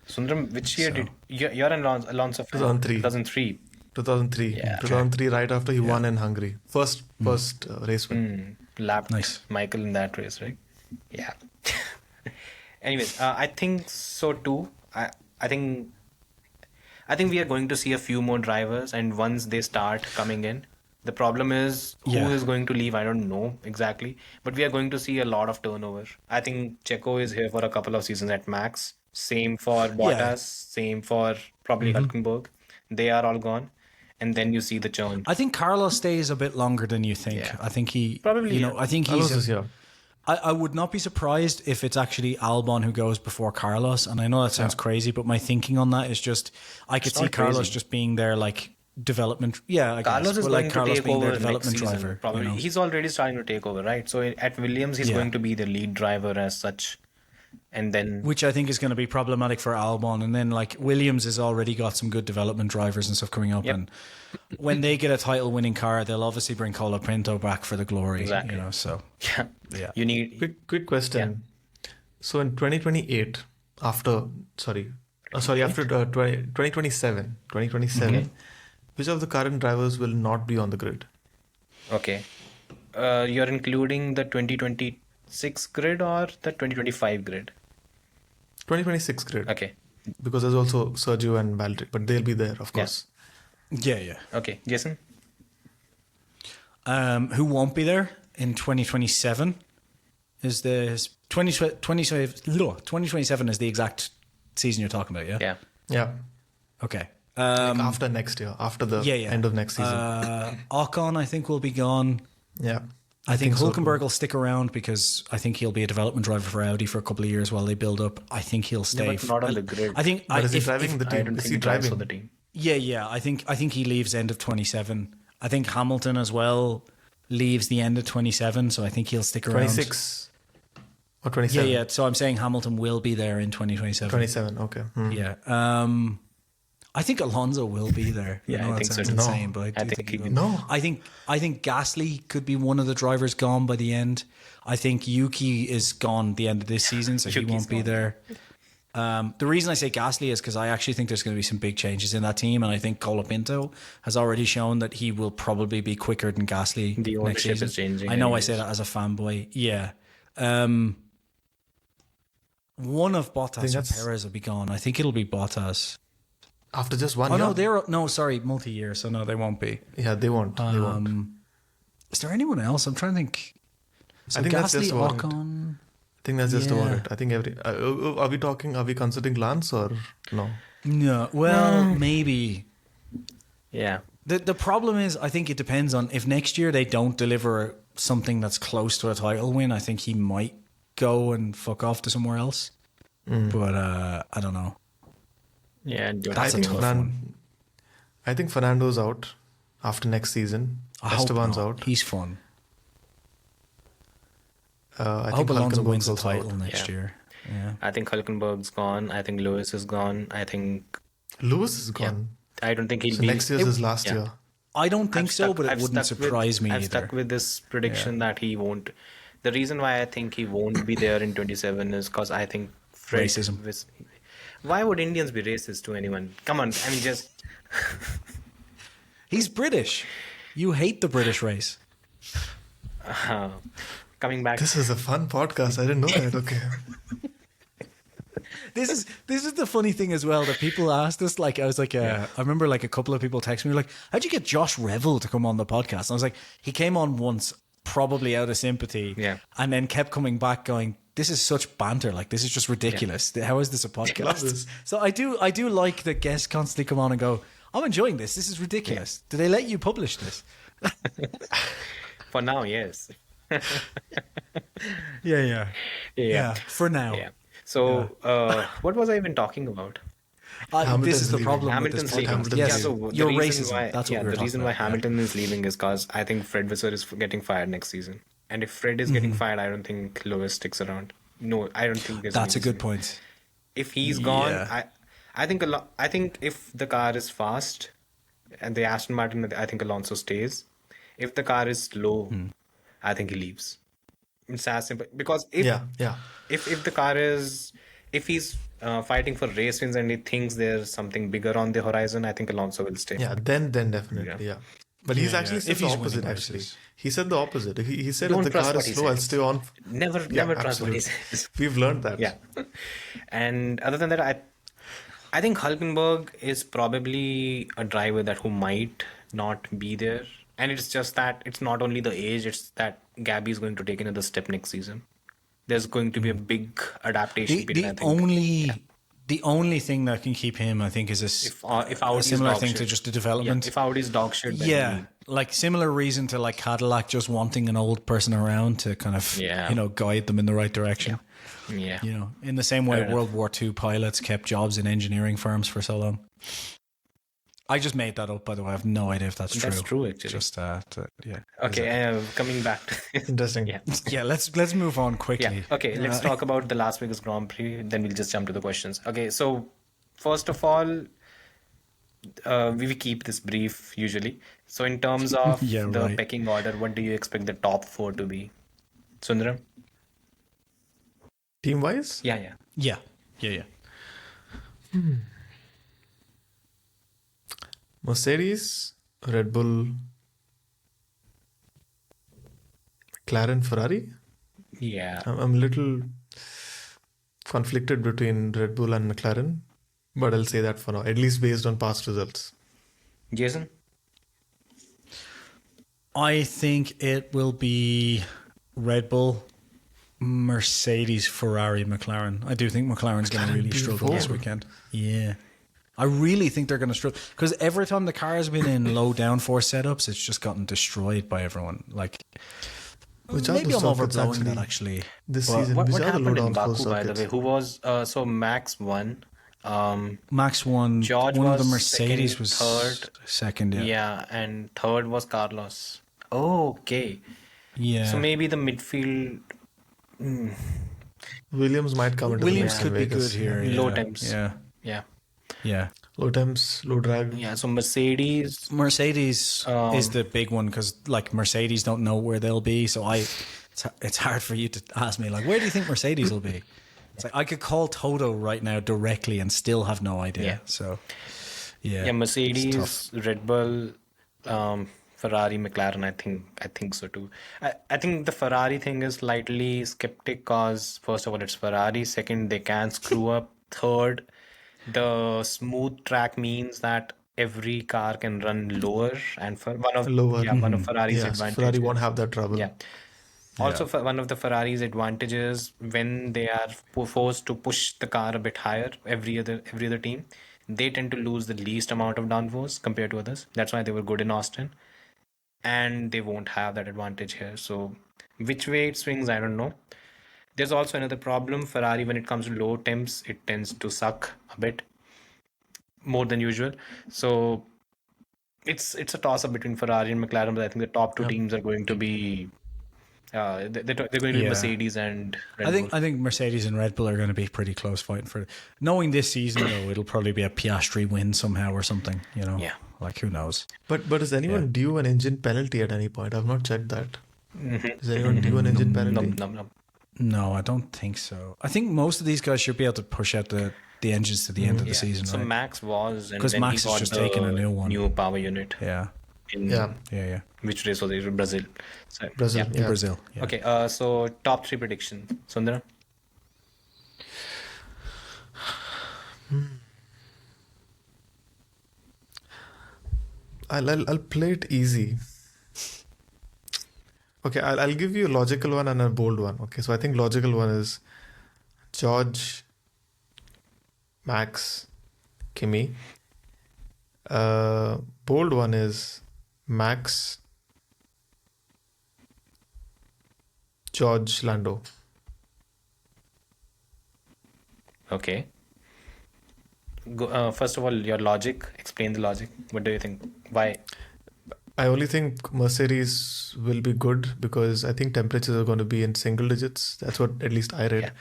Sundaram, which year did... You're in Alonso... 2003.
2003, right after he won in Hungary. First race win.
Lapped Michael in that race, right? Yeah. Anyways, I think so too. I think we are going to see a few more drivers, and once they start coming in, the problem is who is going to leave. I don't know exactly, but we are going to see a lot of turnover. I think Checo is here for a couple of seasons at max. Same for Bottas. Same for probably Hülkenberg. They are all gone. And then you see the churn.
I think Carlos stays a bit longer than you think. Yeah. I think he probably. I think he's. I would not be surprised if it's actually Albon who goes before Carlos. And I know that sounds crazy, but my thinking on that is just I could see Carlos just being there like development. Yeah, I
Carlos
guess.
Is going
Carlos
to take over
development
next season,
driver.
Probably he's already starting to take over, right? So at Williams, he's going to be the lead driver as such. And then,
which I think is going to be problematic for Albon. And then like Williams has already got some good development drivers and stuff coming up. And when they get a title winning car, they'll obviously bring Colapinto back for the glory.
Exactly.
So
you need
quick question. So in 2028, after 2027, which of the current drivers will not be on the grid?
Okay. You're including the 2026 grid or the 2025 grid?
2026 grid.
Okay.
Because there's also Sergio and Valtteri, but they'll be there, of course.
Yeah.
Okay. Jason?
Who won't be there in 2027 is 2027 is the exact season you're talking about, yeah?
Yeah.
Okay.
After next year, after the end of next season.
Ocon, I think, will be gone.
Yeah.
I think Hülkenberg will stick around because I think he'll be a development driver for Audi for a couple of years while they build up. I think he'll stay.
Yeah, but not on the grid.
I think.
But is he driving the team?
I don't think he drives for the team.
Yeah. I think he leaves end of 27. I think Hamilton as well leaves the end of 27, so I think he'll stick around.
26 or 27?
Yeah. So I'm saying Hamilton will be there in 2027.
27, okay.
Yeah. I think Alonso will be there.
Yeah, I think so
that
too.
sounds insane, but I
I
do
think
think
he
he
will.
will.
No.
I think Gasly could be one of the drivers gone by the end. I think Yuki is gone at the end of this season, so he
Yuki's
won't be
gone.
there. The reason I say Gasly is because I actually think there's going to be some big changes in that team, and I think Colapinto has already shown that he will probably be quicker than Gasly
The
next
ownership
season.
is changing
I know I
anyways.
say that as a fanboy. Yeah. One of Bottas or
that's-
Perez will be gone. I think it'll be Bottas.
After just 1
Oh
year?
no, sorry, multi-year. So no, they won't be.
Yeah, they won't. They won't.
Is there anyone else? I'm trying to think. So
I think that's
Gasly,
just about it.
Ocon.
I think that's just about
Yeah.
it. I think are we considering Lance or no?
No, well, maybe.
Yeah.
The problem is, I think it depends on if next year they don't deliver something that's close to a title win. I think he might go and fuck off to somewhere else. But I don't know.
Yeah.
That's a tough one.
I think Fernando's out after next season.
I hope
Esteban's
not.
out.
He's fun.
I
I
think
hope Alonso
Hülkenberg's
wins the
also
title
out.
next
Yeah.
year. Yeah.
I think Hülkenberg's gone. I think Lewis is gone. I think
Lewis is gone.
I don't think he'll
So
be.
next year's his last
yeah.
year.
I don't think
I've
so,
stuck-
but it
I've
wouldn't
stuck with-
surprise me
I've
either.
stuck with this prediction that he won't. The reason why I think he won't be there in 27 is because I think Fred
Racism.
Why would Indians be racist to anyone? Come on, I mean, just
He's British. You hate the British race.
coming back.
This is a fun podcast. I didn't know that. Okay.
This is the funny thing as well that people asked us. Like I was like, I remember like a couple of people texted me like, "How'd you get Josh Revel to come on the podcast?" And I was like, he came on once, probably out of sympathy,
Yeah.
and then kept coming back, going, "This is such banter. Like this is just ridiculous. How is this a
Love
podcast?"
this.
So I do like that guests constantly come on and go, "I'm enjoying this. This is ridiculous. Do they let you publish this?"
For now, yes.
Yeah. For now.
Yeah. So, what was I even talking about?
This
Hamilton's
is the
leaving.
problem
Hamilton's
with this
leaving.
podcast.
Hamilton's
Yes,
So the
your
reason
racism.
why-
That's what
yeah,
we were
the
talking
reason why
about.
Hamilton is leaving is because I think Fred Vasseur is getting fired next season. And if Fred is getting fired, I don't think Lewis sticks around. No, I don't think there's
That's a
any
good
reason.
point.
If he's gone,
Yeah.
I think I think if the car is fast and the Aston Martin, I think Alonso stays. If the car is slow, I think he leaves. It's as simple because if
Yeah.
if the car is if he's fighting for race wins and he thinks there's something bigger on the horizon, I think Alonso will stay.
Yeah. Then definitely. Yeah. But he's actually said
If
the
he's
opposite.
winning
Actually,
races.
he said the opposite. He said
Don't
if the
trust
car
what
is
he
slow, I'll
says.
stay on.
Never trust what he says.
We've learned that.
Yeah. And other than that, I think Hülkenberg is probably a driver that who might not be there. And it's just that it's not only the age, it's that Gabby is going to take another step next season. There's going to be a big adaptation period, I think.
The only thing that can keep him, I think, is
if
a
Audi's
similar
dog
thing
shit.
to just the
Yeah,
development.
if Audi's dog shit, then
Yeah, like similar reason to like Cadillac just wanting an old person around to kind of guide them in the right direction.
yeah.
You know, in the same way
Fair enough.
World War II pilots kept jobs in engineering firms for so long. I just made that up, by the way. I have no idea if that's true.
That's true, actually.
Just yeah.
Okay, coming back to
Interesting.
yeah.
Yeah, let's move on quickly.
Yeah. Okay, let's talk about the Las Vegas Grand Prix. Then we'll just jump to the questions. Okay, so first of all, we keep this brief usually. So in terms of
Yeah,
the
right.
pecking order, what do you expect the top 4 to be? Sundaram?
Team wise,
Yeah.
Yeah.
Mercedes, Red Bull, McLaren, Ferrari.
Yeah.
I'm a little conflicted between Red Bull and McLaren, but I'll say that for now, at least based on past results.
Jason?
I think it will be Red Bull, Mercedes, Ferrari, McLaren. I do think McLaren's going to really struggle this weekend. Yeah. I really think they're going to struggle because every time the car has been in low downforce setups, it's just gotten destroyed by everyone. Like,
Which are
maybe
the
I'm
circuits
overblowing that actually.
this
What,
season?
what
Which are the
happened
low
in
downforce
Baku, by the way?
circuits?
Who was... so Max won.
Max won.
George
One of the
was
Mercedes
second,
was
third.
second. Yeah.
Yeah, and third was Carlos. Oh, okay.
Yeah.
So maybe the midfield
Williams might come into
Williams
the mix in
could be
Vegas.
good here.
low
yeah.
temps.
Yeah.
Yeah.
Yeah.
Low temps, low drag.
Yeah. So Mercedes.
Mercedes is the big one because like Mercedes don't know where they'll be. So it's hard for you to ask me like, where do you think Mercedes will be? It's like I could call Toto right now directly and still have no idea.
Yeah.
So yeah.
Yeah, Mercedes, Red Bull, Ferrari, McLaren. I think so too. I think the Ferrari thing is slightly skeptic because first of all it's Ferrari. Second, they can screw up. Third, the smooth track means that every car can run lower, and for one of
Lower.
one of Ferrari's
Yes,
advantages.
Ferrari won't have that trouble.
Yeah. Also, for one of the Ferrari's advantages when they are forced to push the car a bit higher, every other team, they tend to lose the least amount of downforce compared to others. That's why they were good in Austin, and they won't have that advantage here. So, which way it swings, I don't know. There's also another problem. Ferrari, when it comes to low temps, it tends to suck a bit more than usual. So, it's a toss up between Ferrari and McLaren, but I think the top two teams are going to be. They're going to be
Yeah.
Mercedes and Red Bull.
I think Mercedes and Red Bull are going to be pretty close fighting for it. Knowing this season though, it'll probably be a Piastri win somehow or something. You know.
Yeah.
Like who knows?
But is anyone due an engine penalty at any point? I've not checked that. Is anyone due an engine penalty?
No.
No, I don't think so. I think most of these guys should be able to push out the engines to the end of the season,
So
right?
Max was, and
'Cause
then
Max
he
is
got
just
the
taking a new one.
new power unit.
Yeah.
In
Yeah.
which race was it? Brazil. So,
Brazil.
In
Yeah.
Brazil. Yeah.
Okay. So top three predictions, Sundara.
I'll play it easy. Okay, I'll give you a logical one and a bold one. Okay, so I think logical one is George, Max, Kimi. Bold one is Max, George, Lando.
Okay. Go, first of all, your logic. Explain the logic. What do you think? Why?
I only think Mercedes will be good because I think temperatures are going to be in single digits. That's what at least I read.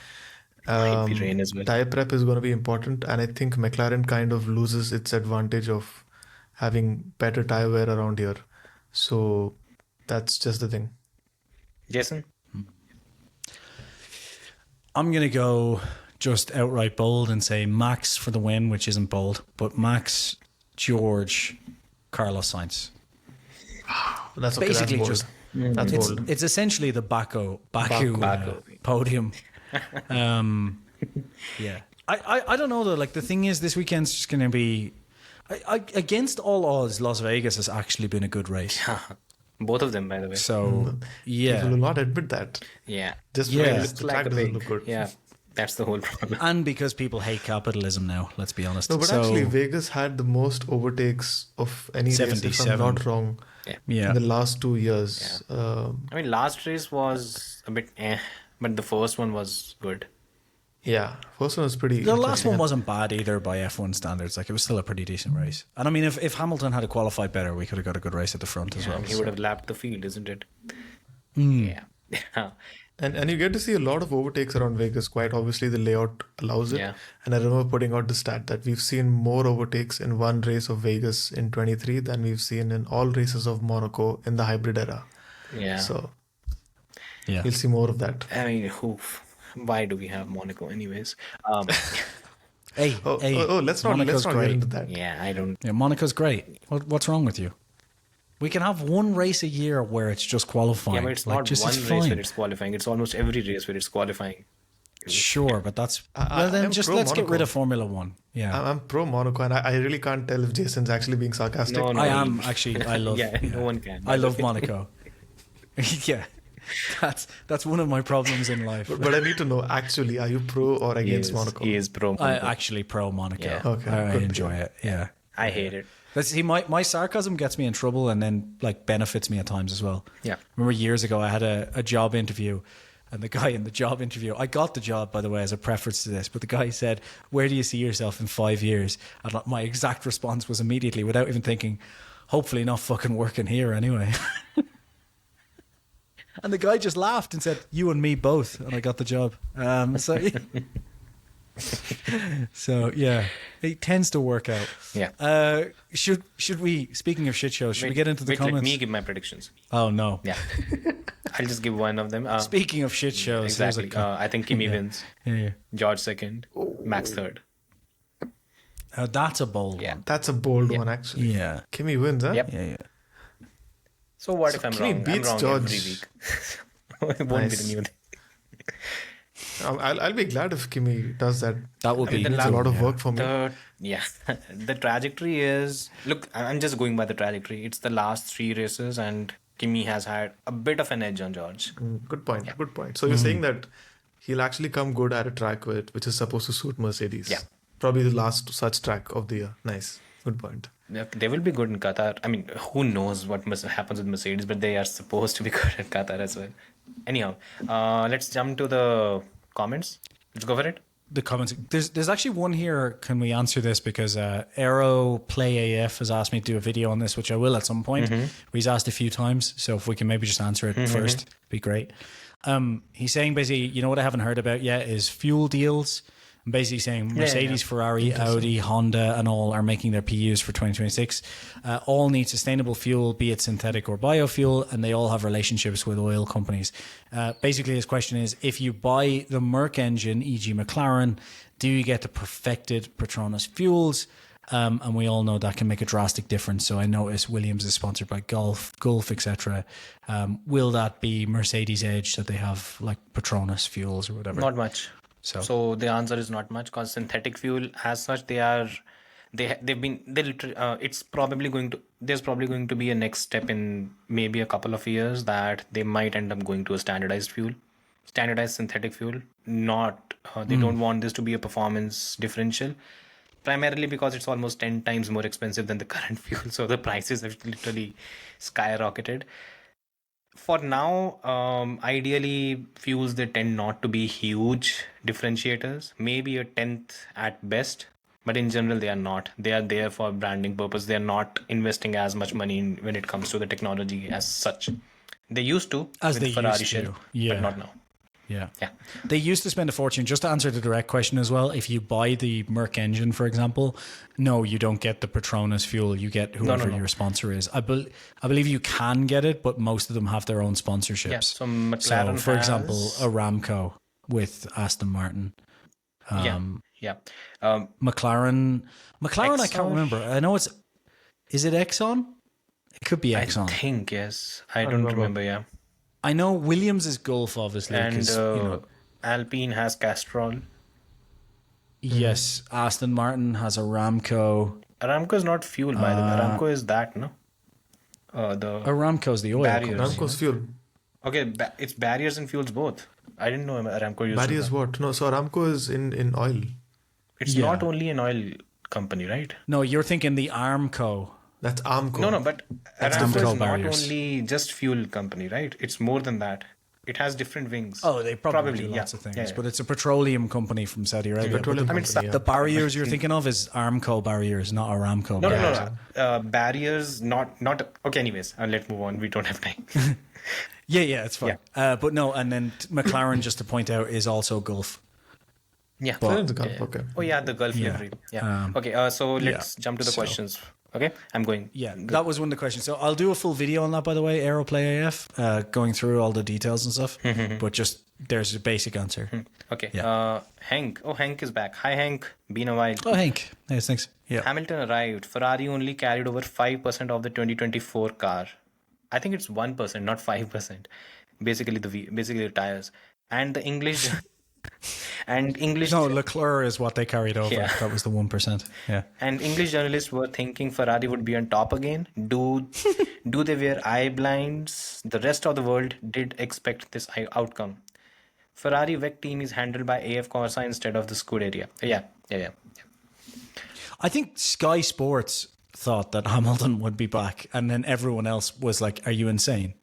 Might be rain as well.
Tire prep is going to be important, and I think McLaren kind of loses its advantage of having better tire wear around here. So that's just the thing.
Jason?
I'm going to go just outright bold and say Max for the win, which isn't bold, but Max, George, Carlos Sainz.
That's okay.
Basically
That's bold.
just
That's bold.
it's essentially the Baku podium. Yeah. I don't know though, like the thing is this weekend's just going to be against all odds, Las Vegas has actually been a good race.
Both of them, by the way.
So yeah.
People will not admit that.
Yeah.
Just
Yeah.
because
It's
the
like
track
a
doesn't
big,
look good.
yeah, that's the whole problem.
And because people hate capitalism now, let's be honest.
No, but
So,
actually, Vegas had the most overtakes of any race, if
77.
I'm not wrong,
yeah.
in the last 2 years.
I mean, last race was a bit but the first one was good.
Yeah, first one was pretty.
The last
interesting.
one wasn't bad either by F1 standards. Like it was still a pretty decent race. And I mean, if Hamilton had qualified better, we could have got a good race at the front as well.
He would have lapped the field, isn't it?
Hmm.
Yeah.
And you get to see a lot of overtakes around Vegas. Quite obviously, the layout allows it.
Yeah.
And I remember putting out the stat that we've seen more overtakes in one race of Vegas in 23 than we've seen in all races of Monaco in the hybrid era.
Yeah.
So
Yeah.
you'll see more of that.
I mean, why do we have Monaco anyways?
Hey,
Let's not
Monaco's
get
great.
into that.
Yeah, I don't.
Yeah, Monaco's great. What's wrong with you? We can have one race a year where it's just qualifying.
Yeah, but it's
Like,
not
just,
one
it's
race
fine.
where it's qualifying. It's almost every race where it's qualifying.
Sure, but that's
I
then
am
just
pro
let's get
Monaco.
rid of Formula One. Yeah,
I'm pro Monaco, and I really can't tell if Jason's actually being sarcastic.
No,
I am actually. I love.
Yeah, no one can.
I love Monaco. Yeah, that's one of my problems in life.
But I need to know, actually, are you pro or against Monaco?
He is pro.
I
Monaco.
actually pro Monaco.
Yeah.
Okay,
I
good.
enjoy it. Yeah.
I hate it.
See, my sarcasm gets me in trouble and then like benefits me at times as well.
Yeah.
Remember years ago I had a job interview And the guy in the job interview, I got the job, by the way, as a preference to this, but the guy said, where do you see yourself in 5 years? And my exact response was immediately, without even thinking, hopefully not fucking working here anyway. And the guy just laughed and said, you and me both. And I got the job. So yeah, it tends to work out.
Yeah.
Should we, speaking of shit shows, should we get into the comments?
Let me give my predictions.
Oh, no.
Yeah. I'll just give one of them.
Speaking of shit shows.
Exactly. I think Kimi wins.
Yeah.
George second. Max third.
That's a bold one.
That's a bold one, actually.
Yeah.
Kimi wins, huh?
Yep.
Yeah.
So what if I'm
Kimi
wrong?
beats
I'm wrong
George.
every week. It won't be the new thing.
I'll be glad if Kimi does that.
That would be
It's a lot of work for me.
The trajectory is... Look, I'm just going by the trajectory. It's the last 3 races and Kimi has had a bit of an edge on George.
Good point. Good point. So you're saying that he'll actually come good at a track which is supposed to suit Mercedes.
Yeah.
Probably the last such track of the year. Nice. Good point.
They will be good in Qatar. I mean, who knows what happens with Mercedes, but they are supposed to be good at Qatar as well. Anyhow, let's jump to the comments. Let's go for it.
the comments. There's actually one here. Can we answer this? Because Aero Play AF has asked me to do a video on this, which I will at some point. He's asked a few times, so if we can maybe just answer it first, it'd be great. He's saying basically, you know what I haven't heard about yet is fuel deals. I'm basically saying Mercedes, Ferrari, Audi, Honda, and all are making their PUs for 2026. All need sustainable fuel, be it synthetic or biofuel, and they all have relationships with oil companies. Basically, his question is, if you buy the Merc engine, e.g. McLaren, do you get the perfected Petronas fuels? And we all know that can make a drastic difference. So I notice Williams is sponsored by Gulf, etc. Will that be Mercedes' edge that they have like Petronas fuels or whatever?
Not much. So the answer is not much, because synthetic fuel as such, it's probably there's probably going to be a next step in maybe a couple of years that they might end up going to a standardized synthetic fuel. They don't want this to be a performance differential, primarily because it's almost 10 times more expensive than the current fuel. So the prices have literally skyrocketed. For now, ideally, fuels, they tend not to be huge differentiators, maybe a 10th at best, but in general, they are not. They are there for branding purpose. They are not investing as much money when it comes to the technology as such. They used to,
as
with
they
Ferrari
used to,
shell,
yeah.
but not now.
Yeah.
Yeah.
They used to spend a fortune. Just to answer the direct question as well, if you buy the Merc engine, for example, no, you don't get the Petronas fuel. You get whoever your sponsor is. I believe you can get it, but most of them have their own sponsorships.
Yeah, so McLaren
for example, Aramco with Aston Martin.
McLaren,
Exxon? I can't remember. I know is it Exxon? It could be Exxon.
I think, yes. I don't remember, yeah.
I know Williams is Gulf, obviously.
And Alpine has Castrol.
Yes, Aston Martin has Aramco.
Aramco is not fuel, by the way. Aramco is that, no?
Aramco's the oil.
Barriers.
Aramco's fuel.
Okay, it's barriers and fuels both. I didn't know Aramco used
Barriers what? No, so Aramco is in oil.
It's not only an oil company, right?
No, you're thinking the Armco.
That's Armco.
No, but
That's
Aramco
Armco
is
barriers.
not only just fuel company, right? It's more than that. It has different wings.
Oh, they probably do lots of things. But it's a petroleum company from Saudi Arabia.
Petroleum company,
The barriers you're thinking of is Armco barriers, not Aramco barriers.
No. Barriers, not. Okay, anyways, let's move on. We don't have time.
Yeah, it's fine. But no, and then McLaren, just to point out, is also Gulf.
Yeah.
It's Gulf, okay.
Oh, yeah, the Gulf livery. Yeah. Okay, so let's jump to the questions. Okay, I'm going.
Yeah, that was one of the questions. So I'll do a full video on that, by the way, Aeroplay AF, going through all the details and stuff. But just there's a basic answer.
Okay. Hank. Oh, Hank is back. Hi, Hank. Been a while.
Oh, Hank. Yes, thanks. Yeah.
Hamilton arrived. Ferrari only carried over 5% of the 2024 car. I think it's 1%, not 5%. Basically the tires. And the English...
No, Leclerc is what they carried over.
Yeah.
That was the 1%. Yeah.
And English journalists were thinking Ferrari would be on top again. Do they wear eye blinds? The rest of the world did expect this outcome. Ferrari WEC team is handled by AF Corsa instead of the Scuderia. Yeah.
I think Sky Sports thought that Hamilton would be back, and then everyone else was like, "Are you insane?"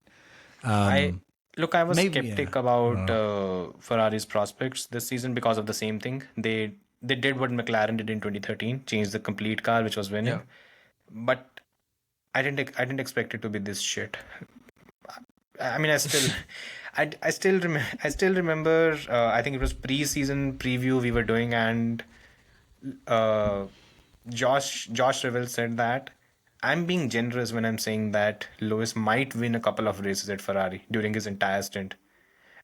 Look, I was
Maybe,
skeptic
yeah.
about Ferrari's prospects this season because of the same thing. They did what McLaren did in 2013, changed the complete car, which was winning.
Yeah.
But I didn't expect it to be this shit. I mean, I still remember. I think it was pre-season preview we were doing, and uh, Josh Revell said that I'm being generous when I'm saying that Lewis might win a couple of races at Ferrari during his entire stint.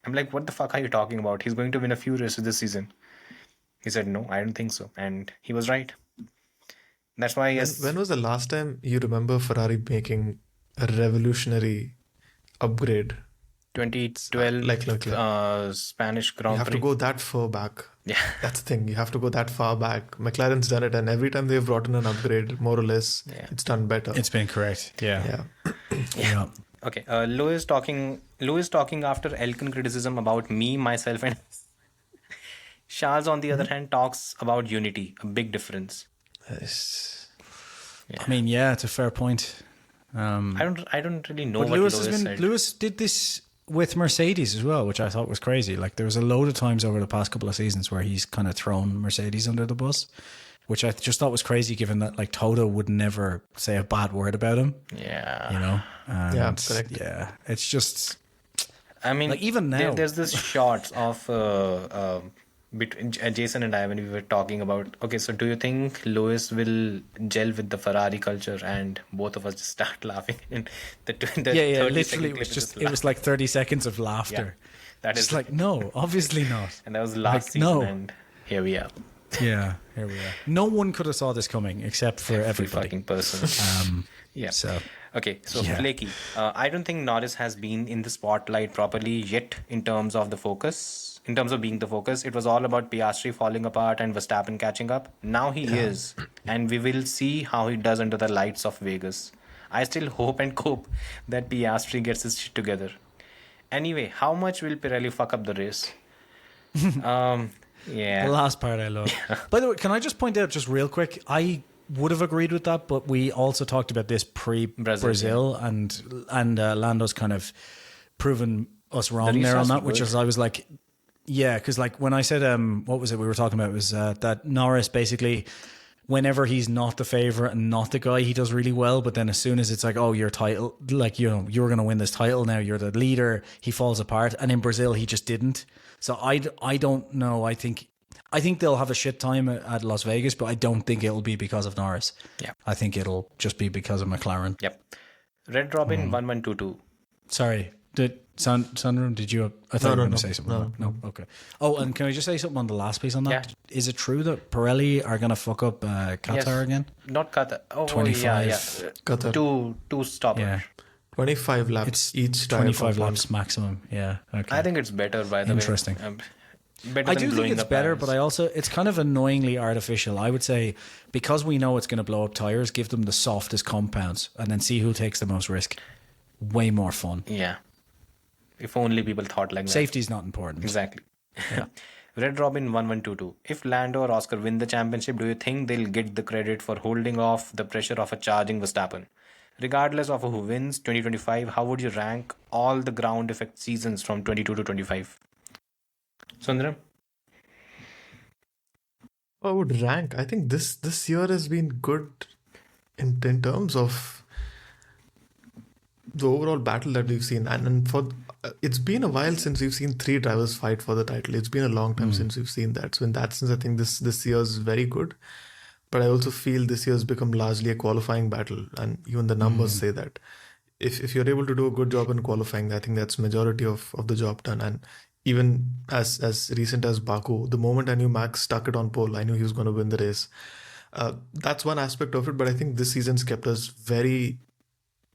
I'm like, what the fuck are you talking about? He's going to win a few races this season. He said, no, I don't think so, and he was right. That's why,
When was the last time you remember Ferrari making a revolutionary upgrade?
2012
Like
Spanish
you
Grand
have to
Prix.
go that far back.
Yeah.
That's the thing. You have to go that far back. McLaren's done it, and every time they've brought in an upgrade, more or less,
Yeah.
it's done better.
It's been correct. Yeah.
Yeah.
Yeah.
Okay, Lewis talking after Elkann criticism about me, myself, and Charles, on the other hand, talks about unity, a big difference.
Yes.
I mean, yeah, it's a fair point.
I don't really know
But
what
Lewis
said.
Lewis did this with Mercedes as well, which I thought was crazy. Like there was a load of times over the past couple of seasons where he's kind of thrown Mercedes under the bus, which I just thought was crazy, given that like Toto would never say a bad word about him.
Yeah.
You know. And,
Yeah, correct.
Yeah, it's just
I mean,
like even now.
there's this shots of between Jason and I when we were talking about, okay, so do you think Lewis will gel with the Ferrari culture? And both of us just start laughing. And the
yeah,
30-second
literally, it
clip
was
is
just
laugh.
it was like 30 seconds of laughter.
That
Just
is
like no, obviously not.
and that was last
like,
season,
no.
and here we are.
Yeah, here we are. No one could have saw this coming except for
Every
everybody.
fucking person. Yeah.
So
Okay, so
Yeah.
Flaky, I don't think Norris has been in the spotlight properly yet in terms of the focus. In terms of being the focus, it was all about Piastri falling apart and Verstappen catching up. Now he is, and we will see how he does under the lights of Vegas. I still hope and cope that Piastri gets his shit together. Anyway, how much will Pirelli fuck up the race?
the
Yeah.
last part I love. By the way, can I just point out just real quick? I would have agreed with that, but we also talked about this pre-Brazil, and Lando's kind of proven us wrong there on
restarts
that,
were
which
good.
is I was like, yeah, because like when I said what was it we were talking about, it was that Norris basically, whenever he's not the favorite and not the guy, he does really well, but then as soon as it's like, oh, your title, like, you know, you're going to win this title now, you're the leader, he falls apart. And in Brazil he just didn't. So I don't know. I think they'll have a shit time at Las Vegas, but I don't think it'll be because of Norris.
Yeah.
I think it'll just be because of McLaren.
Yep. Red Robin 1122.
Sorry, Sandro, did you? I thought you were going to say something.
No.
Okay. Oh, and can I just say something on the last piece on that?
Yeah.
Is it true that Pirelli are going to fuck up Qatar
Yes.
again?
Not Qatar. Oh,
25.
yeah.
Qatar.
Two stoppers.
Yeah,
25 laps
it's
each tire
25
compound.
laps maximum. Yeah. Okay.
I think it's better, by the
Interesting.
way. Better
I
than
do think
blowing
it's
up
better,
tires.
but it's kind of annoyingly artificial. I would say because we know it's going to blow up tires, give them the softest compounds and then see who takes the most risk. Way more fun.
Yeah. If only people thought like that.
Safety is not important.
Exactly. Red Robin 1122. If Lando or Oscar win the championship, do you think they'll get the credit for holding off the pressure of a charging Verstappen? Regardless of who wins 2025, how would you rank all the ground effect seasons from 22 to 25? Sundaram?
I would rank. I think this year has been good in terms of the overall battle that we've seen, and for it's been a while since we've seen three drivers fight for the title. It's been a long time since we've seen that. So in that sense, I think this year is very good. But I also feel this year has become largely a qualifying battle, and even the numbers say that if you're able to do a good job in qualifying, I think that's majority of the job done. And even as recent as Baku, the moment I knew Max stuck it on pole, I knew he was going to win the race. That's one aspect of it, but I think this season's kept us very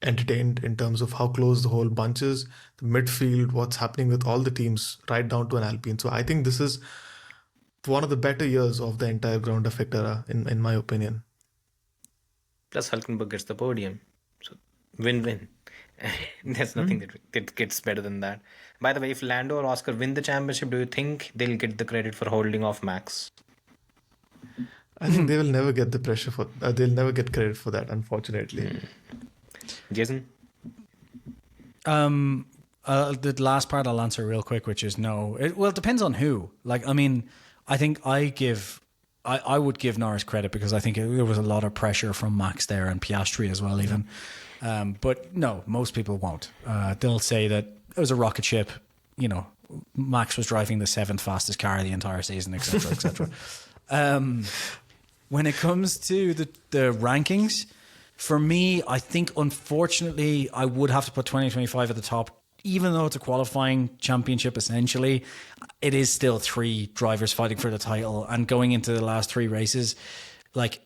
entertained in terms of how close the whole bunch is, the midfield, what's happening with all the teams, right down to an Alpine. So I think this is one of the better years of the entire ground effect era, in my opinion.
Plus Hulkenberg gets the podium. So win-win. There's nothing that gets better than that. By the way, if Lando or Oscar win the championship, do you think they'll get the credit for holding off Max?
I think they will never get the pressure for. They'll never get credit for that, unfortunately.
Jason?
The last part I'll answer real quick, which is no. Well, it depends on who. Like, I mean, I think I would give Norris credit because I think there was a lot of pressure from Max there and Piastri as well, even. But no, most people won't. They'll say that it was a rocket ship. You know, Max was driving the 7th fastest car the entire season, etc., etc. When it comes to the rankings, for me, I think unfortunately I would have to put 2025 at the top. Even though it's a qualifying championship, essentially, it is still 3 drivers fighting for the title. And going into the last 3 races, like,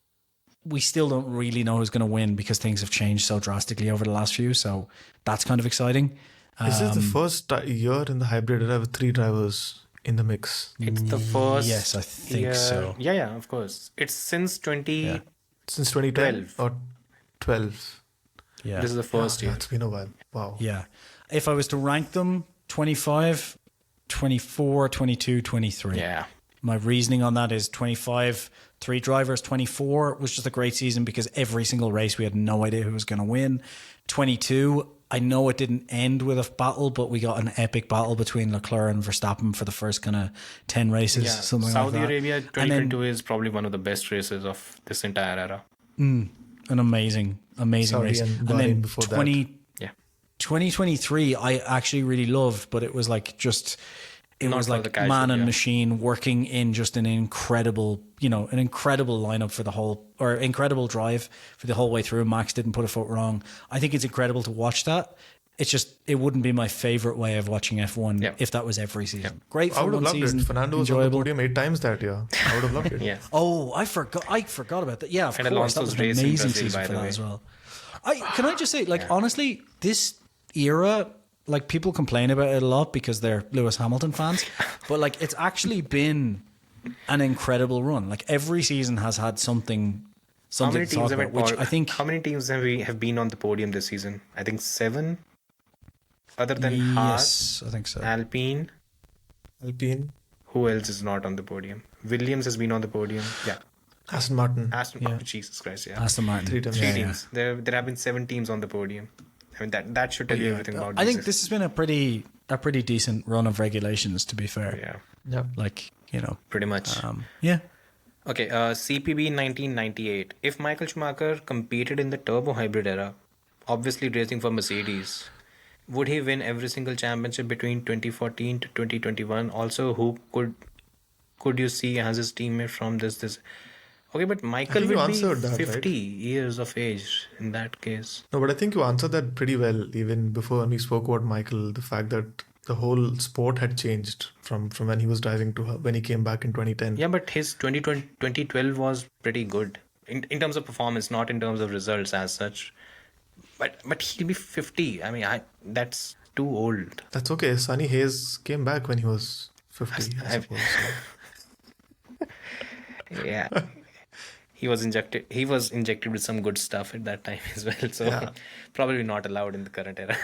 we still don't really know who's going to win because things have changed so drastically over the last few. So that's kind of exciting.
Is this the first year in the hybrid era with 3 drivers in the mix?
It's the first.
Yes, I think
year.
so.
Yeah, of course. It's since 2012.
Since 2010 or 12?
Yeah.
This is the first year.
It's been a while. Wow.
Yeah. If I was to rank them, 25, 24, 22, 23.
Yeah.
My reasoning on that is 25, 3 drivers. 24 was just a great season because every single race we had no idea who was going to win. 22, I know it didn't end with a battle, but we got an epic battle between Leclerc and Verstappen for the first kind of 10 races, something like that.
Saudi Arabia 2022 is probably one of the best races of this entire era.
An amazing
Saudi
race.
and
And then
before
2023, I actually really loved, but it was like just... It
Not
was
for
like
the casual,
man and
yeah.
machine working in just an incredible lineup for the whole, or incredible drive for the whole way through. Max didn't put a foot wrong. I think it's incredible to watch that. It's just, it wouldn't be my favorite way of watching F1 if that was every season. Great for
I would have
one
loved
season.
it. Fernando was on
enjoyable.
the podium 8 times that year. I would have loved it.
Yeah.
Oh, I forgot about that. Yeah, of
And
course. That
Alonso's
was an
race in
amazing
Brazil,
season
by
for
the
that
way.
as well. Can I just say, honestly, this era, like, people complain about it a lot because they're Lewis Hamilton fans, but like, it's actually been an incredible run. Like, every season has had something
How many
to
teams
talk
have
about, which I think...
How many teams have been on the podium this season? I think 7. Other than Haas,
Yes, I think so.
Alpine.
Alpine,
Who else is not on the podium? Williams has been on the podium. Yeah.
Aston Martin.
Aston. Oh, Jesus Christ! Yeah.
Aston Martin.
3 times.
3
Yeah,
teams. There have been 7 teams on the podium. I mean that should tell you everything about.
I think this has been a pretty decent run of regulations, to be fair.
Yeah.
Yeah.
Like,
Pretty much.
yeah.
Okay, CPB 1998. If Michael Schumacher competed in the turbo hybrid era, obviously racing for Mercedes, would he win every single championship between 2014 to 2021? Also, who could you see as his teammate from this? Okay, but Michael
think you
would be
answered that,
50
right?
years of age in that case.
No, but I think you answered that pretty well even before when we spoke about Michael, the fact that the whole sport had changed from when he was driving to when he came back in 2010.
Yeah, but his 2012 was pretty good in terms of performance, not in terms of results as such. But he'll be 50. I mean, that's too old.
That's okay. Sonny Hayes came back when he was 50, I suppose.
Yeah. He was injected with some good stuff at that time as well. So probably not allowed in the current era.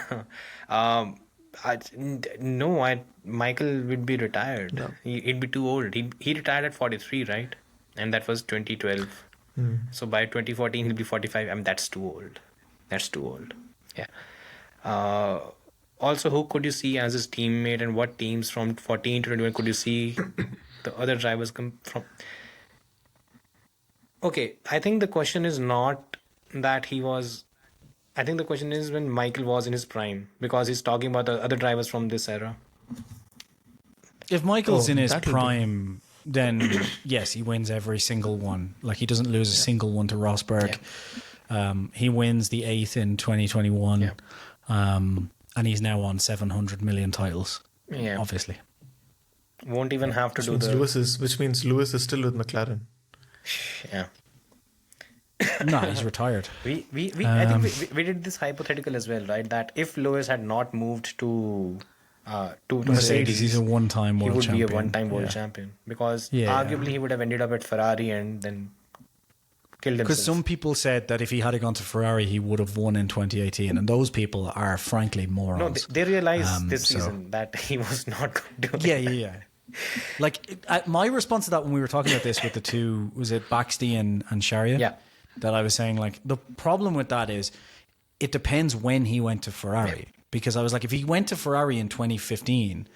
Michael would be retired.
No.
He'd be too old. He retired at 43, right? And that was 2012. So by 2014 he'll be 45. I mean, that's too old. Yeah. Also, who could you see as his teammate, and what teams from 14 to 21 could you see the other drivers come from? Okay, I think the question is not that he was... I think the question is when Michael was in his prime, because he's talking about the other drivers from this era.
If Michael's in his
that'll be-
prime, then yes, he wins every single one. Like, he doesn't lose a single one to Rosberg. He wins the 8th in 2021. And he's now on 700 million titles.
Yeah.
Obviously.
Won't even have to do the...
Which means Lewis is still with McLaren.
Yeah.
No, he's retired.
I think we did this hypothetical as well, right? That if Lewis had not moved to Mercedes,
He's a one-time
he
world
would
champion.
be a one-time world
Yeah.
champion. Because
Yeah.
arguably he would have ended up at Ferrari and then killed himself.
Because some people said that if he had gone to Ferrari, he would have won in 2018. And those people are frankly morons.
No, they realized this
so-
season that he was not going to do it.
Yeah. Like, my response to that when we were talking about this with the two, was it Baxty and Sharia?
Yeah.
That I was saying, like, the problem with that is it depends when he went to Ferrari. because I was like, if he went to Ferrari in 2015,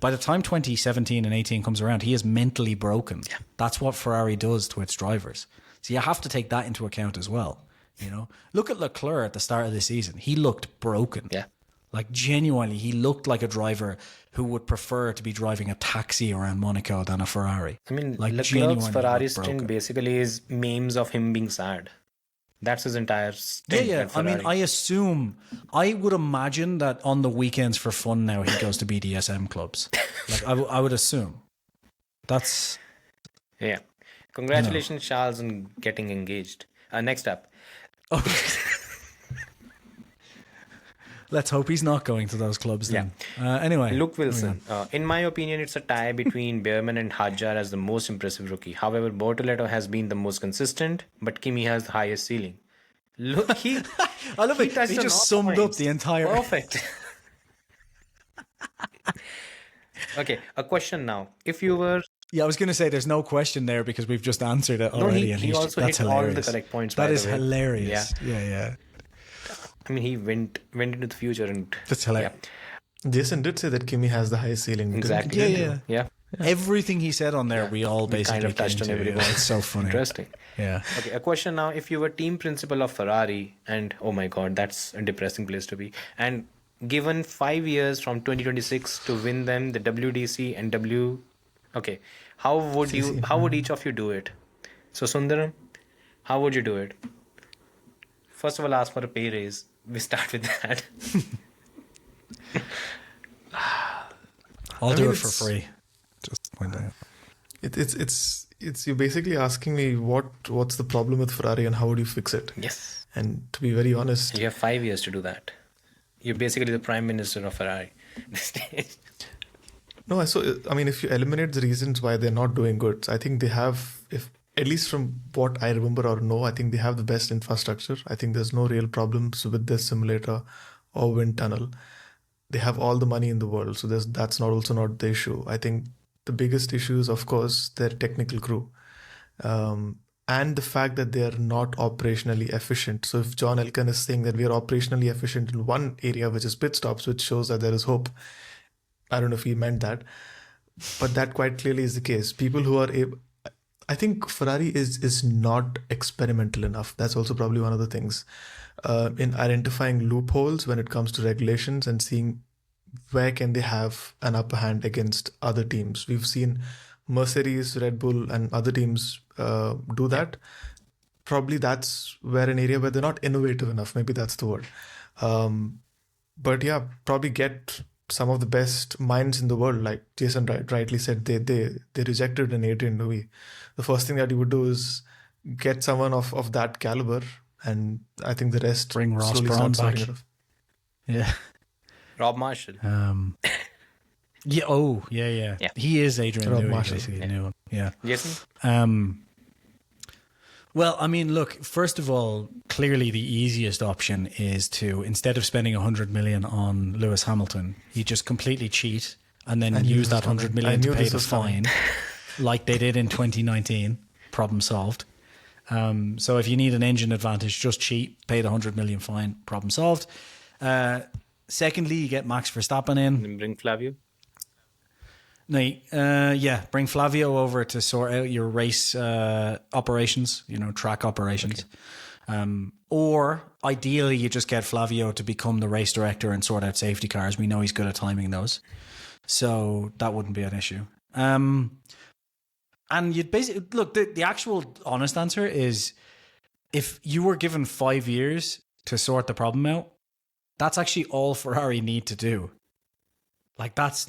by the time 2017 and 18 comes around, he is mentally broken. Yeah. That's what Ferrari does to its drivers. So you have to take that into account as well. You know, look at Leclerc at the start of the season. He looked broken.
Yeah.
Like genuinely, he looked like a driver who would prefer to be driving a taxi around Monaco than a Ferrari.
I mean,
like
Leclerc's Ferrari
looked
stint
broken.
basically is memes of him being sad. That's his entire stint.
Yeah.
At
I mean,
Ferrari.
I would imagine that on the weekends for fun now he goes to BDSM clubs. Like I would assume. That's
Yeah. Congratulations, Charles, on getting engaged. Next up.
Let's hope he's not going to those clubs then. Anyway.
Luke Wilson. In my opinion, it's a tie between Behrman and Hadjar as the most impressive rookie. However, Bortoleto has been the most consistent, but Kimi has the highest ceiling. Look,
I love it. He just summed up the entire...
Perfect. Okay, a question now. If you were...
Yeah, I was going to say there's no question there because we've just answered it already.
he also
that's
hit
hilarious.
all the correct points.
That
by
is
the way.
hilarious. Yeah.
I mean, he went into the future and...
That's hilarious.
Jason did say that Kimi has the highest ceiling.
Exactly. Yeah.
Everything he said on there, we all basically
kind of touched on every point.
It's so funny.
Interesting.
Yeah.
Okay, a question now. If you were team principal of Ferrari, and oh my god, that's a depressing place to be, and given 5 years from 2026 to win them the WDC and okay, how would each of you do it? So Sundaram, how would you do it? First of all, ask for a pay raise. We start with that.
I'll do it for free. Just point out.
It's you're basically asking me what's the problem with Ferrari and how would you fix it?
Yes.
And to be very honest,
You have 5 years to do that. You're basically the prime minister of Ferrari.
no. I mean, if you eliminate the reasons why they're not doing good, I think they have, if at least from what I remember or know, I think they have the best infrastructure. I think there's no real problems with their simulator or wind tunnel. They have all the money in the world, so that's also not the issue. I think the biggest issue is, of course, their technical crew, and the fact that they are not operationally efficient. So if John Elkann is saying that we are operationally efficient in one area, which is pit stops, which shows that there is hope. I don't know if he meant that, but that quite clearly is the case. People who are able, I think Ferrari is not experimental enough. That's also probably one of the things in identifying loopholes when it comes to regulations and seeing where can they have an upper hand against other teams. We've seen Mercedes, Red Bull, and other teams do that. Probably that's where an area where they're not innovative enough. Maybe that's the word. But yeah, probably get some of the best minds in the world. Like Jason rightly said, they rejected an Adrian Newey. The first thing that you would do is get someone of that caliber, and I think the rest
Bring Ross
slowly
Brawn
start
back.
sorting it off.
Yeah.
Rob Marshall.
Yeah. Oh, yeah. He is Adrian
Rob
Newey,
Marshall.
basically. New. Yeah.
Jason?
Well, I mean, look, first of all, clearly the easiest option is to, instead of spending 100 million on Lewis Hamilton, you just completely cheat and then use that 100 million to pay the fine like they did in 2019. Problem solved. So if you need an engine advantage, just cheat, pay the 100 million fine, problem solved. Secondly, you get Max Verstappen in.
And bring Flavio?
No, bring Flavio over to sort out your race operations, track operations. Or ideally, you just get Flavio to become the race director and sort out safety cars. We know he's good at timing those. So that wouldn't be an issue. And you'd basically, look, the actual honest answer is if you were given 5 years to sort the problem out, that's actually all Ferrari need to do. Like that's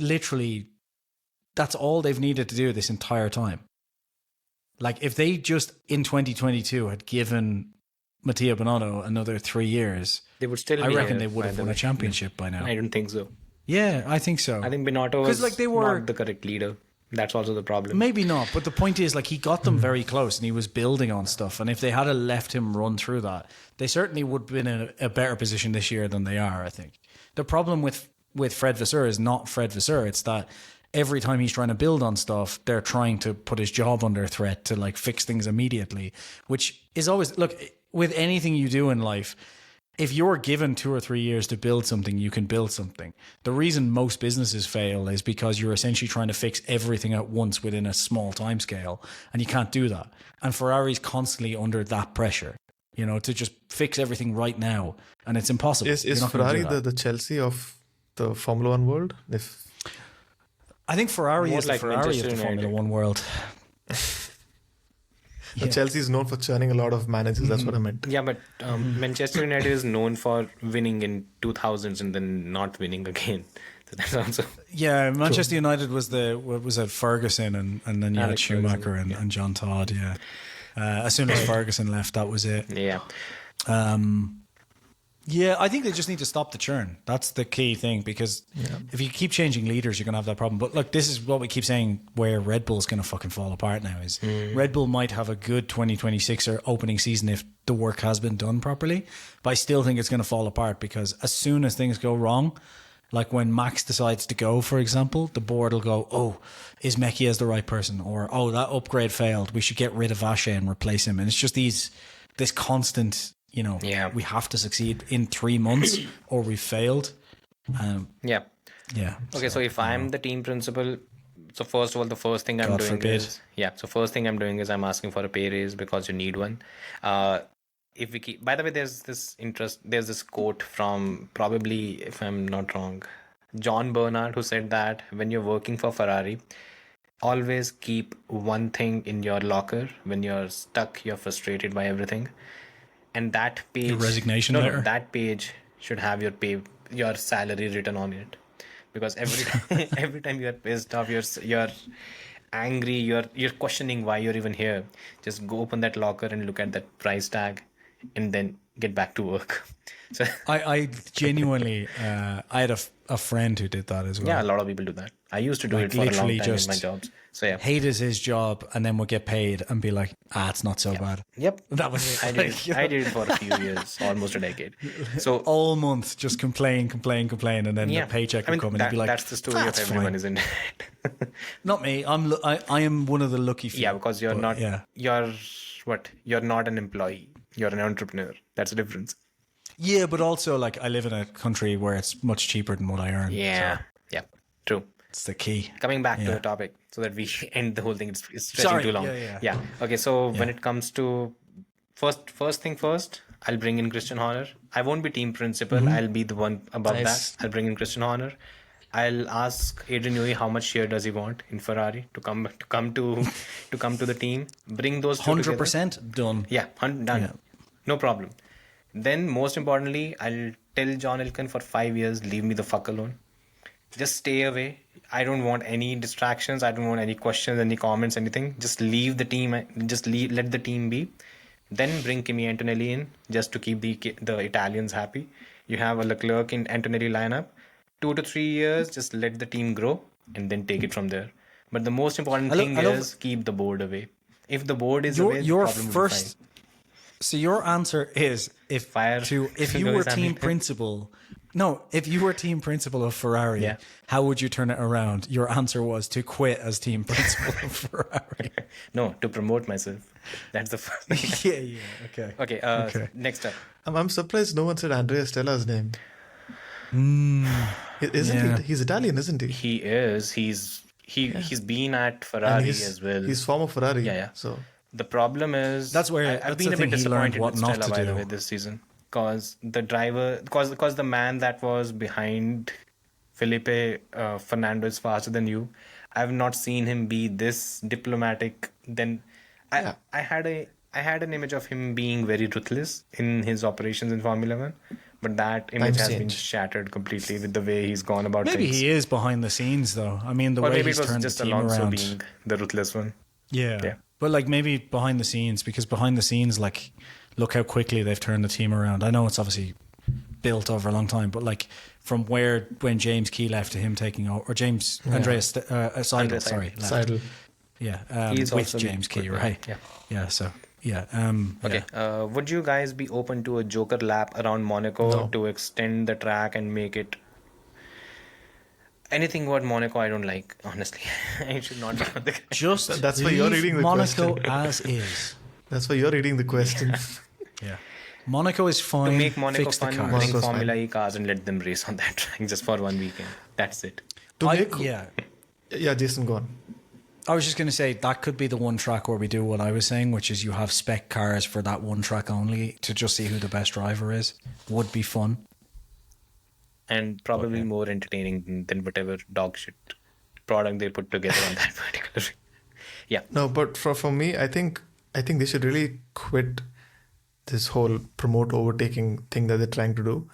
all they've needed to do this entire time. Like if they just in 2022 had given Mattia Binotto another 3 years,
they would still.
I
be
reckon
here,
they would have
by the
won a
way.
championship by now.
I don't think so.
Yeah, I think so.
I think Binotto was
they were,
not the correct leader. That's also the problem.
Maybe not, but the point is, like, he got them very close and he was building on stuff. And if they had left him run through that, they certainly would have been in a better position this year than they are, I think. The problem with Fred Vasseur is not Fred Vasseur. It's that every time he's trying to build on stuff, they're trying to put his job under threat to, like, fix things immediately, which is always, look, with anything you do in life, if you're given 2 or 3 years to build something, you can build something. The reason most businesses fail is because you're essentially trying to fix everything at once within a small time scale, and you can't do that. And Ferrari's constantly under that pressure, to just fix everything right now, and it's impossible.
Is Ferrari the Chelsea of the Formula One world?
I think Ferrari
More
is
like
the Ferrari of
Manchester
the Formula
United.
One world.
Chelsea is known for churning a lot of managers. That's what I meant.
Yeah, but Manchester United is known for winning in 2000s and then not winning again. So that's also
Yeah, Manchester United was at Ferguson, and then you had
Alex
Schumacher
Ferguson,
and John Todd. Yeah, as soon as Ferguson left, that was it.
yeah.
Yeah, I think they just need to stop the churn. That's the key thing, because if you keep changing leaders, you're going to have that problem. But look, this is what we keep saying, where Red Bull's going to fucking fall apart now is Red Bull might have a good 2026 or opening season if the work has been done properly. But I still think it's going to fall apart, because as soon as things go wrong, like when Max decides to go, for example, the board will go, oh, is Mekies the right person? Or, oh, that upgrade failed. We should get rid of Vache and replace him. And it's just this constant... we have to succeed in 3 months or we've failed.
Yeah.
Yeah.
Okay, so if I'm the team principal, so first of all, the first thing I'm
God
doing
forbid.
is I'm asking for a pay raise because you need one. If we keep, by the way, there's this quote from, probably, if I'm not wrong, John Bernard, who said that when you're working for Ferrari, always keep one thing in your locker. When you're stuck, you're frustrated by everything. And that page,
Your resignation letter?
that page should have your salary written on it, because every time you're pissed off, you're angry, you're questioning why you're even here. Just go open that locker and look at that price tag, and then get back to work. So
I genuinely, I had a friend who did that as well.
yeah, a lot of people do that. I used to do
Like,
it for a long
literally
time in
just
my jobs. So yeah,
hated his job and then would get paid and be like, it's not so bad.
yep,
That was it.
I did. I did it for a few years, almost a decade. So
All month, just complain, and then the paycheck would come and you'd be like,
that's the story of
"That's
everyone,
fine."
isn't it?
Not me. I am one of the lucky few.
Yeah, because you're
but,
not.
Yeah.
You're not an employee. You're an entrepreneur. That's the difference.
Yeah, but also, like, I live in a country where it's much cheaper than what I earn.
Yeah.
So
Yeah. True.
it's the key.
Coming back to
Yeah.
the topic, so that we end the whole thing. It's stretching
Sorry,
too long.
yeah.
Okay. So when it comes to first thing first, I'll bring in Christian Horner. I won't be team principal. I'll be the one above
Nice.
that. I'll bring in Christian Horner. I'll ask Adrian Newey how much share does he want in Ferrari to come to the team. Bring those two together.
100% done.
Yeah, done.
Yeah.
No problem. Then, most importantly, I'll tell John Elkann for 5 years, leave me the fuck alone. Just stay away. I don't want any distractions. I don't want any questions, any comments, anything. Just leave the team. Let the team be. Then bring Kimi Antonelli in just to keep the Italians happy. You have a Leclerc in Antonelli lineup. 2 to 3 years, just let the team grow and then take it from there. But the most important thing is keep the board away. If the board is away, the problem will be fine.
So your answer is if you were team principal. No, if you were team principal of Ferrari, how would you turn it around? Your answer was to quit as team principal of Ferrari.
No, to promote myself. That's the first thing.
Okay.
Okay. Next up.
I'm surprised no one said Andrea Stella's name. Isn't he? He's Italian, isn't he?
He is. He's been at Ferrari as well.
He's former Ferrari.
Yeah.
So
the problem is
I've
been a bit disappointed with Stella, by the way, this season, because the man that was behind Felipe Fernando is faster than you. I've not seen him be this diplomatic. Then I had an image of him being very ruthless in his operations in Formula One. But that image has been shattered completely with the way he's gone about
Maybe
things.
he is behind the scenes, though. I mean, the way
maybe
he's
it was
turned
just
the team
Alonso
around.
being the ruthless one.
Yeah. But like maybe behind the scenes, because behind the scenes, like, look how quickly they've turned the team around. I know it's obviously built over a long time, but like from when James Key left to him taking over, or Andreas Seidel, sorry. Left.
Seidel.
Yeah.
He's
with
also
James Key, right?
Yeah.
Yeah. So, yeah.
Okay. Would you guys be open to a Joker lap around Monaco to extend the track and make it anything about Monaco? I don't like, honestly. I should not be on the
Just
That's why you're reading the
Monaco
question.
as is.
That's why you're reading the question.
Yeah. Monaco is fine.
To make Monaco
Fix the
fun,
cars.
bring
Monaco's
Formula
fine.
E cars and let them race on that track just for one weekend. That's it.
Yeah.
Yeah, Jason, go on.
I was just going to say that could be the one track where we do what I was saying, which is you have spec cars for that one track only to just see who the best driver is. Would be fun.
And probably more entertaining than whatever dog shit product they put together on that particular. Yeah.
No, but for me, I think they should really quit this whole promote overtaking thing that they're trying to do.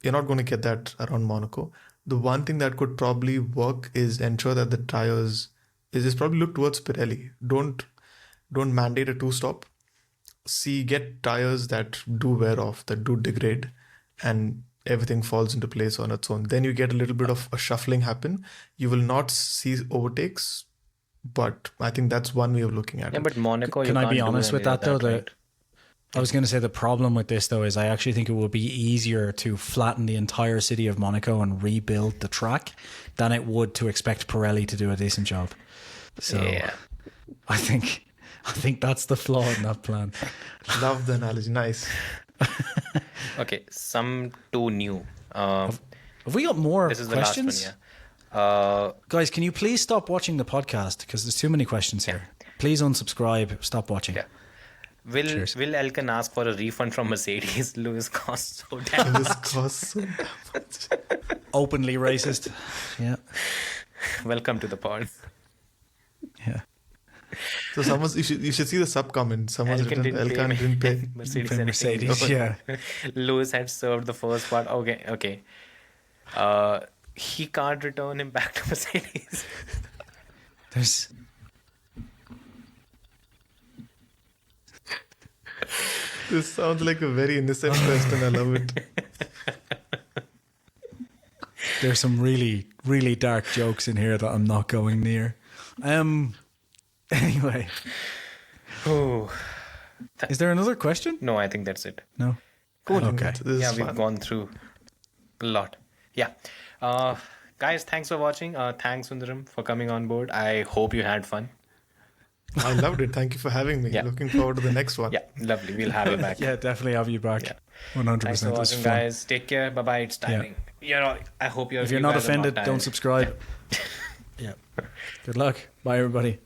You're not going to get that around Monaco. The one thing that could probably work is ensure that the tires is probably look towards Pirelli. Don't mandate a two-stop. Get tires that do wear off, that do degrade, and everything falls into place on its own. Then you get a little bit of a shuffling happen. You will not see overtakes, but I think that's one way of looking at
Yeah,
it.
but Monaco,
Can
you
I
can't
be
do
honest with
any of
that, though?
right?
I was going to say the problem with this, though, is I actually think it will be easier to flatten the entire city of Monaco and rebuild the track than it would to expect Pirelli to do a decent job. So
Yeah.
I think that's the flaw in that plan.
Love the analogy. Nice.
Okay, some too new.
Have we got more
This is
questions?
the last one, yeah.
Guys, can you please stop watching the podcast because there's too many questions here. Please unsubscribe. Stop watching.
Yeah. Will Elkann ask for a refund from Mercedes? Lewis costs so damn
This costs so much.
Openly racist. Yeah.
Welcome to the pod.
Yeah.
So you should see the sub comment. Someone's
Elkann
written
didn't pay
Elkann
me.
didn't pay.
Mercedes.
From
anything.
Mercedes, yeah.
Lewis had served the first part. Okay. He can't return him back to Mercedes.
There's
This sounds like a very innocent question. I love it.
there's some really, really dark jokes in here that I'm not going near. Anyway,
Oh.
is there another question?
No, I think that's it.
No.
Cool.
Okay.
This is
Yeah, we've
fun.
gone through a lot. Yeah. Guys, thanks for watching. Thanks, Sundaram, for coming on board. I hope you had fun.
I loved it. Thank you for having me.
Yeah.
Looking forward to the next one.
Yeah, lovely. We'll have you back.
Yeah, definitely have you back.
Yeah.
100%.
Thanks for
It's
watching,
fun.
guys. Take care. Bye bye. It's tiring. I hope
If you're not
guys are
offended,
tired.
don't subscribe. Yeah. Good luck. Bye, everybody.